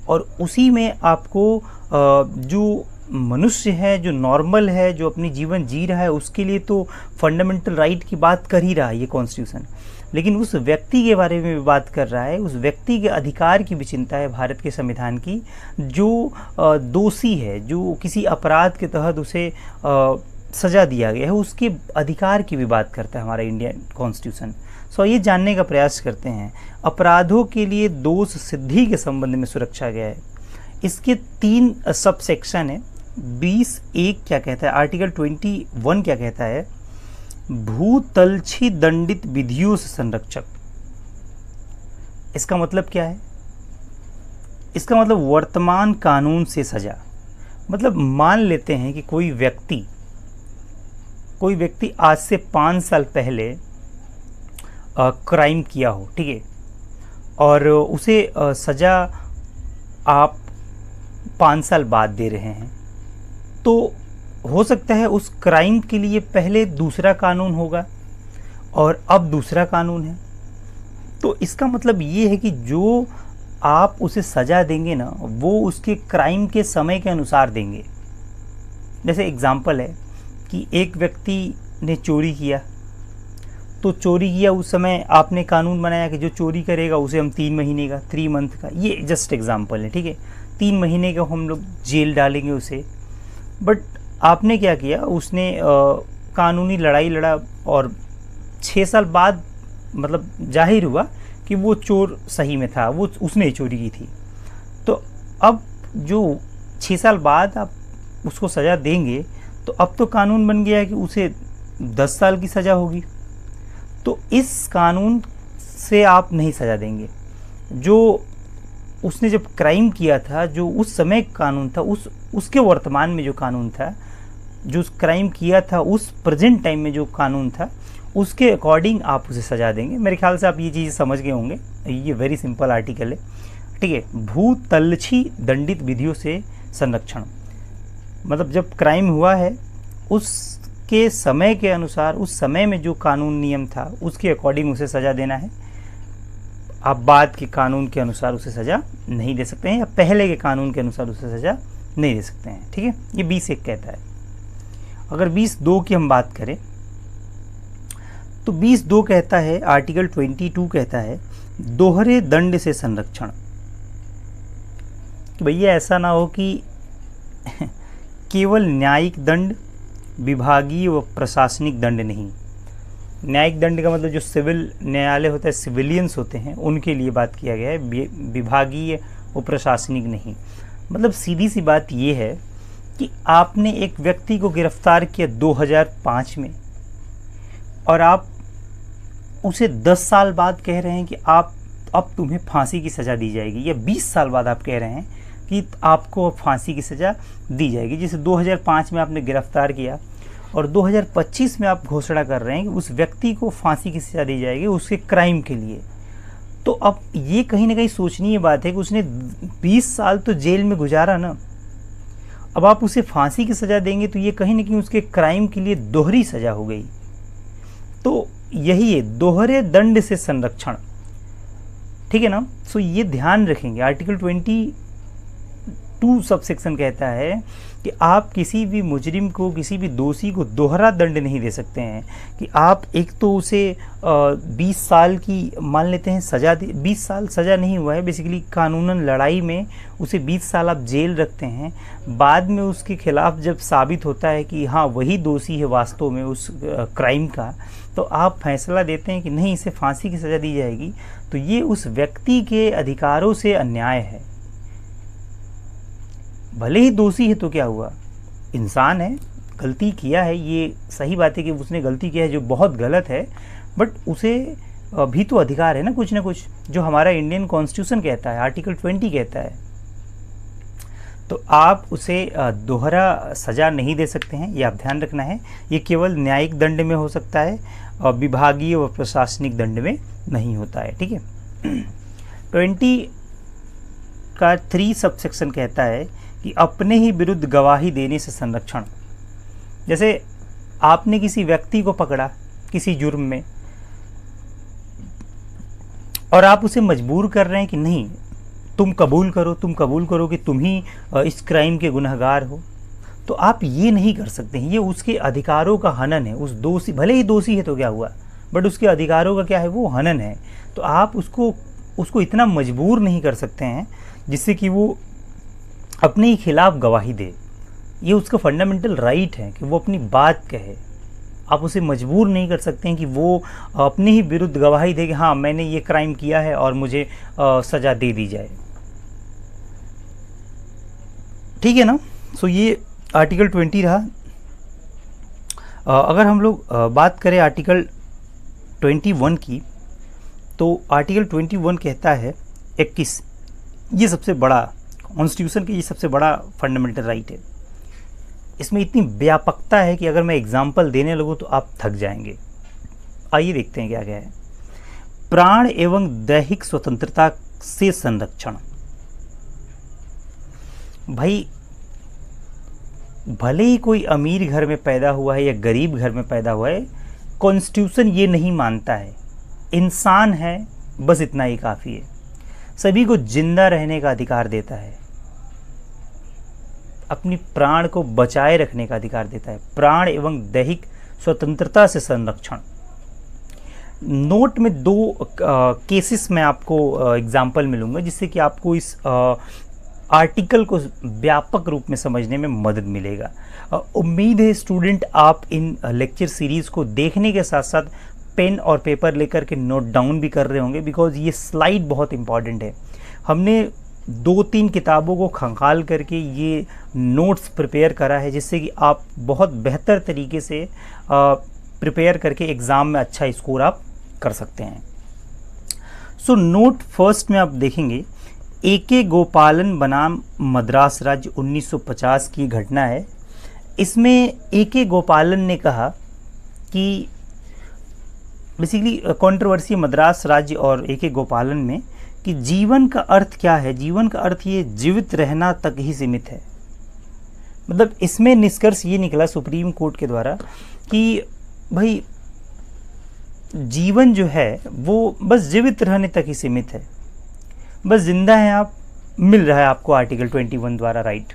और उसी में आपको जो मनुष्य है, जो नॉर्मल है, जो अपनी जीवन जी रहा है, उसके लिए तो फंडामेंटल राइट की बात कर ही रहा है ये कॉन्स्टिट्यूशन, लेकिन उस व्यक्ति के बारे में भी बात कर रहा है, उस व्यक्ति के अधिकार की भी चिंता है भारत के संविधान की, जो दोषी है, जो किसी अपराध के तहत उसे सज़ा दिया गया है, उसके अधिकार की भी बात करता है हमारा इंडियन कॉन्स्टिट्यूशन। ये जानने का प्रयास करते हैं अपराधों के लिए दोष सिद्धि के संबंध में सुरक्षा गया है। इसके 3 सब सेक्शन है। 20(1) क्या कहता है, आर्टिकल 21 क्या कहता है, भूतलछी दंडित विधियों से संरक्षक। इसका मतलब क्या है? इसका मतलब वर्तमान कानून से सजा। मतलब मान लेते हैं कि कोई व्यक्ति आज से 5 साल पहले क्राइम किया हो, ठीक है, और उसे सज़ा आप 5 साल बाद दे रहे हैं, तो हो सकता है उस क्राइम के लिए पहले दूसरा कानून होगा और अब दूसरा कानून है। तो इसका मतलब ये है कि जो आप उसे सज़ा देंगे ना, वो उसके क्राइम के समय के अनुसार देंगे। जैसे एग्जाम्पल है कि एक व्यक्ति ने चोरी किया, तो चोरी किया उस समय आपने कानून बनाया कि जो चोरी करेगा उसे हम 3 महीने का 3 मंथ का, ये जस्ट एग्जाम्पल है, ठीक है, 3 महीने का हम लोग जेल डालेंगे उसे। बट आपने क्या किया, उसने कानूनी लड़ाई लड़ा और 6 साल बाद मतलब जाहिर हुआ कि वो चोर सही में था, वो उसने ही चोरी की थी। तो अब जो 6 साल बाद आप उसको सज़ा देंगे, तो अब तो कानून बन गया है कि उसे 10 साल की सज़ा होगी। तो इस कानून से आप नहीं सज़ा देंगे। जो उसने जब क्राइम किया था, जो उस समय कानून था, उसके वर्तमान में जो कानून था, जो उस क्राइम किया था उस प्रेजेंट टाइम में जो कानून था, उसके अकॉर्डिंग आप उसे सज़ा देंगे। मेरे ख्याल से आप ये चीज़ समझ गए होंगे। ये वेरी सिंपल आर्टिकल है, ठीक है। भूतलछी दंडित विधियों से संरक्षण, मतलब जब क्राइम हुआ है उसके समय के अनुसार, उस समय में जो कानून नियम था उसके अकॉर्डिंग उसे सज़ा देना है। आप बाद के कानून के अनुसार उसे सज़ा नहीं दे सकते हैं, या पहले के कानून के अनुसार उसे सज़ा नहीं दे सकते हैं, ठीक है। ये 20(1) कहता है। अगर 20(2) की हम बात करें तो 20(2) कहता है, आर्टिकल 22 कहता है दोहरे दंड से संरक्षण। कि भैया ऐसा ना हो कि केवल न्यायिक दंड, विभागीय व प्रशासनिक दंड नहीं। न्यायिक दंड का मतलब जो सिविल न्यायालय होता है, सिविलियंस होते हैं, उनके लिए बात किया गया है, विभागीय व प्रशासनिक नहीं। मतलब सीधी सी बात ये है कि आपने एक व्यक्ति को गिरफ्तार किया 2005 में और आप उसे 10 साल बाद कह रहे हैं कि आप अब तुम्हें फांसी की सज़ा दी जाएगी, या 20 साल बाद आप कह रहे हैं कि आपको फांसी की सज़ा दी जाएगी। जैसे 2005 में आपने गिरफ्तार किया और 2025 में आप घोषणा कर रहे हैं कि उस व्यक्ति को फांसी की सज़ा दी जाएगी उसके क्राइम के लिए। तो अब ये कहीं ना कहीं सोचनीय बात है कि उसने 20 साल तो जेल में गुजारा ना, अब आप उसे फांसी की सज़ा देंगे तो ये कहीं ना कहीं उसके क्राइम के लिए दोहरी सज़ा हो गई। तो यही है दोहरे दंड से संरक्षण, ठीक है ना। सो ये ध्यान रखेंगे। आर्टिकल 22 सब सेक्शन कहता है कि आप किसी भी मुजरिम को, किसी भी दोषी को दोहरा दंड नहीं दे सकते हैं। कि आप एक तो उसे 20 साल की मान लेते हैं सज़ा, 20 साल सज़ा नहीं हुआ है, बेसिकली कानूनन लड़ाई में उसे 20 साल आप जेल रखते हैं। बाद में उसके खिलाफ जब साबित होता है कि हाँ वही दोषी है वास्तव में उस क्राइम का, तो आप फैसला देते हैं कि नहीं, इसे फांसी की सज़ा दी जाएगी। तो ये उस व्यक्ति के अधिकारों से अन्याय है। भले ही दोषी है तो क्या हुआ, इंसान है, गलती किया है, ये सही बात है कि उसने गलती किया है जो बहुत गलत है, बट उसे भी तो अधिकार है ना कुछ, जो हमारा इंडियन कॉन्स्टिट्यूशन कहता है, आर्टिकल 20 कहता है। तो आप उसे दोहरा सज़ा नहीं दे सकते हैं, ये आप ध्यान रखना है। ये केवल न्यायिक दंड में हो सकता है और विभागीय व प्रशासनिक दंड में नहीं होता है, ठीक है। 20 का 3 सबसेक्शन कहता है कि अपने ही विरुद्ध गवाही देने से संरक्षण। जैसे आपने किसी व्यक्ति को पकड़ा किसी जुर्म में और आप उसे मजबूर कर रहे हैं कि नहीं तुम कबूल करो कि तुम ही इस क्राइम के गुनहगार हो, तो आप ये नहीं कर सकते हैं। ये उसके अधिकारों का हनन है। उस दोषी, भले ही दोषी है तो क्या हुआ, बट उसके अधिकारों का क्या है, वो हनन है। तो आप उसको इतना मजबूर नहीं कर सकते हैं जिससे कि वो अपने ही खिलाफ गवाही दे। ये उसका फंडामेंटल राइट है कि वो अपनी बात कहे। आप उसे मजबूर नहीं कर सकते हैं कि वो अपने ही विरुद्ध गवाही दे कि हाँ मैंने ये क्राइम किया है और मुझे सज़ा दे दी जाए, ठीक है ना। सो ये आर्टिकल 20 रहा। अगर हम लोग बात करें आर्टिकल 21 की, तो आर्टिकल 21 कहता है 21, ये सबसे बड़ा कॉन्स्टिट्यूशन की, ये सबसे बड़ा फंडामेंटल राइट है। इसमें इतनी व्यापकता है कि अगर मैं एग्जाम्पल देने लगूँ तो आप थक जाएंगे। आइए देखते हैं क्या क्या है। प्राण एवं दैहिक स्वतंत्रता से संरक्षण। भाई भले ही कोई अमीर घर में पैदा हुआ है या गरीब घर में पैदा हुआ है, कॉन्स्टिट्यूशन ये नहीं मानता है इंसान है बस इतना ही काफ़ी है। सभी को जिंदा रहने का अधिकार देता है, अपनी प्राण को बचाए रखने का अधिकार देता है। प्राण एवं दैहिक स्वतंत्रता से संरक्षण। नोट में 2 केसेस में आपको एग्जाम्पल मिलूंगा जिससे कि आपको इस आर्टिकल को व्यापक रूप में समझने में मदद मिलेगा। उम्मीद है स्टूडेंट आप इन लेक्चर सीरीज़ को देखने के साथ साथ पेन और पेपर लेकर के नोट डाउन भी कर रहे होंगे, बिकॉज ये स्लाइड बहुत इंपॉर्टेंट है। हमने 2-3 किताबों को खंगाल करके ये नोट्स प्रिपेयर करा है जिससे कि आप बहुत बेहतर तरीके से प्रिपेयर करके एग्ज़ाम में अच्छा स्कोर आप कर सकते हैं। सो नोट फर्स्ट में आप देखेंगे ए.के. गोपालन बनाम मद्रास राज्य 1950 की घटना है। इसमें ए.के. गोपालन ने कहा कि बेसिकली कंट्रोवर्सी मद्रास राज्य और ए.के. गोपालन में कि जीवन का अर्थ क्या है। जीवन का अर्थ ये जीवित रहना तक ही सीमित है। मतलब इसमें निष्कर्ष ये निकला सुप्रीम कोर्ट के द्वारा कि भाई जीवन जो है वो बस जीवित रहने तक ही सीमित है, बस जिंदा हैं आप, मिल रहा है आपको आर्टिकल 21 द्वारा राइट।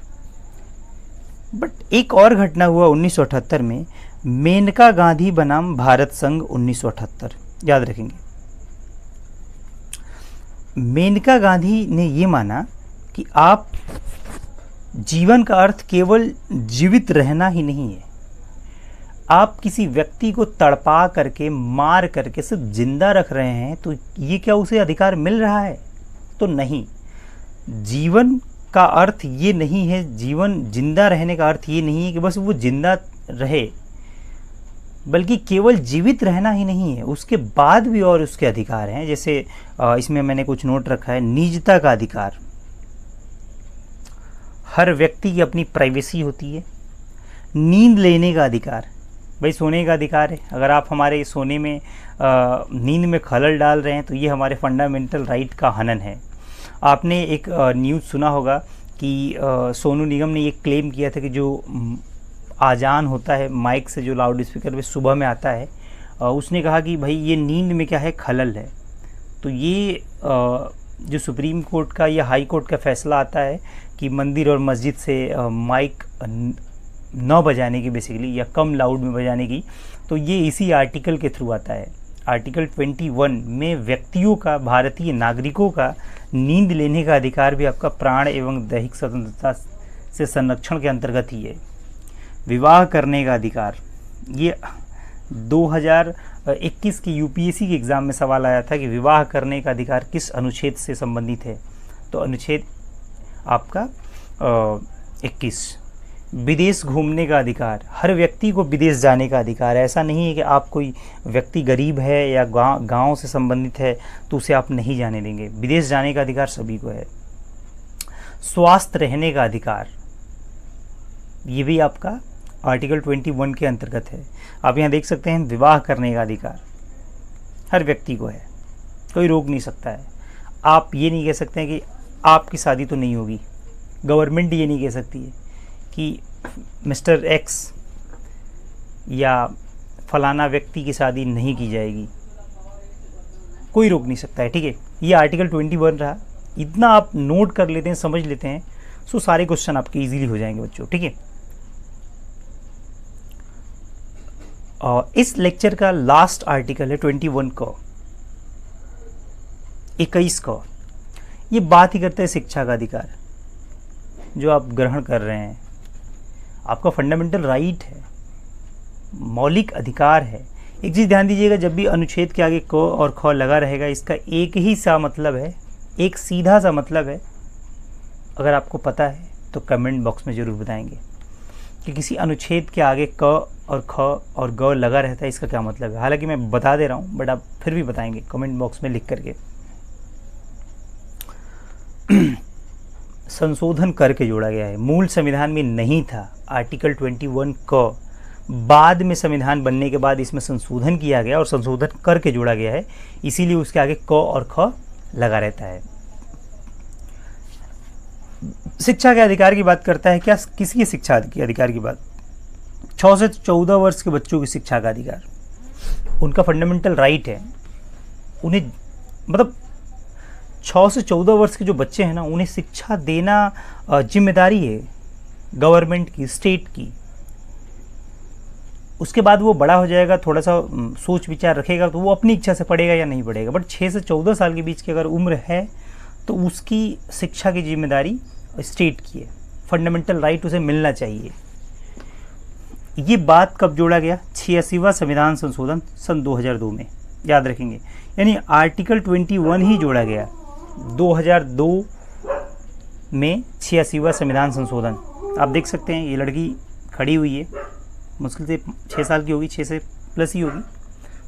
बट एक और घटना हुआ 1978 में, मेनका गांधी बनाम भारत संघ 1978, याद रखेंगे। मेनका गांधी ने ये माना कि आप जीवन का अर्थ केवल जीवित रहना ही नहीं है। आप किसी व्यक्ति को तड़पा करके मार करके सिर्फ जिंदा रख रहे हैं तो ये क्या उसे अधिकार मिल रहा है? तो नहीं। जीवन का अर्थ ये नहीं है, जीवन जिंदा रहने का अर्थ ये नहीं है कि बस वो जिंदा रहे, बल्कि केवल जीवित रहना ही नहीं है, उसके बाद भी और उसके अधिकार हैं। जैसे इसमें मैंने कुछ नोट रखा है, निजता का अधिकार। हर व्यक्ति की अपनी प्राइवेसी होती है। नींद लेने का अधिकार, भाई सोने का अधिकार है। अगर आप हमारे सोने में नींद में खलल डाल रहे हैं तो ये हमारे फंडामेंटल राइट का हनन है। आपने एक न्यूज़ सुना होगा कि सोनू निगम ने ये क्लेम किया था कि जो आजान होता है माइक से, जो लाउड स्पीकर पे सुबह में आता है, उसने कहा कि भाई ये नींद में क्या है, खलल है। तो ये जो सुप्रीम कोर्ट का या हाई कोर्ट का फैसला आता है कि मंदिर और मस्जिद से माइक न बजाने की बेसिकली, या कम लाउड में बजाने की, तो ये इसी आर्टिकल के थ्रू आता है। आर्टिकल 21 में व्यक्तियों का, भारतीय नागरिकों का नींद लेने का अधिकार भी आपका प्राण एवं दैहिक स्वतंत्रता से संरक्षण के अंतर्गत ही है। विवाह करने का अधिकार, ये 2021 की यूपीएससी के एग्ज़ाम में सवाल आया था कि विवाह करने का अधिकार किस अनुच्छेद से संबंधित है। तो अनुच्छेद आपका 21, विदेश घूमने का अधिकार। हर व्यक्ति को विदेश जाने का अधिकार है। ऐसा नहीं है कि आप कोई व्यक्ति गरीब है या गांव से संबंधित है तो उसे आप नहीं जाने देंगे। विदेश जाने का अधिकार सभी को है। स्वस्थ रहने का अधिकार, ये भी आपका आर्टिकल 21 के अंतर्गत है। आप यहाँ देख सकते हैं विवाह करने का अधिकार हर व्यक्ति को है, कोई रोक नहीं सकता है। आप ये नहीं कह सकते हैं कि आपकी शादी तो नहीं होगी। गवर्नमेंट ये नहीं कह सकती है कि मिस्टर एक्स या फलाना व्यक्ति की शादी नहीं की जाएगी, कोई रोक नहीं सकता है। ठीक है, ये आर्टिकल 21 रहा। इतना आप नोट कर लेते हैं, समझ लेते हैं, सो सारे क्वेश्चन आपके इजीली हो जाएंगे बच्चों। ठीक है, और इस लेक्चर का लास्ट आर्टिकल है 21 का, 21 का। ये बात ही करता है शिक्षा का अधिकार जो आप ग्रहण कर रहे हैं। आपका फंडामेंटल राइट है, मौलिक अधिकार है। एक चीज़ ध्यान दीजिएगा, जब भी अनुच्छेद के आगे क और ख लगा रहेगा, इसका एक ही सा मतलब है, एक सीधा सा मतलब है। अगर आपको पता है तो कमेंट बॉक्स में ज़रूर बताएंगे कि किसी अनुच्छेद के आगे क और ख और ग लगा रहता है, इसका क्या मतलब है। हालांकि मैं बता दे रहा हूँ, बट आप फिर भी बताएंगे कमेंट बॉक्स में लिख करके। संशोधन करके जोड़ा गया है, मूल संविधान में नहीं था। आर्टिकल 21 क बाद में संविधान बनने के बाद इसमें संशोधन किया गया और संशोधन करके जोड़ा गया है, इसीलिए उसके आगे क और ख लगा रहता है। शिक्षा के अधिकार की बात करता है। क्या किसकी शिक्षा के अधिकार की बात? 6 से 14 वर्ष के बच्चों की शिक्षा का अधिकार, उनका फंडामेंटल राइट है। उन्हें मतलब 6 से 14 वर्ष के जो बच्चे हैं ना, उन्हें शिक्षा देना जिम्मेदारी है गवर्नमेंट की, स्टेट की। उसके बाद वो बड़ा हो जाएगा, थोड़ा सा सोच विचार रखेगा तो वो अपनी इच्छा से पढ़ेगा या नहीं पढ़ेगा। बट 6 से 14 साल के बीच की अगर उम्र है तो उसकी शिक्षा की जिम्मेदारी स्टेट की है। फंडामेंटल राइट उसे मिलना चाहिए। ये बात कब जोड़ा गया? 86वां संविधान संशोधन सन 2002 में, याद रखेंगे। यानी आर्टिकल 21 ही जोड़ा गया 2002 में। 86वां संविधान संशोधन आप देख सकते हैं। ये लड़की खड़ी हुई है, मुश्किल से 6 साल की होगी, 6 से प्लस ही होगी,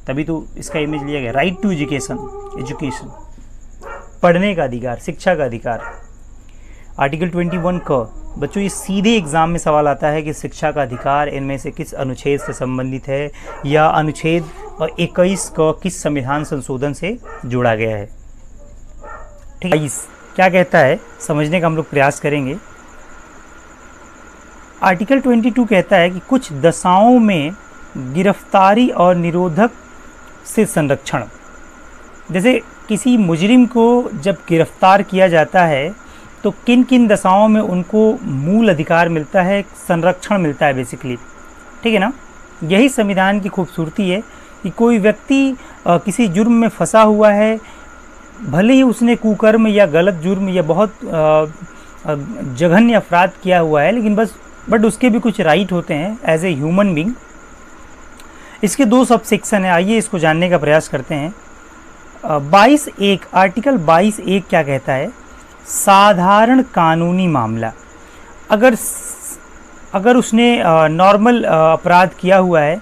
तभी तो इसका इमेज लिया गया। राइट टू एजुकेशन, पढ़ने का अधिकार, शिक्षा का अधिकार। आर्टिकल 21 का बच्चों ये सीधे एग्जाम में सवाल आता है कि शिक्षा का अधिकार इनमें से किस अनुच्छेद से संबंधित है, या अनुच्छेद 21 का किस संविधान संशोधन से जोड़ा गया है। ठीक है, क्या कहता है समझने का हम लोग प्रयास करेंगे। आर्टिकल 22 कहता है कि कुछ दशाओं में गिरफ्तारी और निरोधक से संरक्षण। जैसे किसी मुजरिम को जब गिरफ्तार किया जाता है तो किन किन दशाओं में उनको मूल अधिकार मिलता है, संरक्षण मिलता है बेसिकली। ठीक है ना, यही संविधान की खूबसूरती है कि कोई व्यक्ति किसी जुर्म में फंसा हुआ है, भले ही उसने कुकर्म या गलत जुर्म या बहुत जघन्य अपराध किया हुआ है, लेकिन बट उसके भी कुछ राइट होते हैं एज ए ह्यूमन बीइंग। इसके 2 सब सेक्शन है, आइए इसको जानने का प्रयास करते हैं। 22(1) आर्टिकल 22(1) क्या कहता है? साधारण कानूनी मामला। अगर उसने नॉर्मल अपराध किया हुआ है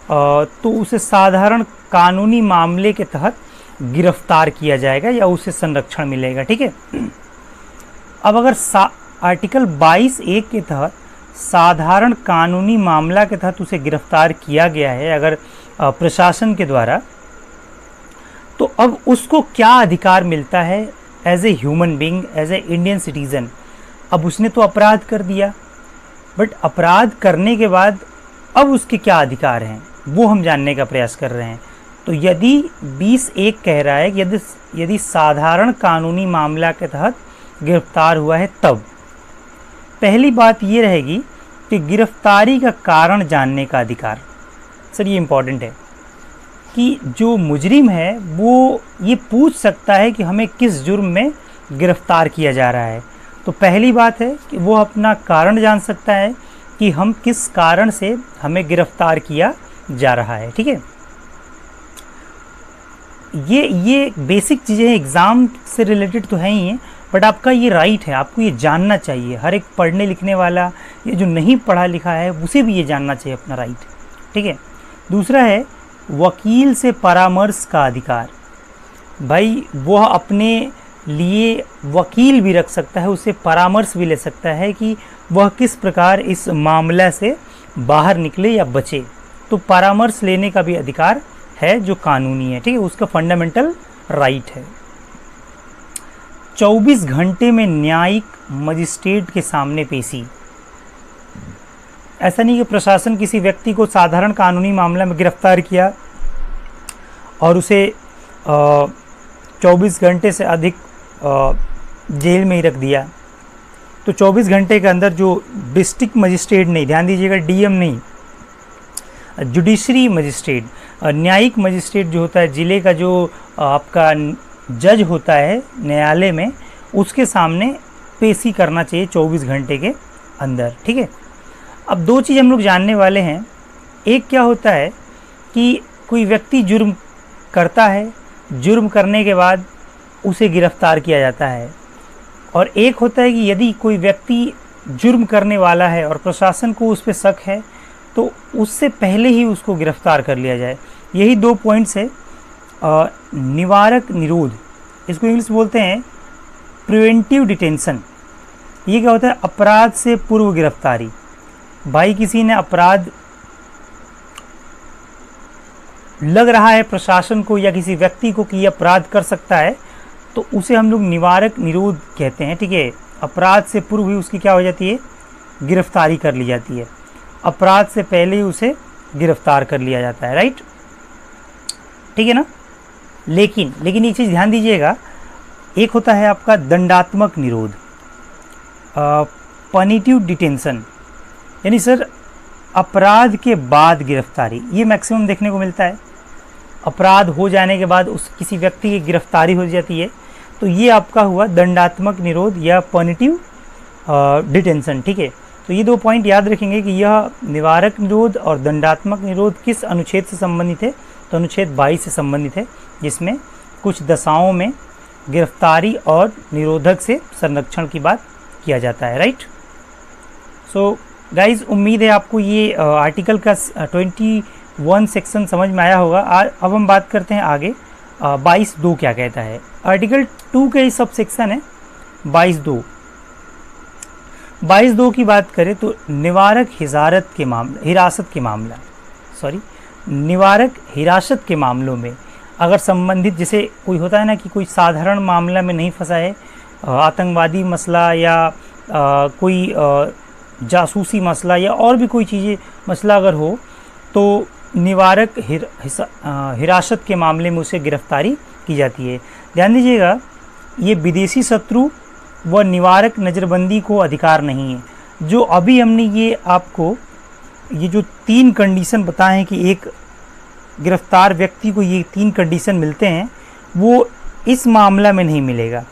तो उसे साधारण कानूनी मामले के तहत गिरफ्तार किया जाएगा या उसे संरक्षण मिलेगा। ठीक है, अब अगर आर्टिकल 22(1) के तहत साधारण कानूनी मामला के तहत उसे गिरफ्तार किया गया है अगर प्रशासन के द्वारा, तो अब उसको क्या अधिकार मिलता है as a human being, as a Indian citizen. अब उसने तो अपराध कर दिया, बट अपराध करने के बाद अब उसके क्या अधिकार हैं वो हम जानने का प्रयास कर रहे हैं। तो यदि 20(1) कह रहा है कि यदि साधारण कानूनी मामला के तहत गिरफ्तार हुआ है, तब पहली बात ये रहेगी कि गिरफ्तारी का कारण जानने का अधिकार। सर ये इम्पॉर्टेंट है कि जो मुजरिम है वो ये पूछ सकता है कि हमें किस जुर्म में गिरफ्तार किया जा रहा है। तो पहली बात है कि वो अपना कारण जान सकता है कि हम किस कारण से हमें गिरफ्तार किया जा रहा है। ठीक है, ये बेसिक चीज़ें एग्ज़ाम से रिलेटेड तो हैं ही हैं, बट आपका ये राइट है, आपको ये जानना चाहिए। हर एक पढ़ने लिखने वाला, ये जो नहीं पढ़ा लिखा है, उसे भी ये जानना चाहिए अपना राइट, ठीक है। दूसरा है वकील से परामर्श का अधिकार। भाई वह अपने लिए वकील भी रख सकता है, उससे परामर्श भी ले सकता है कि वह किस प्रकार इस मामला से बाहर निकले या बचे। तो परामर्श लेने का भी अधिकार है जो कानूनी है, ठीक है, उसका फंडामेंटल राइट है। 24 घंटे में न्यायिक मजिस्ट्रेट के सामने पेशी। ऐसा नहीं कि प्रशासन किसी व्यक्ति को साधारण कानूनी मामला में गिरफ्तार किया और उसे 24 घंटे से अधिक जेल में ही रख दिया। तो 24 घंटे के अंदर जो डिस्ट्रिक्ट मजिस्ट्रेट नहीं, ध्यान दीजिएगा डीएम नहीं, जुडिशरी मजिस्ट्रेट, न्यायिक मजिस्ट्रेट जो होता है, जिले का जो आपका जज होता है न्यायालय में, उसके सामने पेशी करना चाहिए 24 घंटे के अंदर, ठीक है। अब दो चीज़ हम लोग जानने वाले हैं। एक क्या होता है कि कोई व्यक्ति जुर्म करता है, जुर्म करने के बाद उसे गिरफ्तार किया जाता है, और एक होता है कि यदि कोई व्यक्ति जुर्म करने वाला है और प्रशासन को उस पर शक है तो उससे पहले ही उसको गिरफ्तार कर लिया जाए। यही दो पॉइंट्स है। निवारक निरोध, इसको इंग्लिश बोलते हैं प्रिवेंटिव डिटेंशन। ये क्या होता है? अपराध से पूर्व गिरफ्तारी। भाई किसी ने अपराध लग रहा है प्रशासन को या किसी व्यक्ति को कि ये अपराध कर सकता है, तो उसे हम लोग निवारक निरोध कहते हैं, ठीक है। अपराध से पूर्व ही उसकी क्या हो जाती है? गिरफ्तारी कर ली जाती है। अपराध से पहले ही उसे गिरफ्तार कर लिया जाता है, राइट, ठीक है ना। लेकिन एक चीज़ ध्यान दीजिएगा, एक होता है आपका दंडात्मक निरोध, पनिटिव डिटेंशन, यानी सर अपराध के बाद गिरफ्तारी, ये मैक्सिमम देखने को मिलता है। अपराध हो जाने के बाद उस किसी व्यक्ति की गिरफ्तारी हो जाती है, तो ये आपका हुआ दंडात्मक निरोध या पनिटिव डिटेंशन, ठीक है। तो ये दो पॉइंट याद रखेंगे कि यह निवारक निरोध और दंडात्मक निरोध किस अनुच्छेद से संबंधित है, तो अनुच्छेद 22 से संबंधित है, जिसमें कुछ दशाओं में गिरफ्तारी और निरोधक से संरक्षण की बात किया जाता है, राइट। सो गाइज, उम्मीद है आपको ये आर्टिकल का 21 सेक्शन समझ में आया होगा। अब हम बात करते हैं आगे 22(2) क्या कहता है। आर्टिकल 2 के सब सेक्शन है 22(2). 22(2) की बात करें तो निवारक निवारक हिरासत के मामलों में अगर संबंधित, जैसे कोई होता है ना कि कोई साधारण मामला में नहीं फंसा है, आतंकवादी मसला या कोई जासूसी मसला या और भी कोई चीज़ें मसला अगर हो, तो निवारक हिरासत के मामले में उसे गिरफ्तारी की जाती है। ध्यान दीजिएगा, ये विदेशी शत्रु व निवारक नज़रबंदी को अधिकार नहीं है। जो अभी हमने ये आपको ये जो 3 कंडीशन बताए हैं कि एक गिरफ्तार व्यक्ति को ये 3 कंडीशन मिलते हैं, वो इस मामला में नहीं मिलेगा,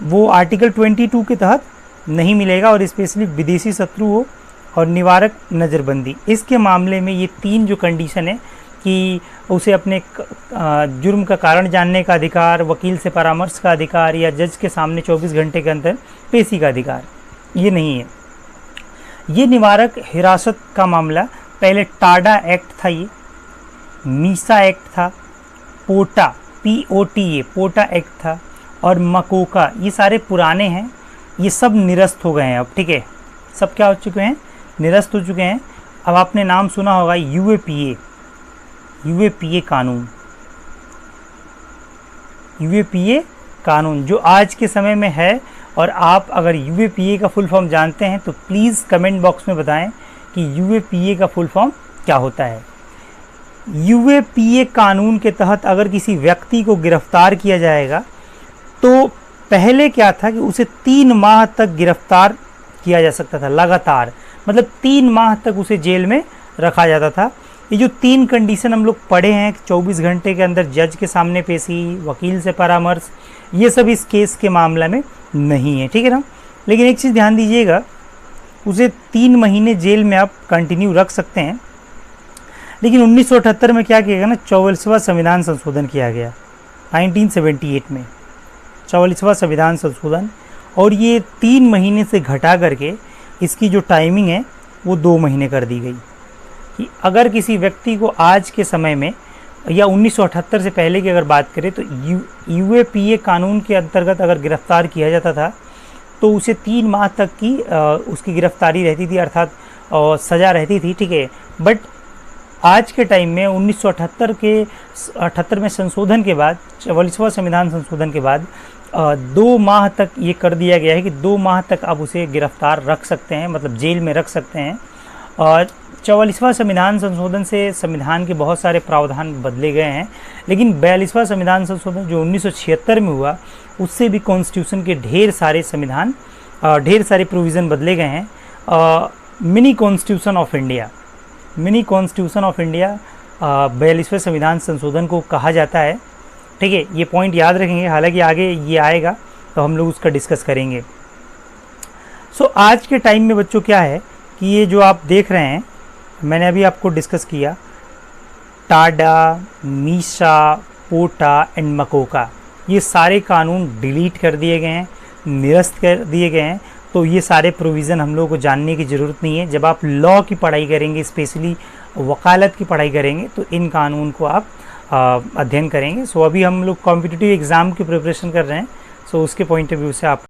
वो आर्टिकल 22 के तहत नहीं मिलेगा। और स्पेशली विदेशी शत्रु हो और निवारक नज़रबंदी, इसके मामले में ये 3 जो कंडीशन है कि उसे अपने जुर्म का कारण जानने का अधिकार, वकील से परामर्श का अधिकार या जज के सामने 24 घंटे के अंदर पेशी का अधिकार, ये नहीं है। ये निवारक हिरासत का मामला पहले टाडा एक्ट था, ये मीसा एक्ट था, पोटा POTA पोटा एक्ट था, और मकोका, ये सारे पुराने हैं, ये सब निरस्त हो गए हैं अब, ठीक है। सब क्या हो चुके हैं? निरस्त हो चुके हैं। अब आपने नाम सुना होगा UAPA कानून, UAPA कानून जो आज के समय में है। और आप अगर UAPA का फुल फॉर्म जानते हैं तो प्लीज़ कमेंट बॉक्स में बताएं कि UAPA का फुल फॉर्म क्या होता है। UAPA कानून के तहत अगर किसी व्यक्ति को गिरफ्तार किया जाएगा तो पहले क्या था कि उसे 3 माह तक गिरफ्तार किया जा सकता था लगातार, मतलब 3 माह तक उसे जेल में रखा जाता था। ये जो 3 कंडीशन हम लोग पढ़े हैं, 24 घंटे के अंदर जज के सामने पेशी, वकील से परामर्श, ये सब इस केस के मामला में नहीं है, ठीक है ना। लेकिन एक चीज़ ध्यान दीजिएगा, उसे 3 महीने जेल में आप कंटिन्यू रख सकते हैं। लेकिन 1978 में क्या किया गया ना, 44वां संविधान संशोधन किया गया 1978 में। 44वां संविधान संशोधन, और ये 3 महीने से घटा करके इसकी जो टाइमिंग है वो 2 महीने कर दी गई कि अगर किसी व्यक्ति को आज के समय में या 1978 से पहले की अगर बात करें तो यूएपीए कानून के अंतर्गत अगर गिरफ्तार किया जाता था तो उसे 3 माह तक की उसकी गिरफ्तारी रहती थी, अर्थात सज़ा रहती थी, ठीक है। बट आज के टाइम में 1978 में संशोधन के बाद, 44वां संविधान संशोधन के बाद 2 माह तक ये कर दिया गया है कि 2 माह तक आप उसे गिरफ्तार रख सकते हैं, मतलब जेल में रख सकते हैं। और 44वां संविधान संशोधन से संविधान के बहुत सारे प्रावधान बदले गए हैं, लेकिन 42वां संविधान संशोधन जो 1976 में हुआ उससे भी कॉन्स्टिट्यूशन के ढेर सारे प्रोविज़न बदले गए हैं। मिनी कॉन्स्टिट्यूशन ऑफ इंडिया 42वें संविधान संशोधन को कहा जाता है, ठीक है। ये पॉइंट याद रखेंगे, हालांकि आगे ये आएगा तो हम लोग उसका डिस्कस करेंगे। सो आज के टाइम में बच्चों क्या है कि ये जो आप देख रहे हैं, मैंने अभी आपको डिस्कस किया, टाडा, मीसा, पोटा एंड मकोका, ये सारे कानून डिलीट कर दिए गए हैं, निरस्त कर दिए गए हैं। तो ये सारे प्रोविज़न हम लोगों को जानने की ज़रूरत नहीं है। जब आप लॉ की पढ़ाई करेंगे, स्पेशली वकालत की पढ़ाई करेंगे, तो इन कानून को आप अध्ययन करेंगे। सो अभी हम लोग कॉम्पिटिटिव एग्ज़ाम की प्रिपरेशन कर रहे हैं, सो उसके पॉइंट ऑफ व्यू से आप